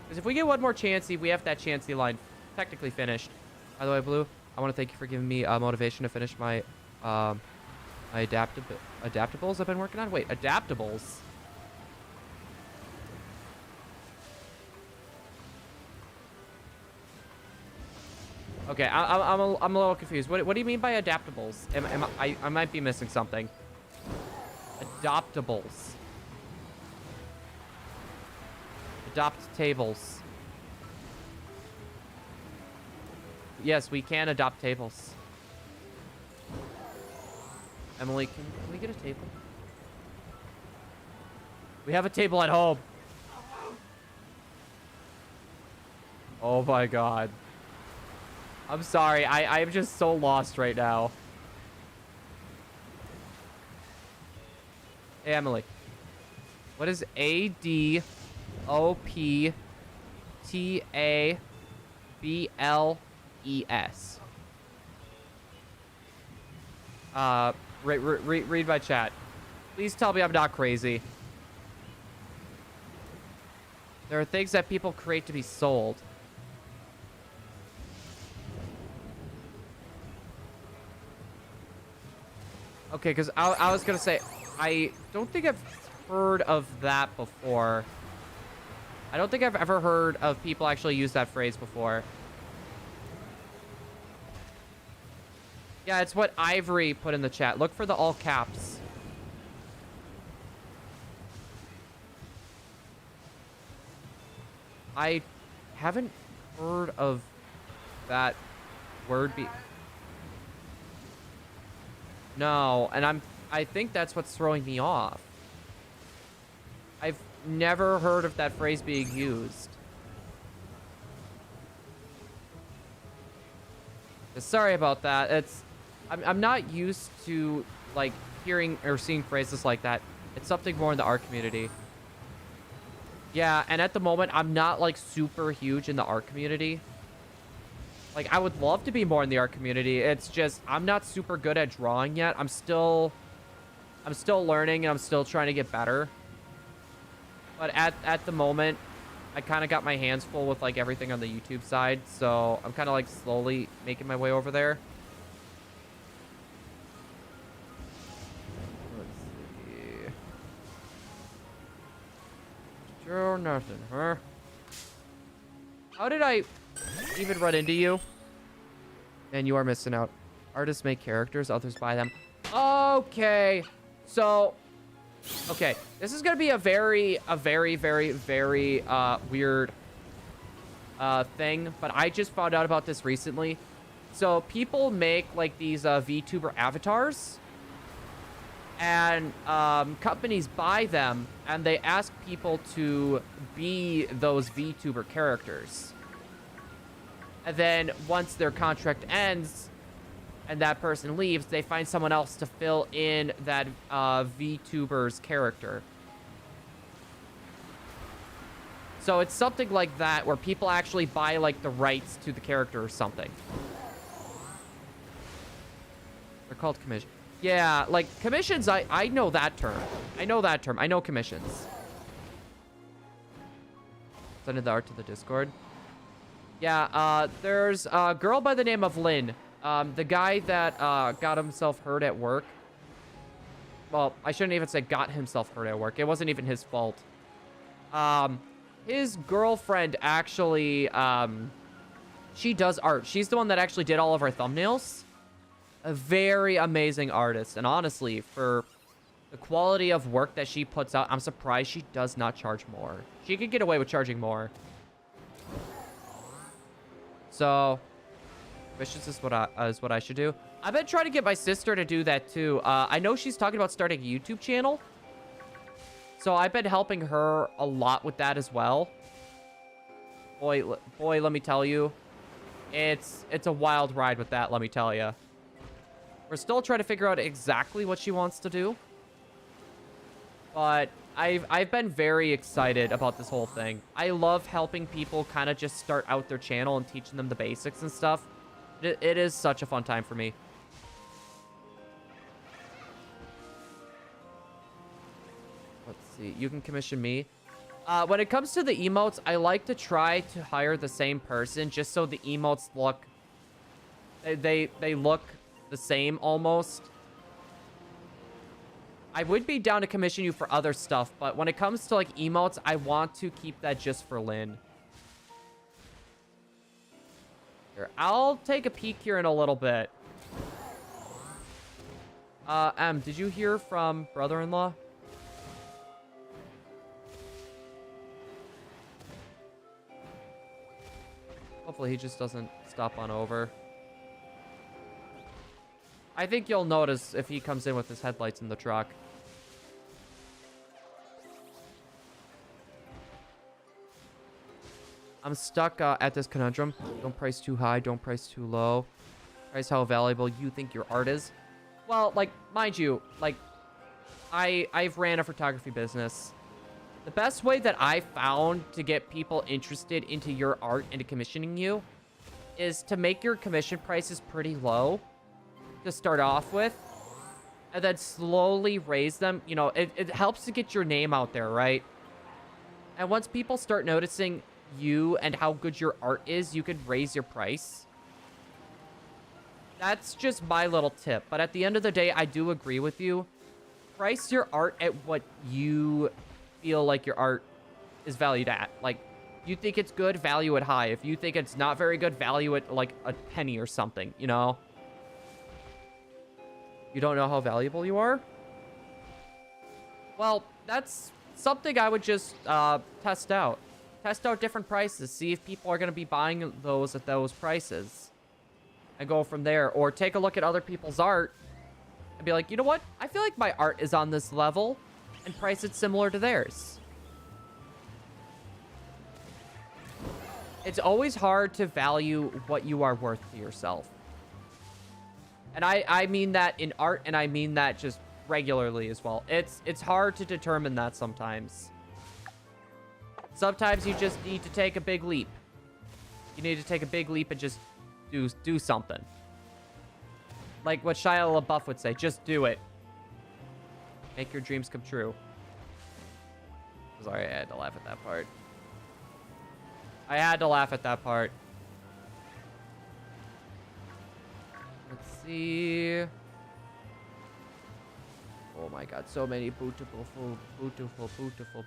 Because if we get one more Chansey, we have that Chansey line technically finished. By the way, Blue, I want to thank you for giving me motivation to finish my my adaptables I've been working on. Wait, adaptables? Okay, I'm a little confused. What do you mean by adaptables? I might be missing something. Adoptables. Adopt tables. Yes, we can adopt tables. Emily, can we get a table? We have a table at home. Oh my god. I'm sorry. I'm just so lost right now. Hey, Emily. What is ADOPTABLES? Read my chat. Please tell me I'm not crazy. There are things that people create to be sold. Okay, because I was going to say, I don't think I've heard of that before. I don't think I've ever heard of people actually use that phrase before. Yeah, it's what Ivory put in the chat. Look for the all caps. I haven't heard of that word be... No, and I think that's what's throwing me off. I've never heard of that phrase being used. Sorry about that. I'm not used to like hearing or seeing phrases like that. It's something more in the art community. Yeah, and at the moment I'm not like super huge in the art community. Like, I would love to be more in the art community. It's just, I'm not super good at drawing yet. I'm still learning and I'm still trying to get better. But at the moment, I kind of got my hands full with, like, everything on the YouTube side. So, I'm kind of, like, slowly making my way over there. nothing, huh? How did I even run into you? Man, you are missing out. Artists make characters, others buy them. Okay. So, okay. This is going to be a very weird thing, but I just found out about this recently. So, people make, like, these VTuber avatars, and companies buy them, and they ask people to be those VTuber characters. And then once their contract ends and that person leaves, they find someone else to fill in that VTuber's character. So it's something like that where people actually buy like the rights to the character or something. They're called commission. Yeah, like commissions, I know that term. I know that term. I know commissions. Sending the art to the Discord. Yeah, there's a girl by the name of Lynn. The guy that got himself hurt at work. Well, I shouldn't even say got himself hurt at work. It wasn't even his fault. His girlfriend actually, she does art. She's the one that actually did all of our thumbnails. A very amazing artist. And honestly, for the quality of work that she puts out, I'm surprised she does not charge more. She could get away with charging more. So, missions is what I should do. I've been trying to get my sister to do that too. I know she's talking about starting a YouTube channel. So I've been helping her a lot with that as well. Boy, let me tell you, it's a wild ride with that. Let me tell you. We're still trying to figure out exactly what she wants to do. But I've been very excited about this whole thing. I love helping people kind of just start out their channel and teaching them the basics and stuff. It is such a fun time for me. Let's see. You can commission me. When it comes to the emotes, I like to try to hire the same person just so the emotes look... They look the same almost. I would be down to commission you for other stuff, but when it comes to like emotes, I want to keep that just for Lynn. Here, I'll take a peek here in a little bit. Did you hear from brother-in-law? Hopefully he just doesn't stop on over. I think you'll notice if he comes in with his headlights in the truck. I'm stuck at this conundrum. Don't price too high, don't price too low. Price how valuable you think your art is. Well, like, mind you, like, I've ran a photography business. The best way that I found to get people interested into your art and to commissioning you is to make your commission prices pretty low to start off with, and then slowly raise them. You know, it helps to get your name out there, right? And once people start noticing you and how good your art is, you could raise your price. That's just my little tip. But at the end of the day, I do agree with you. Price your art at what you feel like your art is valued at. Like, you think it's good, value it high. If you think it's not very good, value it like a penny or something, you know? You don't know how valuable you are? Well, that's something I would just test out. Test out different prices. See if people are going to be buying those at those prices. And go from there. Or take a look at other people's art and be like, you know what? I feel like my art is on this level. And price it similar to theirs. It's always hard to value what you are worth to yourself. And I mean that in art, and I mean that just regularly as well. It's hard to determine that sometimes. Sometimes you just need to take a big leap. You need to take a big leap and just do something. Like what Shia LaBeouf would say, just do it. Make your dreams come true. Sorry, I had to laugh at that part. I had to laugh at that part. Let's see. Oh my god, so many beautiful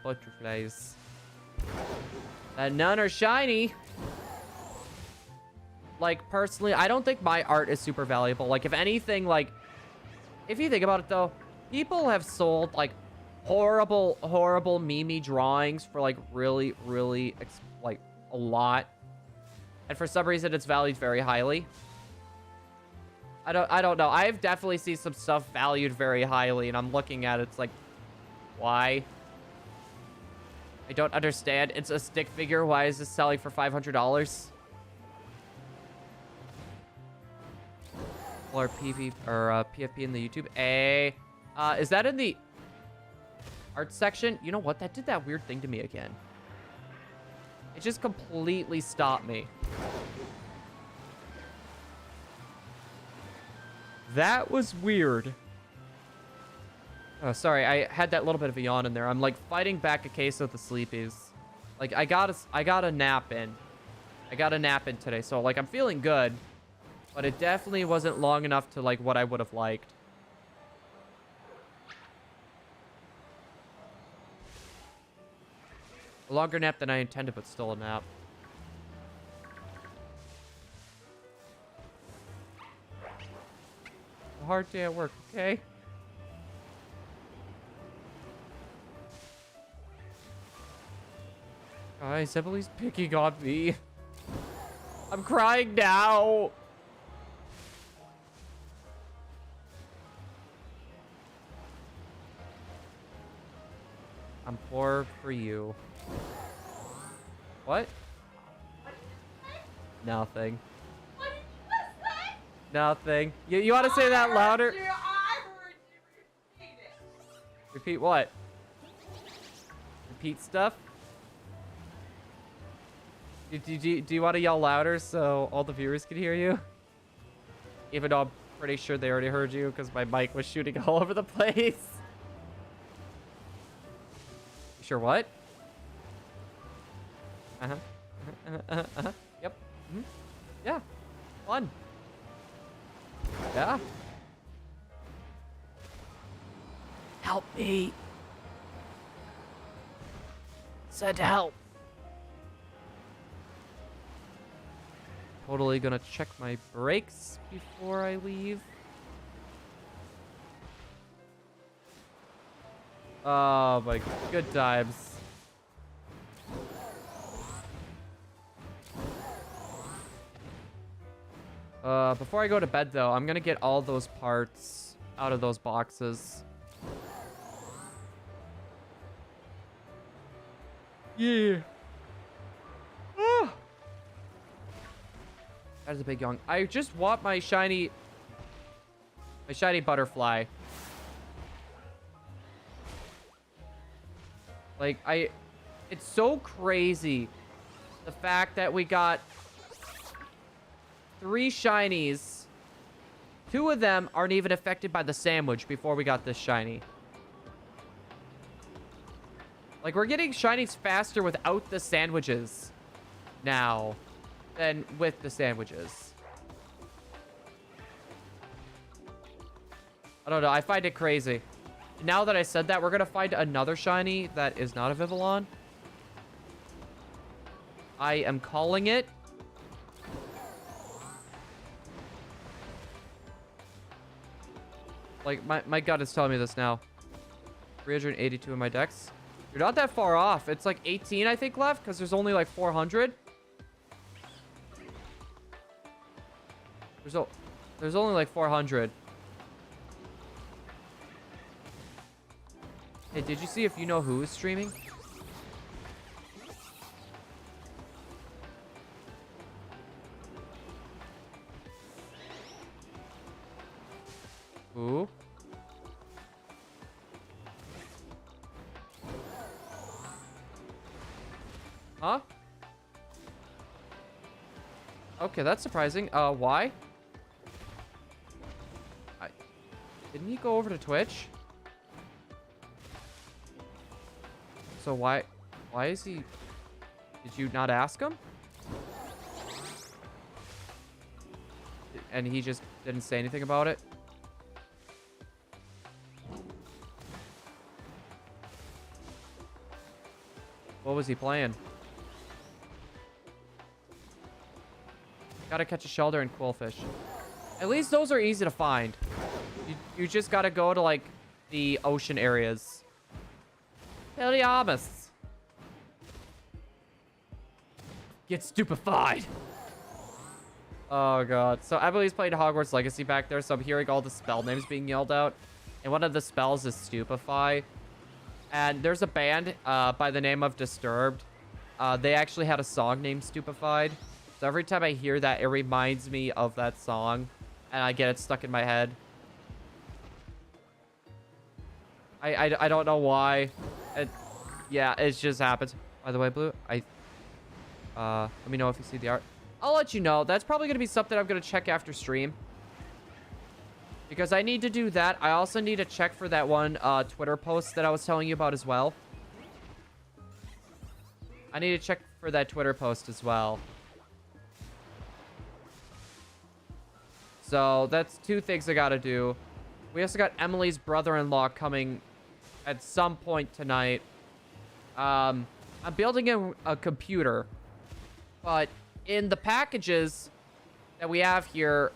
butterflies. that none are shiny. Like, personally, I don't think my art is super valuable. Like, if anything, like, if you think about it, though, people have sold, like, horrible meme drawings for, like, really, like, a lot. And for some reason, it's valued very highly. I don't know. I've definitely seen some stuff valued very highly, and I'm looking at it, it's like, why? I don't understand. It's a stick figure. Why is this selling for $500? Or PV or PFP in the YouTube. Is that in the art section? You know what? That did that weird thing to me again. It just completely stopped me. That was weird. Oh, sorry. I had that little bit of a yawn in there. I'm like fighting back a case of the sleepies. Like I got a nap in. I got a nap in today, so like I'm feeling good. But it definitely wasn't long enough to like what I would have liked. A longer nap than I intended, but still a nap. A hard day at work, okay? Guys, Emily's picking on me. I'm crying now. I'm poor for you. What? Nothing. What did you just say? Nothing. You want to say that louder? I heard you repeat it. Repeat what? Repeat stuff? Do you want to yell louder so all the viewers can hear you? Even though I'm pretty sure they already heard you because my mic was shooting all over the place. Sure what? Yep. Yeah. Fun. Yeah. Help me. Said help. Totally gonna check my brakes before I leave. Oh my good times. Before I go to bed though, I'm gonna get all those parts out of those boxes. Yeah. Ah. That is a big yawn. I just want my shiny butterfly. Like, it's so crazy. The fact that we got 3 shinies. 2 of them aren't even affected by the sandwich before we got this shiny. Like, we're getting shinies faster without the sandwiches now than with the sandwiches. I don't know. I find it crazy. Now that I said that, we're going to find another shiny that is not a Vivillon. I am calling it. Like, my gut is telling me this now. 382 in my decks. You're not that far off. It's like 18, I think, left, because there's only like 400. There's only like 400. Hey, did you see if you know who is streaming? Who? Huh? Okay, that's surprising. Why? Didn't he go over to Twitch? So why is he... Did you not ask him? And he just didn't say anything about it? What was he playing? Gotta catch a shelter and quillfish. At least those are easy to find. You just gotta go to, like, the ocean areas. Heliamus. Get stupefied. Oh, God. So, Emily's playing Hogwarts Legacy back there, so I'm hearing all the spell names being yelled out. And one of the spells is Stupefy. And there's a band by the name of Disturbed. They actually had a song named Stupefied. So every time I hear that, it reminds me of that song. And I get it stuck in my head. I don't know why. Yeah, it just happens. By the way, Blue, let me know if you see the art. I'll let you know. That's probably going to be something I'm going to check after stream. Because I need to do that. I also need to check for that one Twitter post that I was telling you about as well. I need to check for that Twitter post as well. So that's two things I got to do. We also got Emily's brother-in-law coming at some point tonight. I'm building a computer. But in the packages that we have here,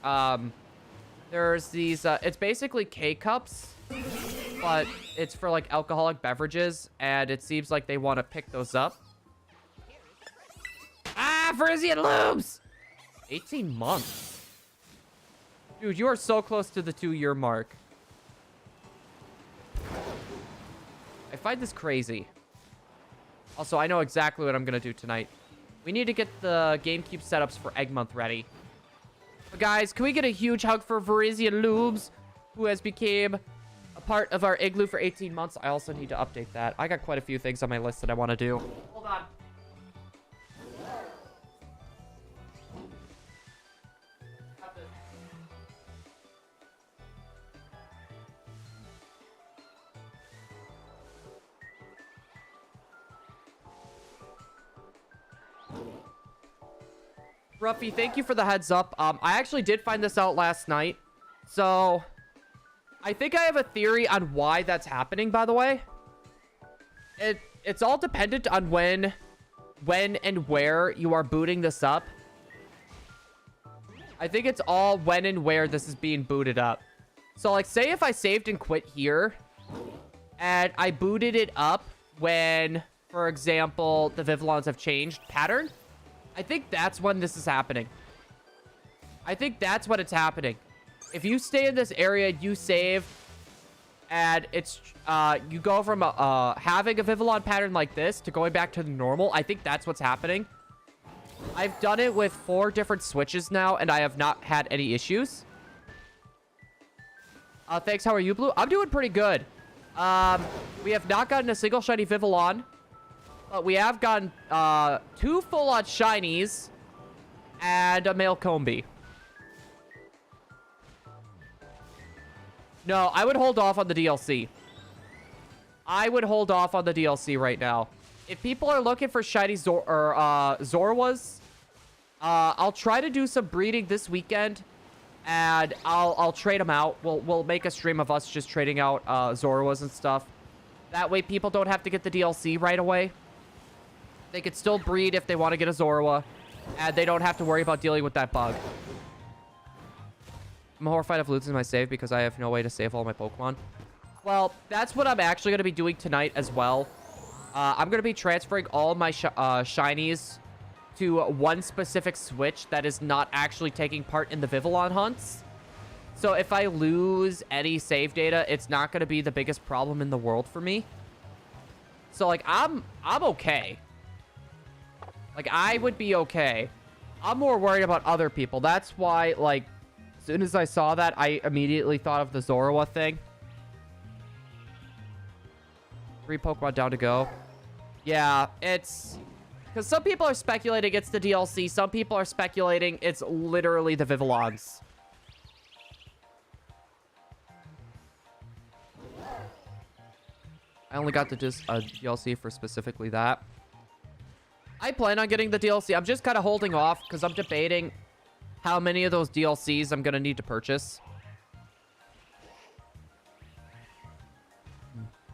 there's these, it's basically K-cups, but it's for, like, alcoholic beverages, and it seems like they want to pick those up. Ah, Frisian loops! 18 months. Dude, you are so close to the 2-year mark. I find this crazy. Also, I know exactly what I'm going to do tonight. We need to get the GameCube setups for Egg Month ready. But guys, can we get a huge hug for Varisian Lubes, who has became a part of our igloo for 18 months? I also need to update that. I got quite a few things on my list that I want to do. Hold on. Ruffy, thank you for the heads up. I actually did find this out last night. So, I think I have a theory on why that's happening, by the way. It's all dependent on when and where you are booting this up. I think it's all when and where this is being booted up. So, like, say if I saved and quit here, and I booted it up when, for example, the Vivillons have changed pattern, I think that's when this is happening. I think that's what it's happening. If you stay in this area, you save, and it's you go from having a Vivillon pattern like this to going back to the normal. I think that's what's happening. I've done it with 4 different switches now, and I have not had any issues. Thanks. How are you, Blue? I'm doing pretty good. We have not gotten a single shiny Vivillon. But we have gotten 2 full-on shinies and a male Combi. No, I would hold off on the DLC. I would hold off on the DLC right now. If people are looking for shiny Zorwas, I'll try to do some breeding this weekend, and I'll trade them out. We'll make a stream of us just trading out Zorwas and stuff. That way, people don't have to get the DLC right away. They could still breed if they want to get a Zorua, and they don't have to worry about dealing with that bug. I'm horrified of losing my save because I have no way to save all my Pokemon. Well, that's what I'm actually going to be doing tonight as well. I'm going to be transferring all my shinies to one specific switch that is not actually taking part in the Vivillon hunts. So if I lose any save data, it's not going to be the biggest problem in the world for me. So, like, I'm okay. Like, I would be okay. I'm more worried about other people. That's why, like, as soon as I saw that, I immediately thought of the Zorua thing. 3 Pokemon down to go. Yeah, it's... Because some people are speculating it's the DLC. Some people are speculating it's literally the Vivillons. I only got the DLC for specifically that. I plan on getting the DLC. I'm just kind of holding off because I'm debating how many of those DLCs I'm going to need to purchase.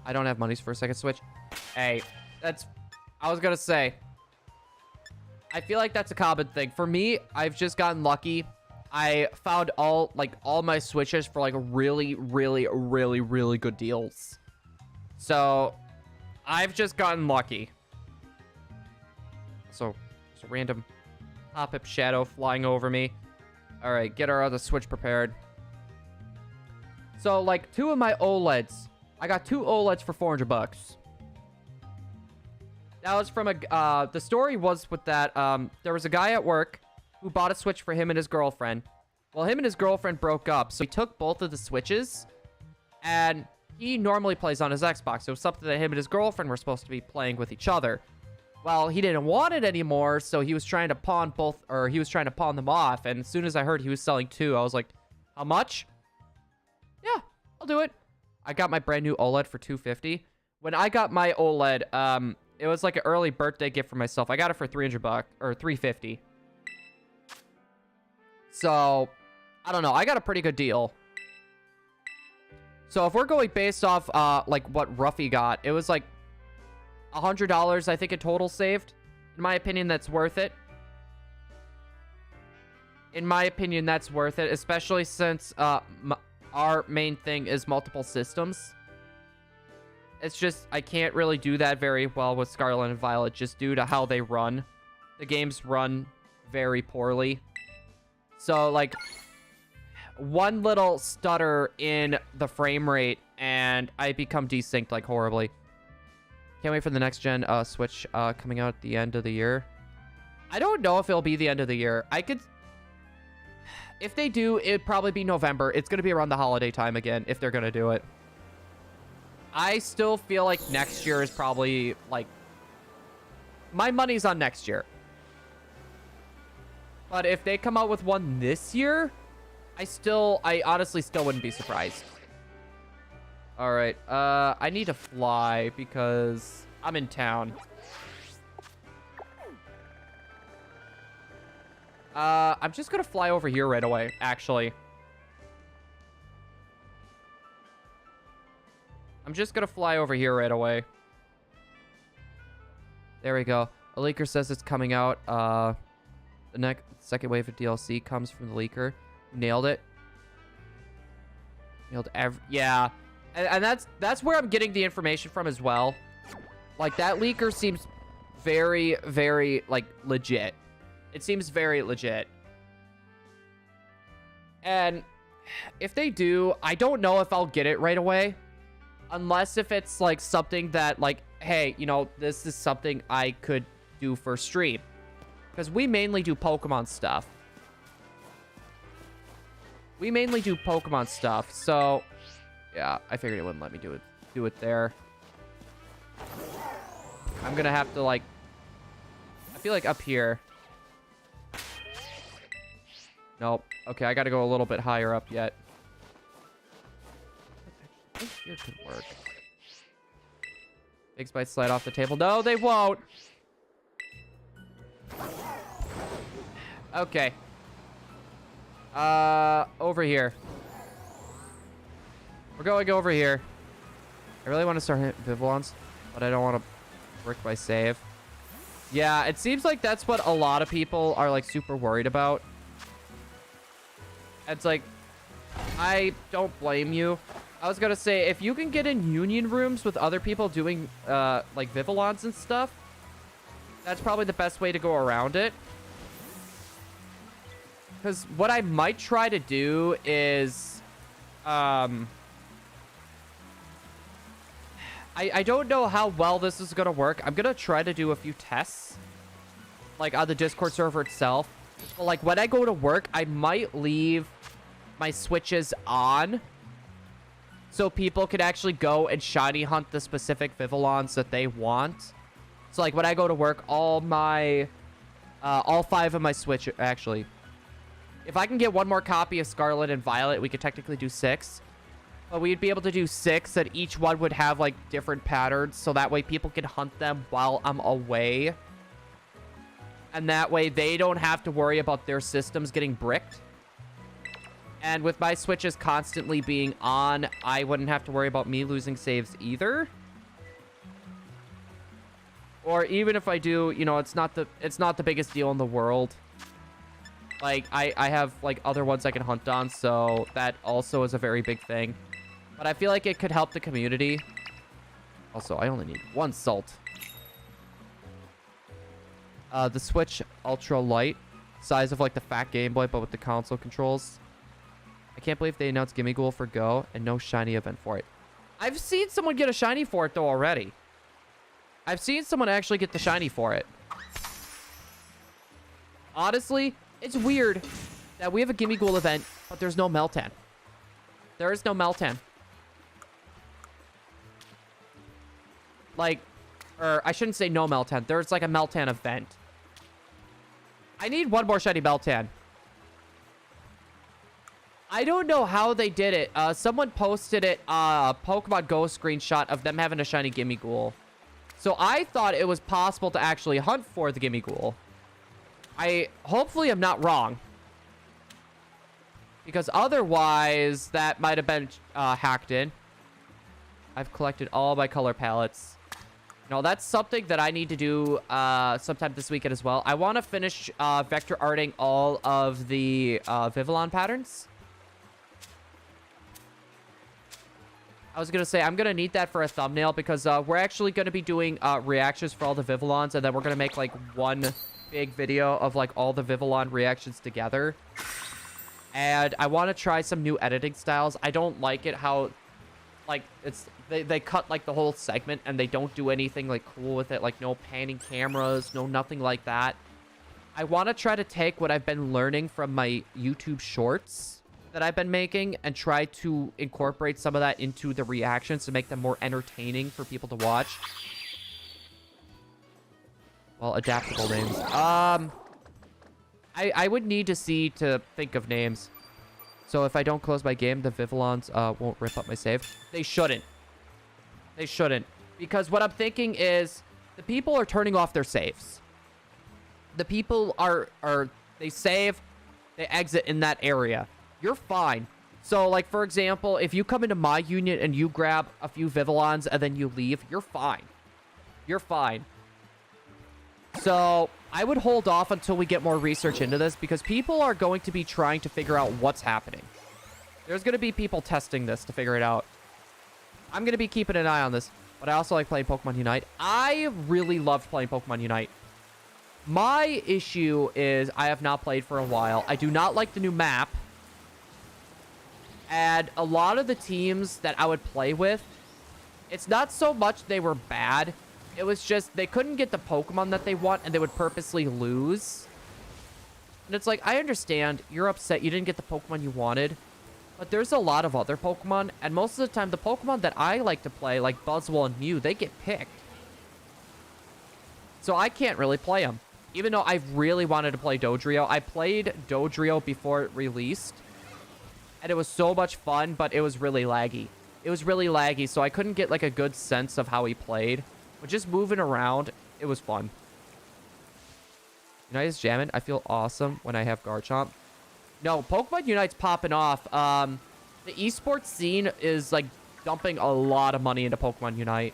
I don't have monies for a second Switch. Hey, that's... I was gonna say, I feel like that's a common thing. For me, I've just gotten lucky. I found all my switches for like really, really, really, really good deals. So I've just gotten lucky. So there's a random pop-up shadow flying over me. All right, get our other switch prepared. So like 2 of my OLEDs, I got 2 OLEDs for 400 bucks. That was from a, the story was with that, there was a guy at work who bought a Switch for him and his girlfriend. Well, him and his girlfriend broke up, so he took both of the Switches, and he normally plays on his Xbox. It was something that him and his girlfriend were supposed to be playing with each other. Well, he didn't want it anymore, so he was trying to pawn them off, and as soon as I heard he was selling 2, I was like, how much? Yeah, I'll do it. I got my brand new OLED for $250. When I got my OLED, it was like an early birthday gift for myself. I got it for 300 bucks or 350. So, I don't know. I got a pretty good deal. So, if we're going based off like what Ruffy got, it was like $100 I think in total saved. In my opinion, that's worth it. In my opinion, that's worth it, especially since our main thing is multiple systems. It's just, I can't really do that very well with Scarlet and Violet just due to how they run. The games run very poorly. So, like, one little stutter in the frame rate, and I become desynced, like, horribly. Can't wait for the next gen Switch coming out at the end of the year. I don't know if it'll be the end of the year. I could... If they do, it'd probably be November. It's going to be around the holiday time again, if they're going to do it. I still feel like next year is probably, like... My money's on next year. But if they come out with one this year, I honestly still wouldn't be surprised. Alright, I need to fly because I'm in town. I'm just gonna fly over here right away, actually. I'm just gonna fly over here right away. There we go. A leaker says it's coming out. The second wave of DLC comes from the leaker. Nailed it. Nailed yeah. And that's where I'm getting the information from as well. Like, that leaker seems very, very, like, legit. It seems very legit. And if they do, I don't know if I'll get it right away. Unless if it's, like, something that, like, hey, you know, this is something I could do for stream. Because we mainly do Pokemon stuff. We mainly do Pokemon stuff, so... Yeah, I figured it wouldn't let me do it there. I'm gonna have to, like... I feel like up here. Nope. Okay, I gotta go a little bit higher up yet. I think here could work. Big Bites slide off the table. No, they won't! Okay. Over here. We're going over here. I really want to start hitting Vivillons, but I don't want to brick my save. Yeah, it seems like that's what a lot of people are, like, super worried about. It's like, I don't blame you. I was gonna say, if you can get in union rooms with other people doing, like, Vivillons and stuff, that's probably the best way to go around it. Because what I might try to do is, I don't know how well this is going to work. I'm going to try to do a few tests, like, on the Discord server itself. But, like, when I go to work, I might leave my switches on so people can actually go and shiny hunt the specific Vivillons that they want. So, like, when I go to work, all 5 of my switch, actually... If I can get one more copy of Scarlet and Violet, we could technically do 6. But we'd be able to do 6, and each one would have, like, different patterns. So that way people can hunt them while I'm away. And that way they don't have to worry about their systems getting bricked. And with my switches constantly being on, I wouldn't have to worry about me losing saves either. Or even if I do, you know, it's not the biggest deal in the world. Like, I have, like, other ones I can hunt on, so that also is a very big thing. But I feel like it could help the community. Also, I only need 1 salt. The Switch Ultra Light. Size of, like, the fat Game Boy, but with the console controls. I can't believe they announced Gimme Ghoul for Go and no shiny event for it. I've seen someone get a shiny for it, though, already. I've seen someone actually get the shiny for it. Honestly, it's weird that we have a Gimme Ghoul event, but there's no Meltan. There is no Meltan. Like, or I shouldn't say no Meltan. There's like a Meltan event. I need 1 more shiny Meltan. I don't know how they did it. Someone posted it, Pokemon Go screenshot of them having a shiny Gimme Ghoul. So I thought it was possible to actually hunt for the Gimme Ghoul. Hopefully I'm not wrong. Because otherwise, that might have been hacked in. I've collected all my color palettes. No, that's something that I need to do sometime this weekend as well. I want to finish vector arting all of the Vivillon patterns. I was going to say, I'm going to need that for a thumbnail because we're actually going to be doing reactions for all the Vivillons, and then we're going to make, like, one big video of, like, all the Vivillon reactions together. And I want to try some new editing styles. I don't like it how, like, they cut, like, the whole segment, and they don't do anything, like, cool with it. Like, no panning cameras, no nothing like that. I want to try to take what I've been learning from my YouTube shorts that I've been making and try to incorporate some of that into the reactions to make them more entertaining for people to watch. Well, adaptable names. I would need to think of names. So if I don't close my game, the Vivillons won't rip up my save. They shouldn't. They shouldn't. Because what I'm thinking is the people are turning off their saves. The people they save, they exit in that area. You're fine. So, like, for example, if you come into my union and you grab a few Vivillons and then you leave, you're fine. You're fine. So, I would hold off until we get more research into this because people are going to be trying to figure out what's happening. There's going to be people testing this to figure it out. I'm going to be keeping an eye on this, but I also like playing Pokemon Unite. I really loved playing Pokemon Unite. My issue is I have not played for a while. I do not like the new map. And a lot of the teams that I would play with, it's not so much they were bad. It was just they couldn't get the Pokemon that they want, and they would purposely lose. And it's like, I understand. You're upset you didn't get the Pokemon you wanted. But there's a lot of other Pokemon, and most of the time, the Pokemon that I like to play, like Buzzwole and Mew, they get picked. So I can't really play them. Even though I really wanted to play Dodrio. I played Dodrio before it released. And it was so much fun, but it was really laggy. It was really laggy, so I couldn't get, like, a good sense of how he played. But just moving around, it was fun. Unite is jamming. I feel awesome when I have Garchomp. No, Pokemon Unite's popping off. The esports scene is, like, dumping a lot of money into Pokemon Unite.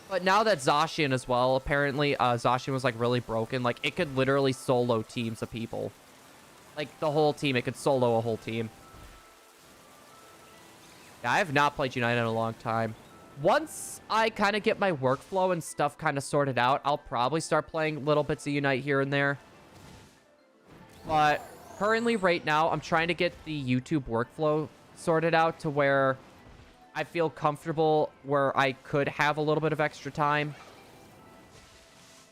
But now that Zacian as well, apparently, Zacian was, like, really broken. Like, it could literally solo teams of people. Like, the whole team. It could solo a whole team. Yeah, I have not played Unite in a long time. Once I kind of get my workflow and stuff kind of sorted out, I'll probably start playing little bits of Unite here and there. But currently, right now, I'm trying to get the YouTube workflow sorted out to where I feel comfortable where I could have a little bit of extra time.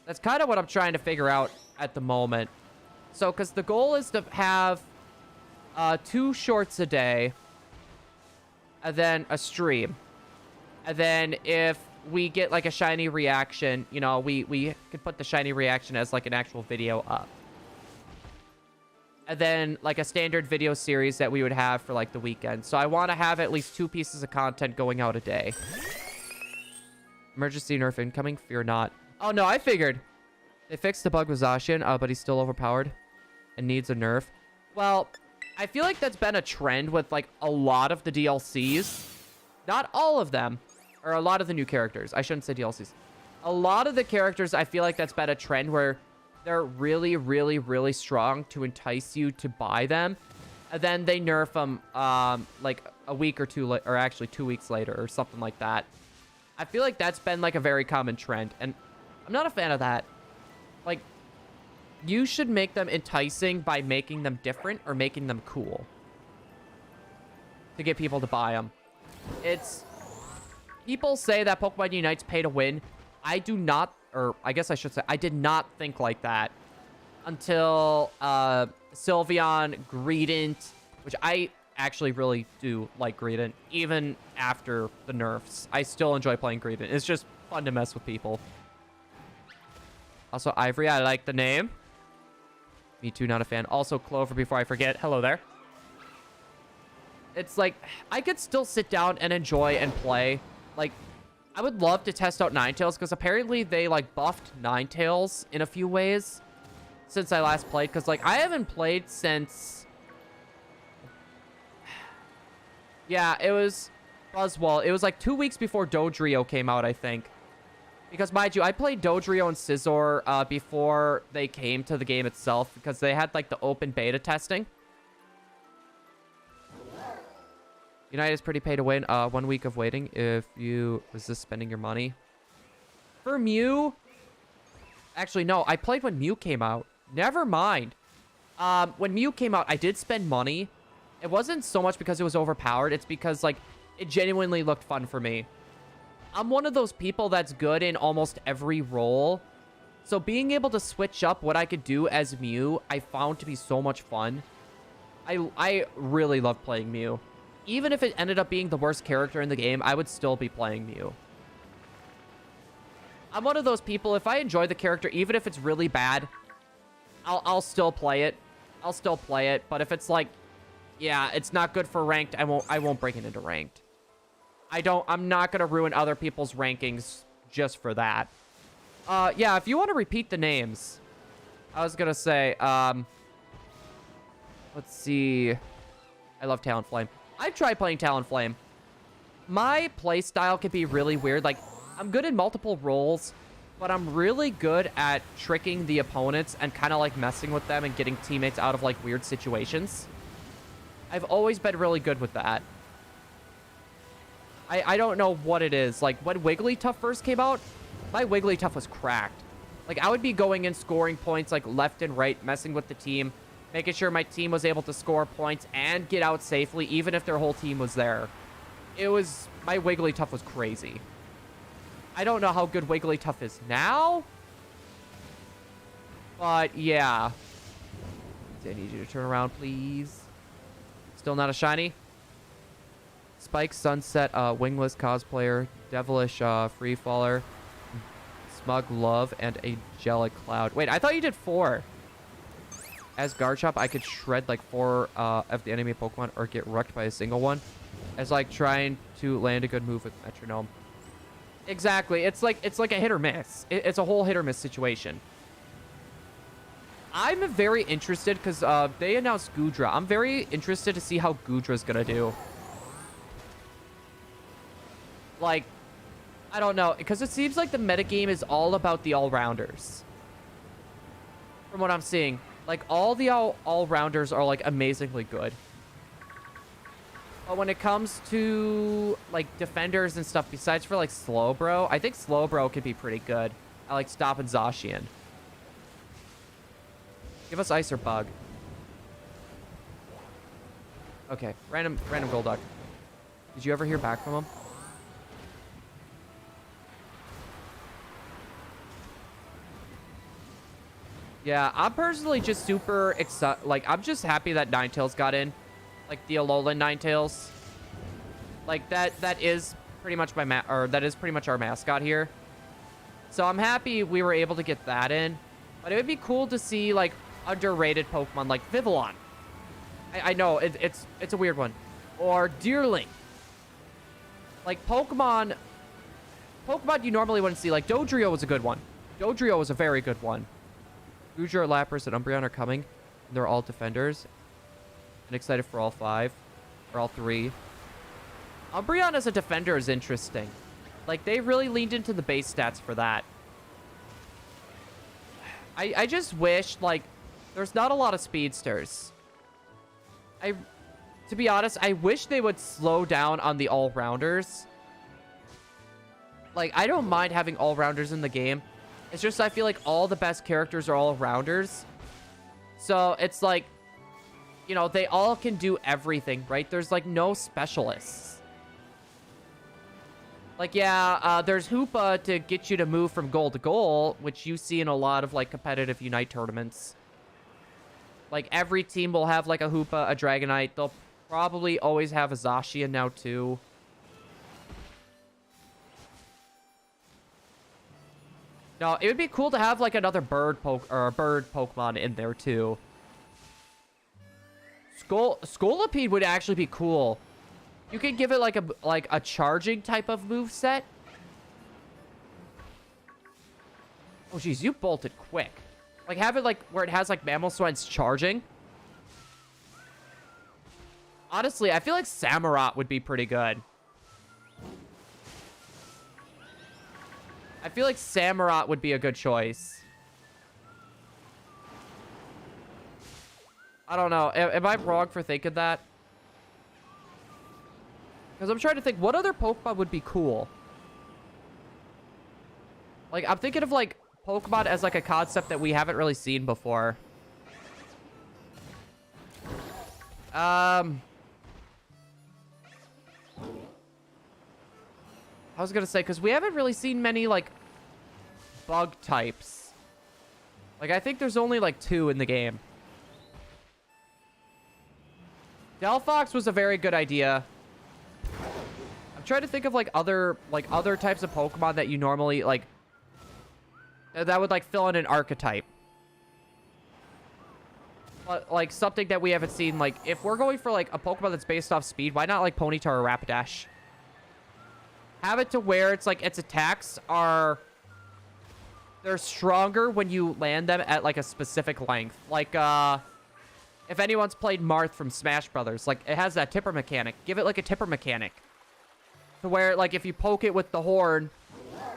That's kind of what I'm trying to figure out at the moment. So, because the goal is to have 2 shorts a day, and then a stream. And then if we get, like, a shiny reaction, you know, we could put the shiny reaction as, like, an actual video up. And then, like, a standard video series that we would have for, like, the weekend. So I want to have at least 2 pieces of content going out a day. Emergency nerf incoming, fear not. Oh, no, I figured. They fixed the bug with Zacian, but he's still overpowered and needs a nerf. Well, I feel like that's been a trend with, like, a lot of the DLCs. Not all of them, or a lot of the new characters. I shouldn't say DLCs. A lot of the characters, I feel like that's been a trend where they're really, really, really strong to entice you to buy them. And then they nerf them like a week or two, or actually 2 weeks later or something like that. I feel like that's been like a very common trend. And I'm not a fan of that. Like, you should make them enticing by making them different or making them cool to get people to buy them. It's... People say that Pokemon Unite's pay to win. I do not, or I guess I should say, I did not think like that until Sylveon, Greedent, which I actually really do like Greedent, even after the nerfs. I still enjoy playing Greedent. It's just fun to mess with people. Also, Ivory, I like the name. Me too, not a fan. Also, Clover, before I forget, hello there. It's like, I could still sit down and enjoy and play. Like, I would love to test out Ninetales, because apparently they, like, buffed Ninetales in a few ways since I last played. Because, like, I haven't played since... Yeah, it was Buzzwole. It was, like, 2 weeks before Dodrio came out, I think. Because, mind you, I played Dodrio and Scizor before they came to the game itself, because they had, like, the open beta testing. Unite is pretty pay to win. 1 week of waiting if you resist spending your money. For Mew... Actually, no. I played when Mew came out. Never mind. When Mew came out, I did spend money. It wasn't so much because it was overpowered. It's because, like, it genuinely looked fun for me. I'm one of those people that's good in almost every role. So being able to switch up what I could do as Mew, I found to be so much fun. I really love playing Mew. Even if it ended up being the worst character in the game, I would still be playing Mew. I'm one of those people, if I enjoy the character, even if it's really bad, I'll still play it. I'll still play it. But if it's like, yeah, it's not good for ranked, I won't bring it into ranked. I'm not gonna ruin other people's rankings just for that. Yeah, if you want to repeat the names, I was gonna say, let's see. I love Talonflame. I've tried playing Talonflame. My playstyle can be really weird. Like, I'm good in multiple roles, but I'm really good at tricking the opponents and kind of like messing with them and getting teammates out of like weird situations. I've always been really good with that. I don't know what it is. Like, when Wigglytuff first came out, my Wigglytuff was cracked. Like, I would be going in scoring points like left and right, messing with the team, making sure my team was able to score points and get out safely, even if their whole team was there. My Wigglytuff was crazy. I don't know how good Wigglytuff is now, but yeah. I need you to turn around, please. Still not a shiny? Spike, Sunset, Wingless Cosplayer, Devilish Free Faller, Smug Love, and Angelic Cloud. Wait, I thought you did 4. As Garchomp, I could shred like 4 of the enemy Pokemon or get wrecked by a single one. As like trying to land a good move with Metronome. Exactly. It's like a hit or miss. It's a whole hit or miss situation. I'm very interested because they announced Goodra. I'm very interested to see how Goodra's gonna do. Like, I don't know, because it seems like the metagame is all about the all-rounders. From what I'm seeing. Like, all the all-rounders are, like, amazingly good. But when it comes to, like, defenders and stuff, besides for, like, Slowbro, I think Slowbro could be pretty good. I like stopping Zacian. Give us Ice or Bug. Okay, random Golduck. Did you ever hear back from him? Yeah, I'm personally just super excited. Like, I'm just happy that Ninetales got in. Like, the Alolan Ninetales. Like, that is pretty much that is pretty much our mascot here. So I'm happy we were able to get that in. But it would be cool to see, like, underrated Pokemon like Vivillon. I know, it's a weird one. Or Deerling. Like, Pokemon you normally wouldn't see. Like, Dodrio was a good one. Dodrio was a very good one. Goodra, Lapras, and Umbreon are coming. And they're all defenders. And excited for all 5. Or all 3. Umbreon as a defender is interesting. Like, they really leaned into the base stats for that. I just wish, like, there's not a lot of speedsters. To be honest, I wish they would slow down on the all-rounders. Like, I don't mind having all-rounders in the game. It's just I feel like all the best characters are all-rounders. So, it's like, you know, they all can do everything, right? There's, like, no specialists. Like, yeah, there's Hoopa to get you to move from goal to goal, which you see in a lot of, like, competitive Unite tournaments. Like, every team will have, like, a Hoopa, a Dragonite. They'll probably always have a Zacian now, too. No, it would be cool to have, like, another bird Pokemon in there, too. Scolipede would actually be cool. You could give it like a charging type of moveset. Oh geez, you bolted quick. Like have it like where it has like Mamoswine's charging. Honestly, I feel like Samurott would be pretty good. I feel like Samurott would be a good choice. I don't know. Am I wrong for thinking that? Because I'm trying to think, what other Pokemon would be cool? Like, I'm thinking of, like, Pokemon as, like, a concept that we haven't really seen before. I was gonna say, because we haven't really seen many, like, bug types. Like, I think there's only, like, 2 in the game. Delphox was a very good idea. I'm trying to think of like other types of Pokemon that you normally like that would like fill in an archetype. But like something that we haven't seen, like if we're going for like a Pokemon that's based off speed, why not like Ponyta or Rapidash? Have it to where it's like its attacks they're stronger when you land them at like a specific length. Like if anyone's played Marth from Smash Brothers, like it has that tipper mechanic. Give it like a tipper mechanic. To where, like, if you poke it with the horn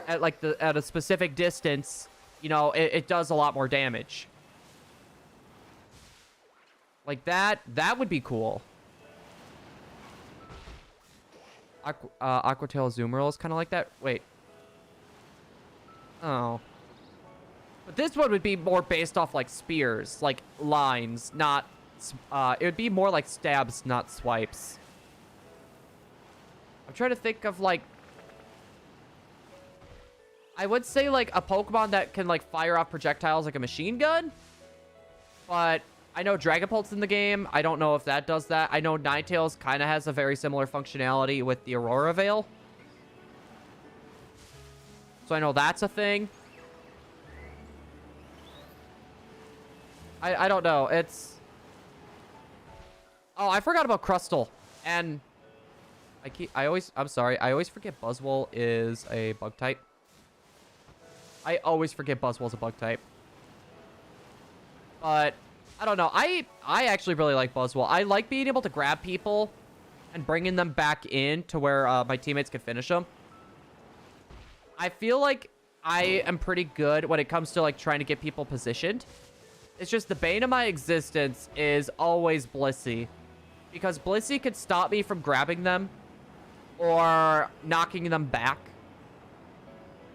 at, like, at a specific distance, you know, it does a lot more damage. Like, that would be cool. Aquatail Azumarill is kind of like that. Wait. Oh. But this one would be more based off, like, spears. Like, lines, not... it would be more like stabs, not swipes. I'm trying to think of, like... I would say, like, a Pokemon that can, like, fire off projectiles like a machine gun. But I know Dragapult's in the game. I don't know if that does that. I know Ninetales kind of has a very similar functionality with the Aurora Veil. So I know that's a thing. I don't know. It's... Oh, I forgot about Crustle. And... I'm sorry. I always forget Buzzwole is a bug type. I always forget Buzzwole's a bug type. But, I don't know. I actually really like Buzzwole. I like being able to grab people and bringing them back in to where my teammates can finish them. I feel like I am pretty good when it comes to, like, trying to get people positioned. It's just the bane of my existence is always Blissey. Because Blissey could stop me from grabbing them or knocking them back.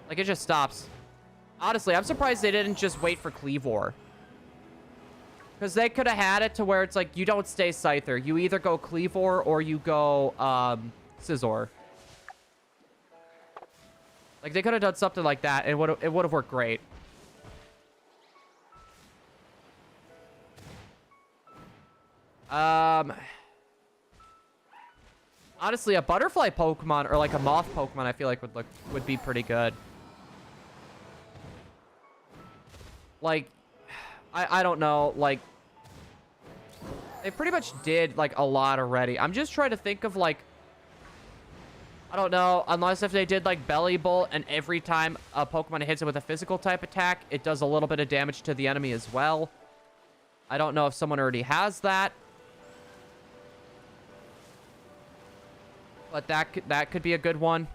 Like, it just stops. Honestly, I'm surprised they didn't just wait for Cleavor. Because they could have had it to where it's like, you don't stay Scyther. You either go Cleavor or you go Scizor. Like, they could have done something like that, and it would have worked great. Honestly, a butterfly Pokemon or like a moth Pokemon, I feel like would be pretty good. Like, I don't know, like, they pretty much did like a lot already. I'm just trying to think of like, I don't know, unless if they did like Belly Bolt and every time a Pokemon hits it with a physical type attack, it does a little bit of damage to the enemy as well. I don't know if someone already has that. But that could be a good one.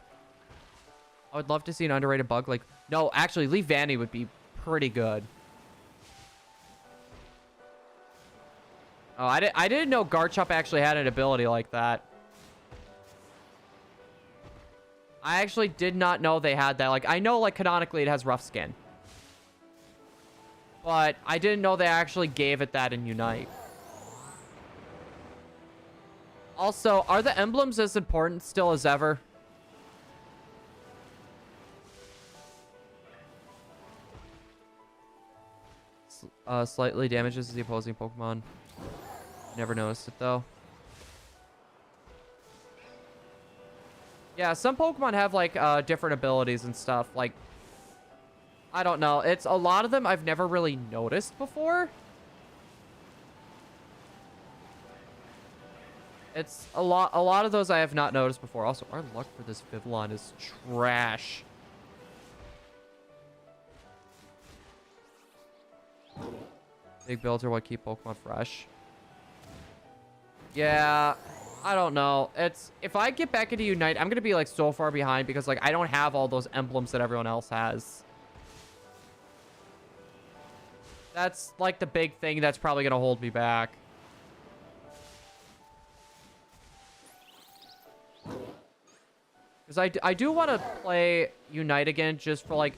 I would love to see an underrated bug. Like, no, actually, Leaf Vanny would be pretty good. Oh, I didn't know Garchomp actually had an ability like that. I actually did not know they had that. Like, I know, like, canonically it has rough skin. But I didn't know they actually gave it that in Unite. Also, are the emblems as important still as ever? Slightly damages the opposing Pokemon. Never noticed it, though. Yeah, some Pokemon have, like, different abilities and stuff. Like, I don't know. It's a lot of them I've never really noticed before. It's a lot of those I have not noticed before. Also, our luck for this Vivillon is trash. Big builds are what keep Pokemon fresh. Yeah, I don't know. It's, if I get back into Unite, I'm gonna be like so far behind because like I don't have all those emblems that everyone else has. That's like the big thing that's probably gonna hold me back. Because I do want to play Unite again just for like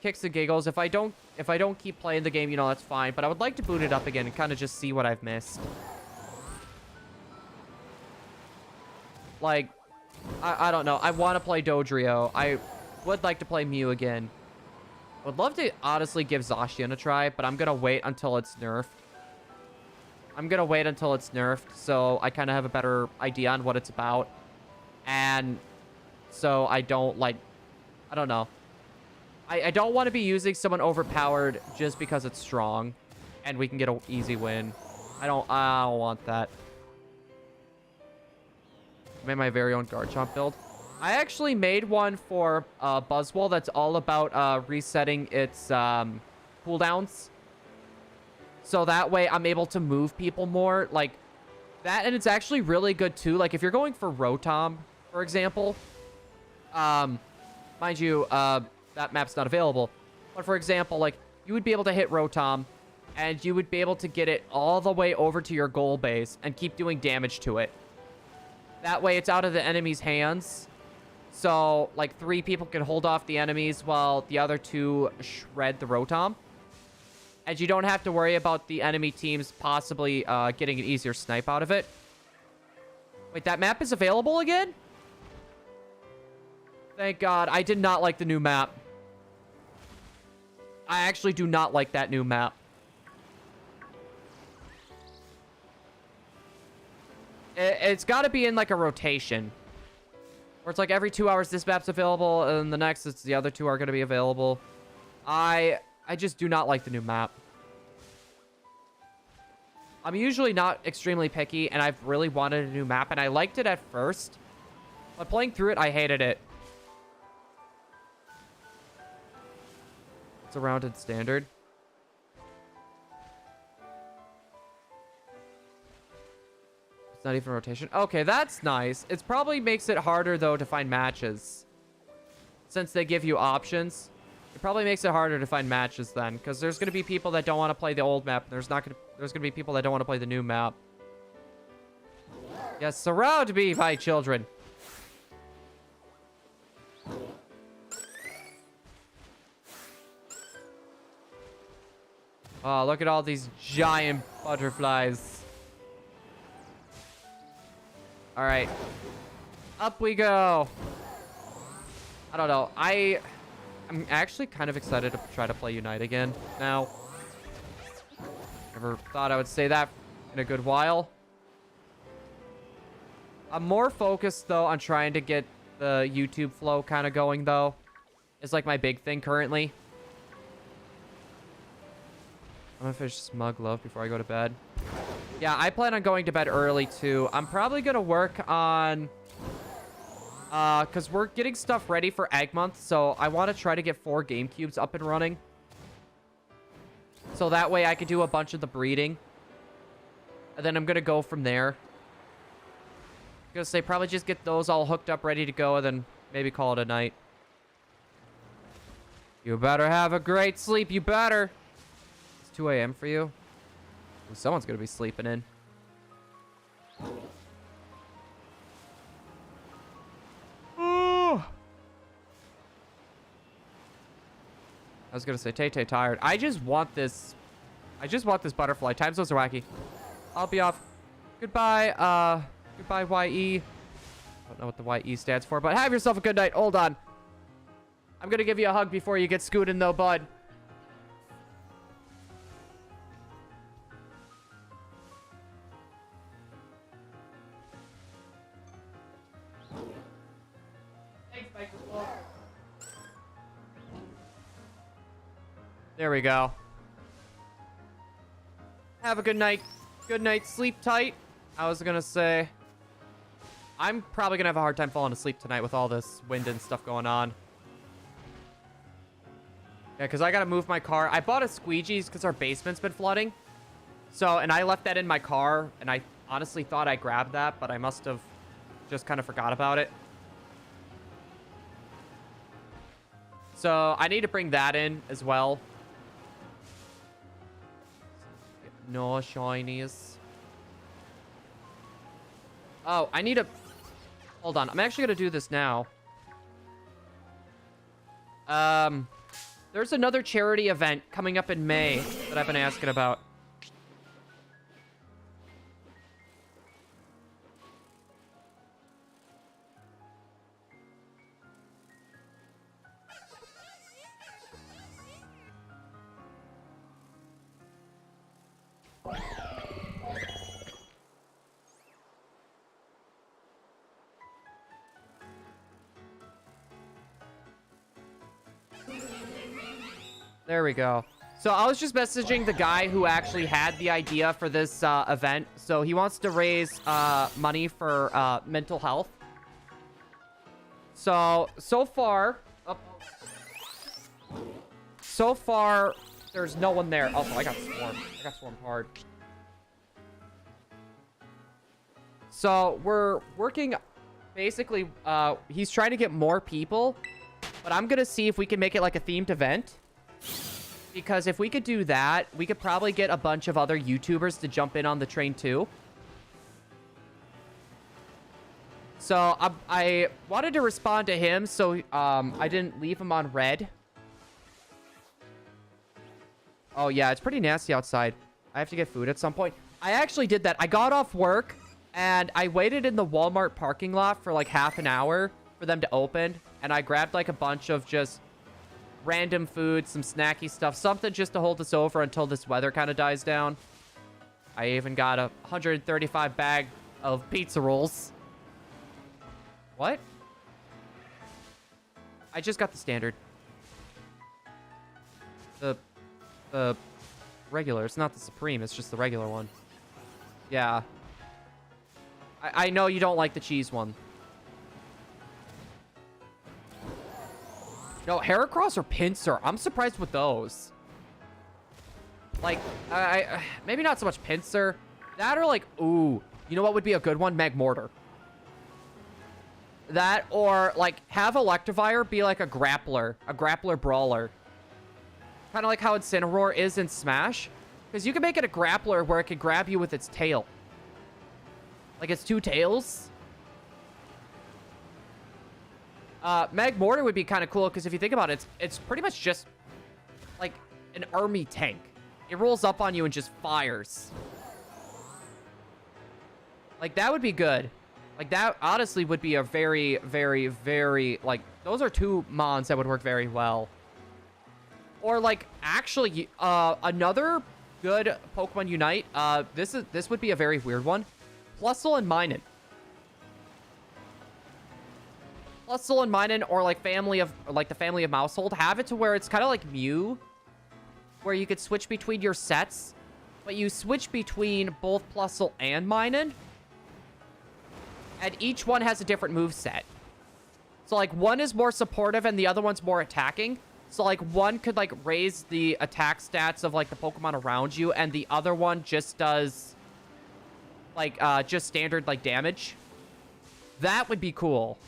kicks and giggles. If I don't keep playing the game, you know, that's fine. But I would like to boot it up again and kind of just see what I've missed. Like, I don't know. I want to play Dodrio. I would like to play Mew again. I would love to honestly give Zacian a try, but I'm going to wait until it's nerfed. So I kind of have a better idea on what it's about. And so I don't, like, I don't know. I don't want to be using someone overpowered just because it's strong and we can get an easy win. I don't want that. I made my very own Garchomp build. I actually made one for Buzzwole that's all about resetting its cooldowns. So that way I'm able to move people more. Like that, and it's actually really good too. Like if you're going for Rotom, for example, mind you, that map's not available. But for example, like you would be able to hit Rotom and you would be able to get it all the way over to your goal base and keep doing damage to it. That way it's out of the enemy's hands. So like 3 people can hold off the enemies while the other 2 shred the Rotom. And you don't have to worry about the enemy teams possibly getting an easier snipe out of it. Wait, that map is available again? Thank God. I did not like the new map. I actually do not like that new map. It's got to be in like a rotation. Where it's like every 2 hours this map's available and the next it's the other 2 are going to be available. I just do not like the new map. I'm usually not extremely picky and I've really wanted a new map and I liked it at first. But playing through it, I hated it. It's a rounded standard. It's not even rotation. Okay, that's nice. It probably makes it harder, though, to find matches. Since they give you options. It probably makes it harder to find matches then. Because there's going to be people that don't want to play the old map. There's going to be people that don't want to play the new map. Yes, surround me, my children. Oh, look at all these giant butterflies. All right. Up we go. I don't know. I'm actually kind of excited to try to play Unite again now. Never thought I would say that in a good while. I'm more focused, though, on trying to get the YouTube flow kind of going, though. It's like my big thing currently. I'm gonna finish Smug Love before I go to bed. Yeah, I plan on going to bed early, too. I'm probably gonna work on... because we're getting stuff ready for Egg Month, so I want to try to get 4 GameCubes up and running. So that way I can do a bunch of the breeding. And then I'm gonna go from there. I'm gonna say probably just get those all hooked up, ready to go, and then maybe call it a night. You better have a great sleep. You better. It's 2 a.m. for you. Ooh, someone's going to be sleeping in. I was gonna say Tay-Tay tired. I just want this butterfly. Time zones are wacky. I'll be off. Goodbye, goodbye, YE. I don't know what the YE stands for, but have yourself a good night. Hold on. I'm gonna give you a hug before you get scooting though, bud. There we go. Have a good night. Good night. Sleep tight. I was gonna say, I'm probably gonna have a hard time falling asleep tonight with all this wind and stuff going on. Yeah, because I gotta move my car. I bought a squeegees because our basement's been flooding. So, and I left that in my car, and I honestly thought I grabbed that, but I must have just kind of forgot about it. So, I need to bring that in as well. No shinies. Oh, I need a... Hold on. I'm actually going to do this now. There's another charity event coming up in May that I've been asking about. There we go. So I was just messaging the guy who actually had the idea for this event. So he wants to raise money for mental health. So far, there's no one there. Oh, I got swarmed. I got swarmed hard. So we're working, basically, he's trying to get more people, but I'm going to see if we can make it like a themed event. Because if we could do that, we could probably get a bunch of other YouTubers to jump in on the train too. So I wanted to respond to him, so I didn't leave him on red. Oh yeah, it's pretty nasty outside. I have to get food at some point. I actually did that. I got off work and I waited in the Walmart parking lot for like half an hour for them to open. And I grabbed like a bunch of just random food, some snacky stuff, something just to hold us over until this weather kind of dies down. I even got a 135 bag of pizza rolls. What? I just got the standard. The regular. It's not the supreme. It's just the regular one. Yeah. I know you don't like the cheese one. No, Heracross or Pinsir. I'm surprised with those. Like, maybe not so much Pinsir. That or like, ooh, you know what would be a good one? Magmortar. That or like have Electivire be like a grappler brawler. Kind of like how Incineroar is in Smash. Because you can make it a grappler where it can grab you with its tail. Like its two tails. Magmortar would be kind of cool because if you think about it, it's pretty much just like an army tank. It rolls up on you and just fires. Like that would be good. Like that honestly would be a very, very, very like those are two mons that would work very well. Or like actually another good Pokemon Unite. This would be a very weird one. Plusle and Minun. Plusle and Minun or like the family of Mousehold. Have it to where it's kind of like Mew. Where you could switch between your sets. But you switch between both Plusle and Minun. And each one has a different move set. So like one is more supportive and the other one's more attacking. So like one could like raise the attack stats of like the Pokemon around you. And the other one just does like just standard like damage. That would be cool.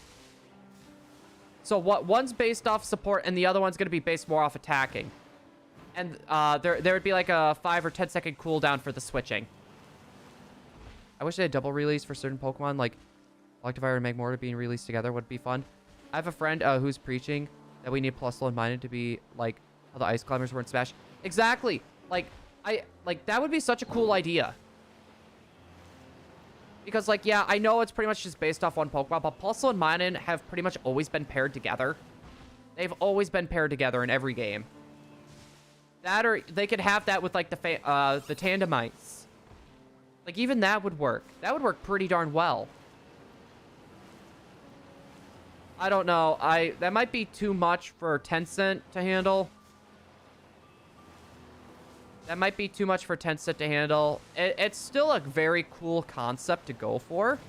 So one's based off support and the other one's going to be based more off attacking. And there would be like a 5 or 10 second cooldown for the switching. I wish they had double release for certain Pokemon, like Electivire and Magmortar being released together would be fun. I have a friend who's preaching that we need Plusle and Minun to be like how the Ice Climbers were in Smash. Exactly. Like that would be such a cool idea. Because like, yeah, I know it's pretty much just based off one Pokemon, but Plusle and Minun have pretty much always been paired together. They've always been paired together in every game. That, or they could have that with like the Tandemites. Like even that would work. That would work pretty darn well. I don't know. That might be too much for Tencent to handle. That might be too much for Tencent to handle. It's still a very cool concept to go for.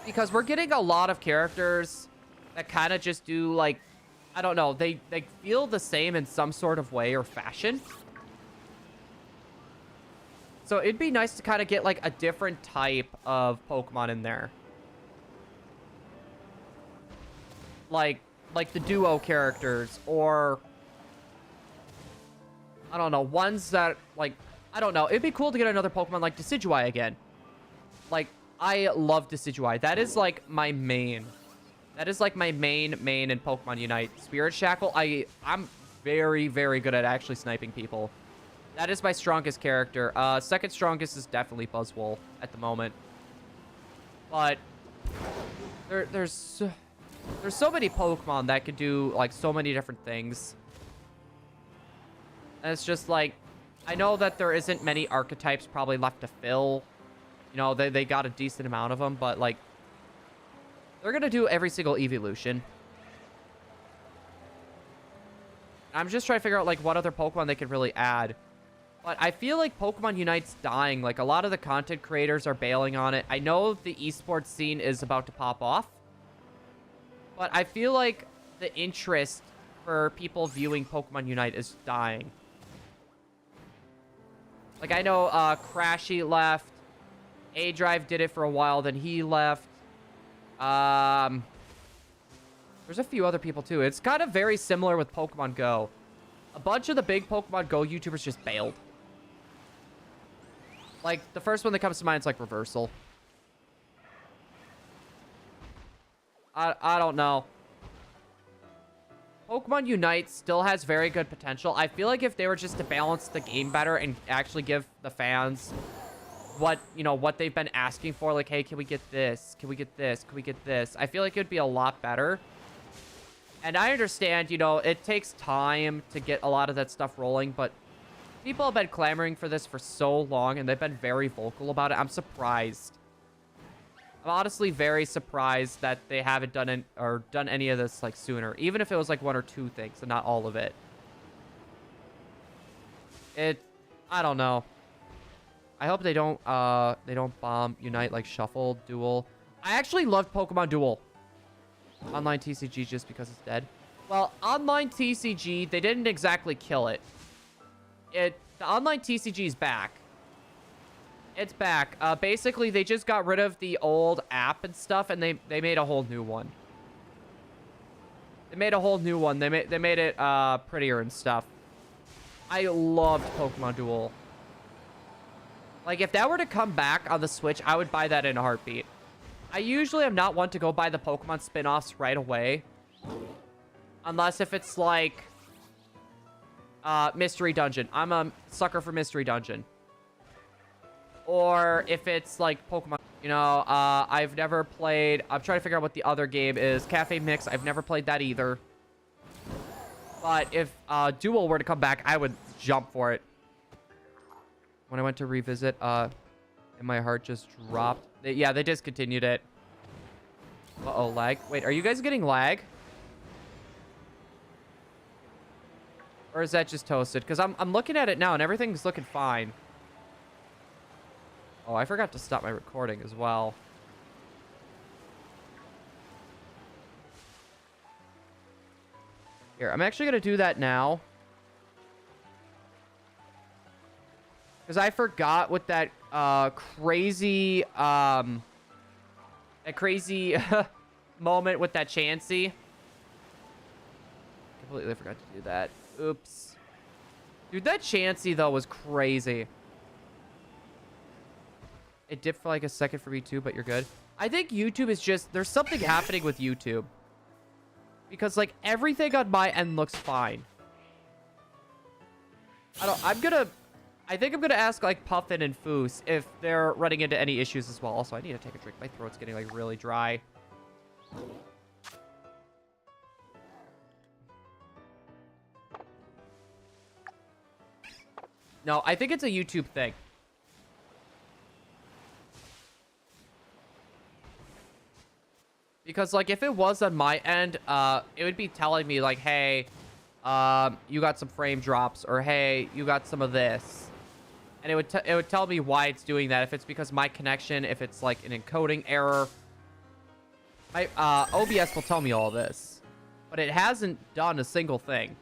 Because we're getting a lot of characters that kind of just do like, I don't know, they feel the same in some sort of way or fashion. So it'd be nice to kind of get like a different type of Pokemon in there. Like the duo characters, or I don't know, ones that like, I don't know. It'd be cool to get another Pokemon like Decidueye again. Like, I love Decidueye. That is like my main. That is like my main in Pokemon Unite. Spirit Shackle, I'm very, very good at actually sniping people. That is my strongest character. Second strongest is definitely Buzzwole at the moment. But there's so many Pokemon that could do like so many different things. And it's just like, I know that there isn't many archetypes probably left to fill. You know, they got a decent amount of them, but like, they're gonna do every single evolution. I'm just trying to figure out like what other Pokemon they could really add. But I feel like Pokemon Unite's dying. Like a lot of the content creators are bailing on it. I know the esports scene is about to pop off. But I feel like the interest for people viewing Pokemon Unite is dying. Like I know Crashy left. A-Drive did it for a while, then he left. There's a few other people too. It's kind of very similar with Pokemon Go. A bunch of the big Pokemon Go YouTubers just bailed. Like, the first one that comes to mind is like Reversal. I don't know. Pokemon Unite still has very good potential. I feel like if they were just to balance the game better and actually give the fans what, you know, what they've been asking for, like, hey, can we get this? Can we get this? Can we get this? I feel like it would be a lot better. And I understand, you know, it takes time to get a lot of that stuff rolling, but people have been clamoring for this for so long, and they've been very vocal about it. I'm surprised. I'm honestly very surprised that they haven't done any of this like sooner, even if it was like one or two things and not all of it. I don't know. I hope they don't bomb Unite like Shuffle, Duel. I actually loved Pokemon Duel. Online TCG just because it's dead. Well, online TCG, they didn't exactly kill it. The online TCG is back. It's back. Basically, they just got rid of the old app and stuff, and they made a whole new one. They made a whole new one. They made it prettier and stuff. I loved Pokemon Duel. Like, if that were to come back on the Switch, I would buy that in a heartbeat. I usually am not one to go buy the Pokemon spin-offs right away. Unless if it's like Mystery Dungeon. I'm a sucker for Mystery Dungeon. Or if it's like Pokemon, you know, I've never played, I'm trying to figure out what the other game is. Cafe Mix, I've never played that either. But if Duel were to come back, I would jump for it. When I went to revisit, and my heart just dropped. Yeah, they discontinued it. Uh-oh, lag. Wait, are you guys getting lag? Or is that just toasted? Because I'm looking at it now, and everything's looking fine. Oh, I forgot to stop my recording as well. Here, I'm actually going to do that now. Because I forgot what that crazy moment with that Chansey. Completely forgot to do that. Oops. Dude, that Chansey, though, was crazy. It dipped for like a second for me, too, but you're good. I think YouTube is just... There's something happening with YouTube. Because, like, everything on my end looks fine. I think I'm gonna ask, like, Puffin and Foos if they're running into any issues as well. Also, I need to take a drink. My throat's getting, like, really dry. No, I think it's a YouTube thing. Because, like, if it was on my end, it would be telling me, like, hey, you got some frame drops, or hey, you got some of this. And it would tell me why it's doing that. If it's because my connection, if it's, like, an encoding error. My, OBS will tell me all this. But it hasn't done a single thing.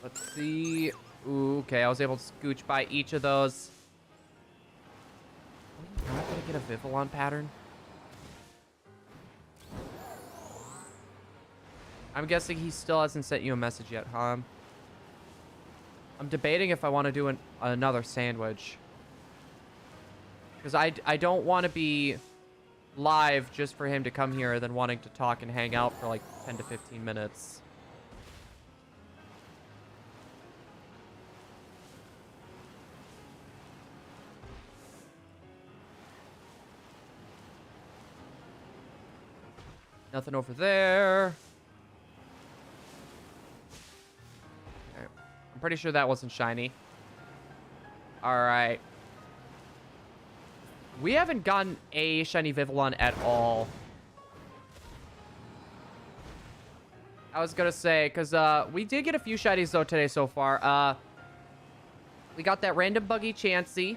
Let's see. Ooh, okay, I was able to scooch by each of those. Are we not gonna get a Vivillon pattern? I'm guessing he still hasn't sent you a message yet, huh? I'm debating if I want to do another sandwich. Because I don't want to be live just for him to come here and then wanting to talk and hang out for like 10 to 15 minutes. Nothing over there. Okay. I'm pretty sure that wasn't shiny. Alright. We haven't gotten a shiny Vivillon at all. I was gonna say, because we did get a few shinies though today so far. We got that random buggy Chansey.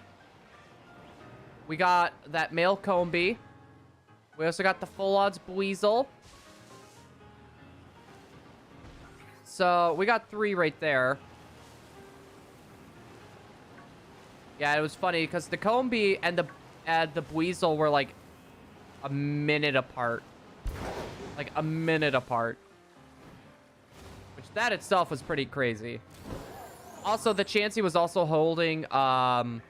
We got that male Combee. We also got the full odds Buizel. So we got 3 right there. Yeah, it was funny because the Combee and the Buizel were like a minute apart. Like a minute apart. Which that itself was pretty crazy. Also, the Chansey was also holding what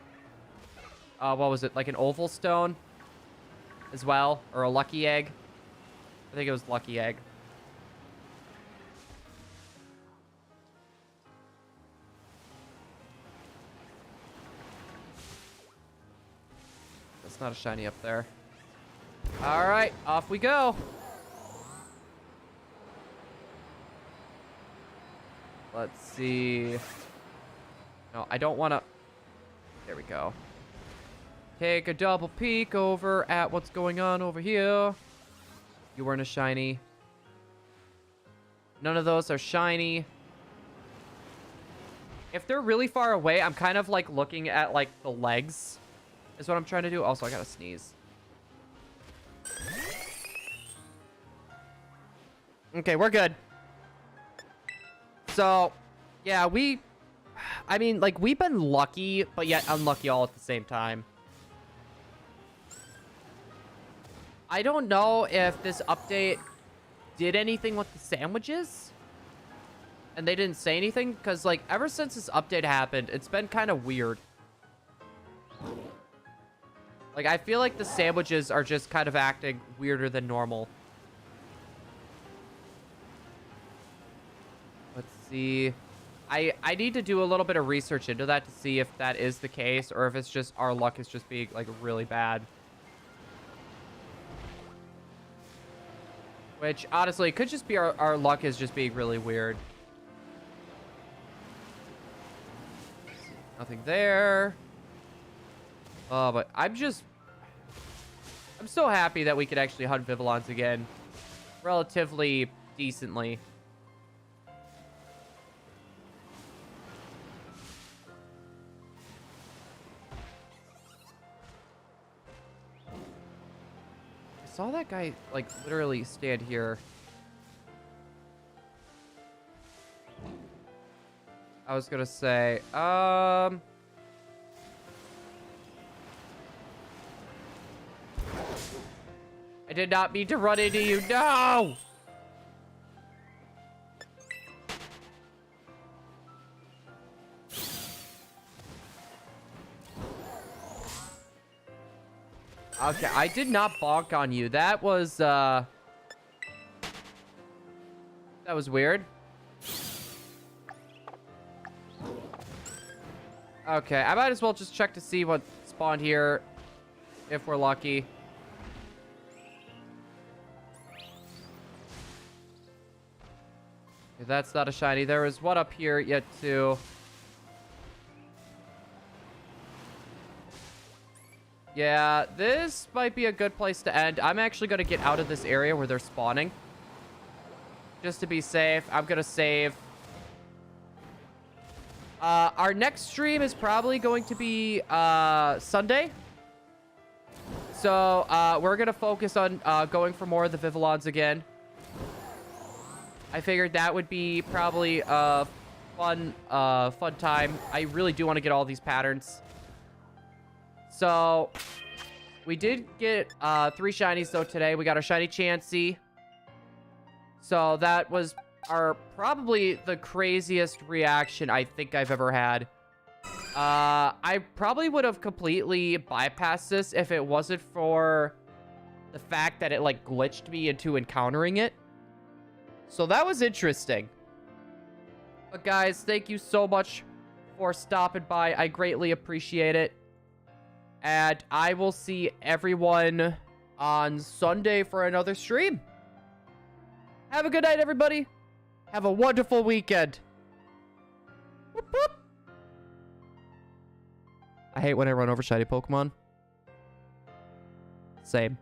was it? Like an oval stone as well, or a lucky egg. I think it was lucky egg. That's not a shiny up there. All right, off we go. Let's see. No, I don't want to. There we go. Take a double peek over at what's going on over here. You weren't a shiny. None of those are shiny. If they're really far away, I'm kind of like looking at like the legs is what I'm trying to do. Also, I gotta sneeze. Okay, we're good. So, yeah, I mean, like, we've been lucky, but yet unlucky all at the same time. I don't know if this update did anything with the sandwiches. And they didn't say anything, because, like, ever since this update happened, it's been kind of weird. Like, I feel like the sandwiches are just kind of acting weirder than normal. Let's see. I need to do a little bit of research into that to see if that is the case, or if it's just our luck is just being, like, really bad. Which, honestly, it could just be our luck is just being really weird. Nothing there. Oh, but I'm so happy that we could actually hunt Vivillons again. Relatively decently. I saw that guy, like, literally stand here. I was gonna say, I did not mean to run into you. No! Okay, I did not bonk on you. That was weird. Okay, I might as well just check to see what spawned here, if we're lucky. Okay, that's not a shiny. There is one up here yet too. Yeah, this might be a good place to end. I'm actually going to get out of this area where they're spawning. Just to be safe, I'm going to save. Our next stream is probably going to be Sunday. So we're going to focus on going for more of the Vivillons again. I figured that would be probably a fun time. I really do want to get all these patterns. So we did get 3 shinies though today. We got our shiny Chansey. So that was probably the craziest reaction I think I've ever had. I probably would have completely bypassed this if it wasn't for the fact that it like glitched me into encountering it. So that was interesting. But guys, thank you so much for stopping by. I greatly appreciate it. And I will see everyone on Sunday for another stream. Have a good night, everybody. Have a wonderful weekend. Whoop, whoop. I hate when I run over shiny Pokemon. Same.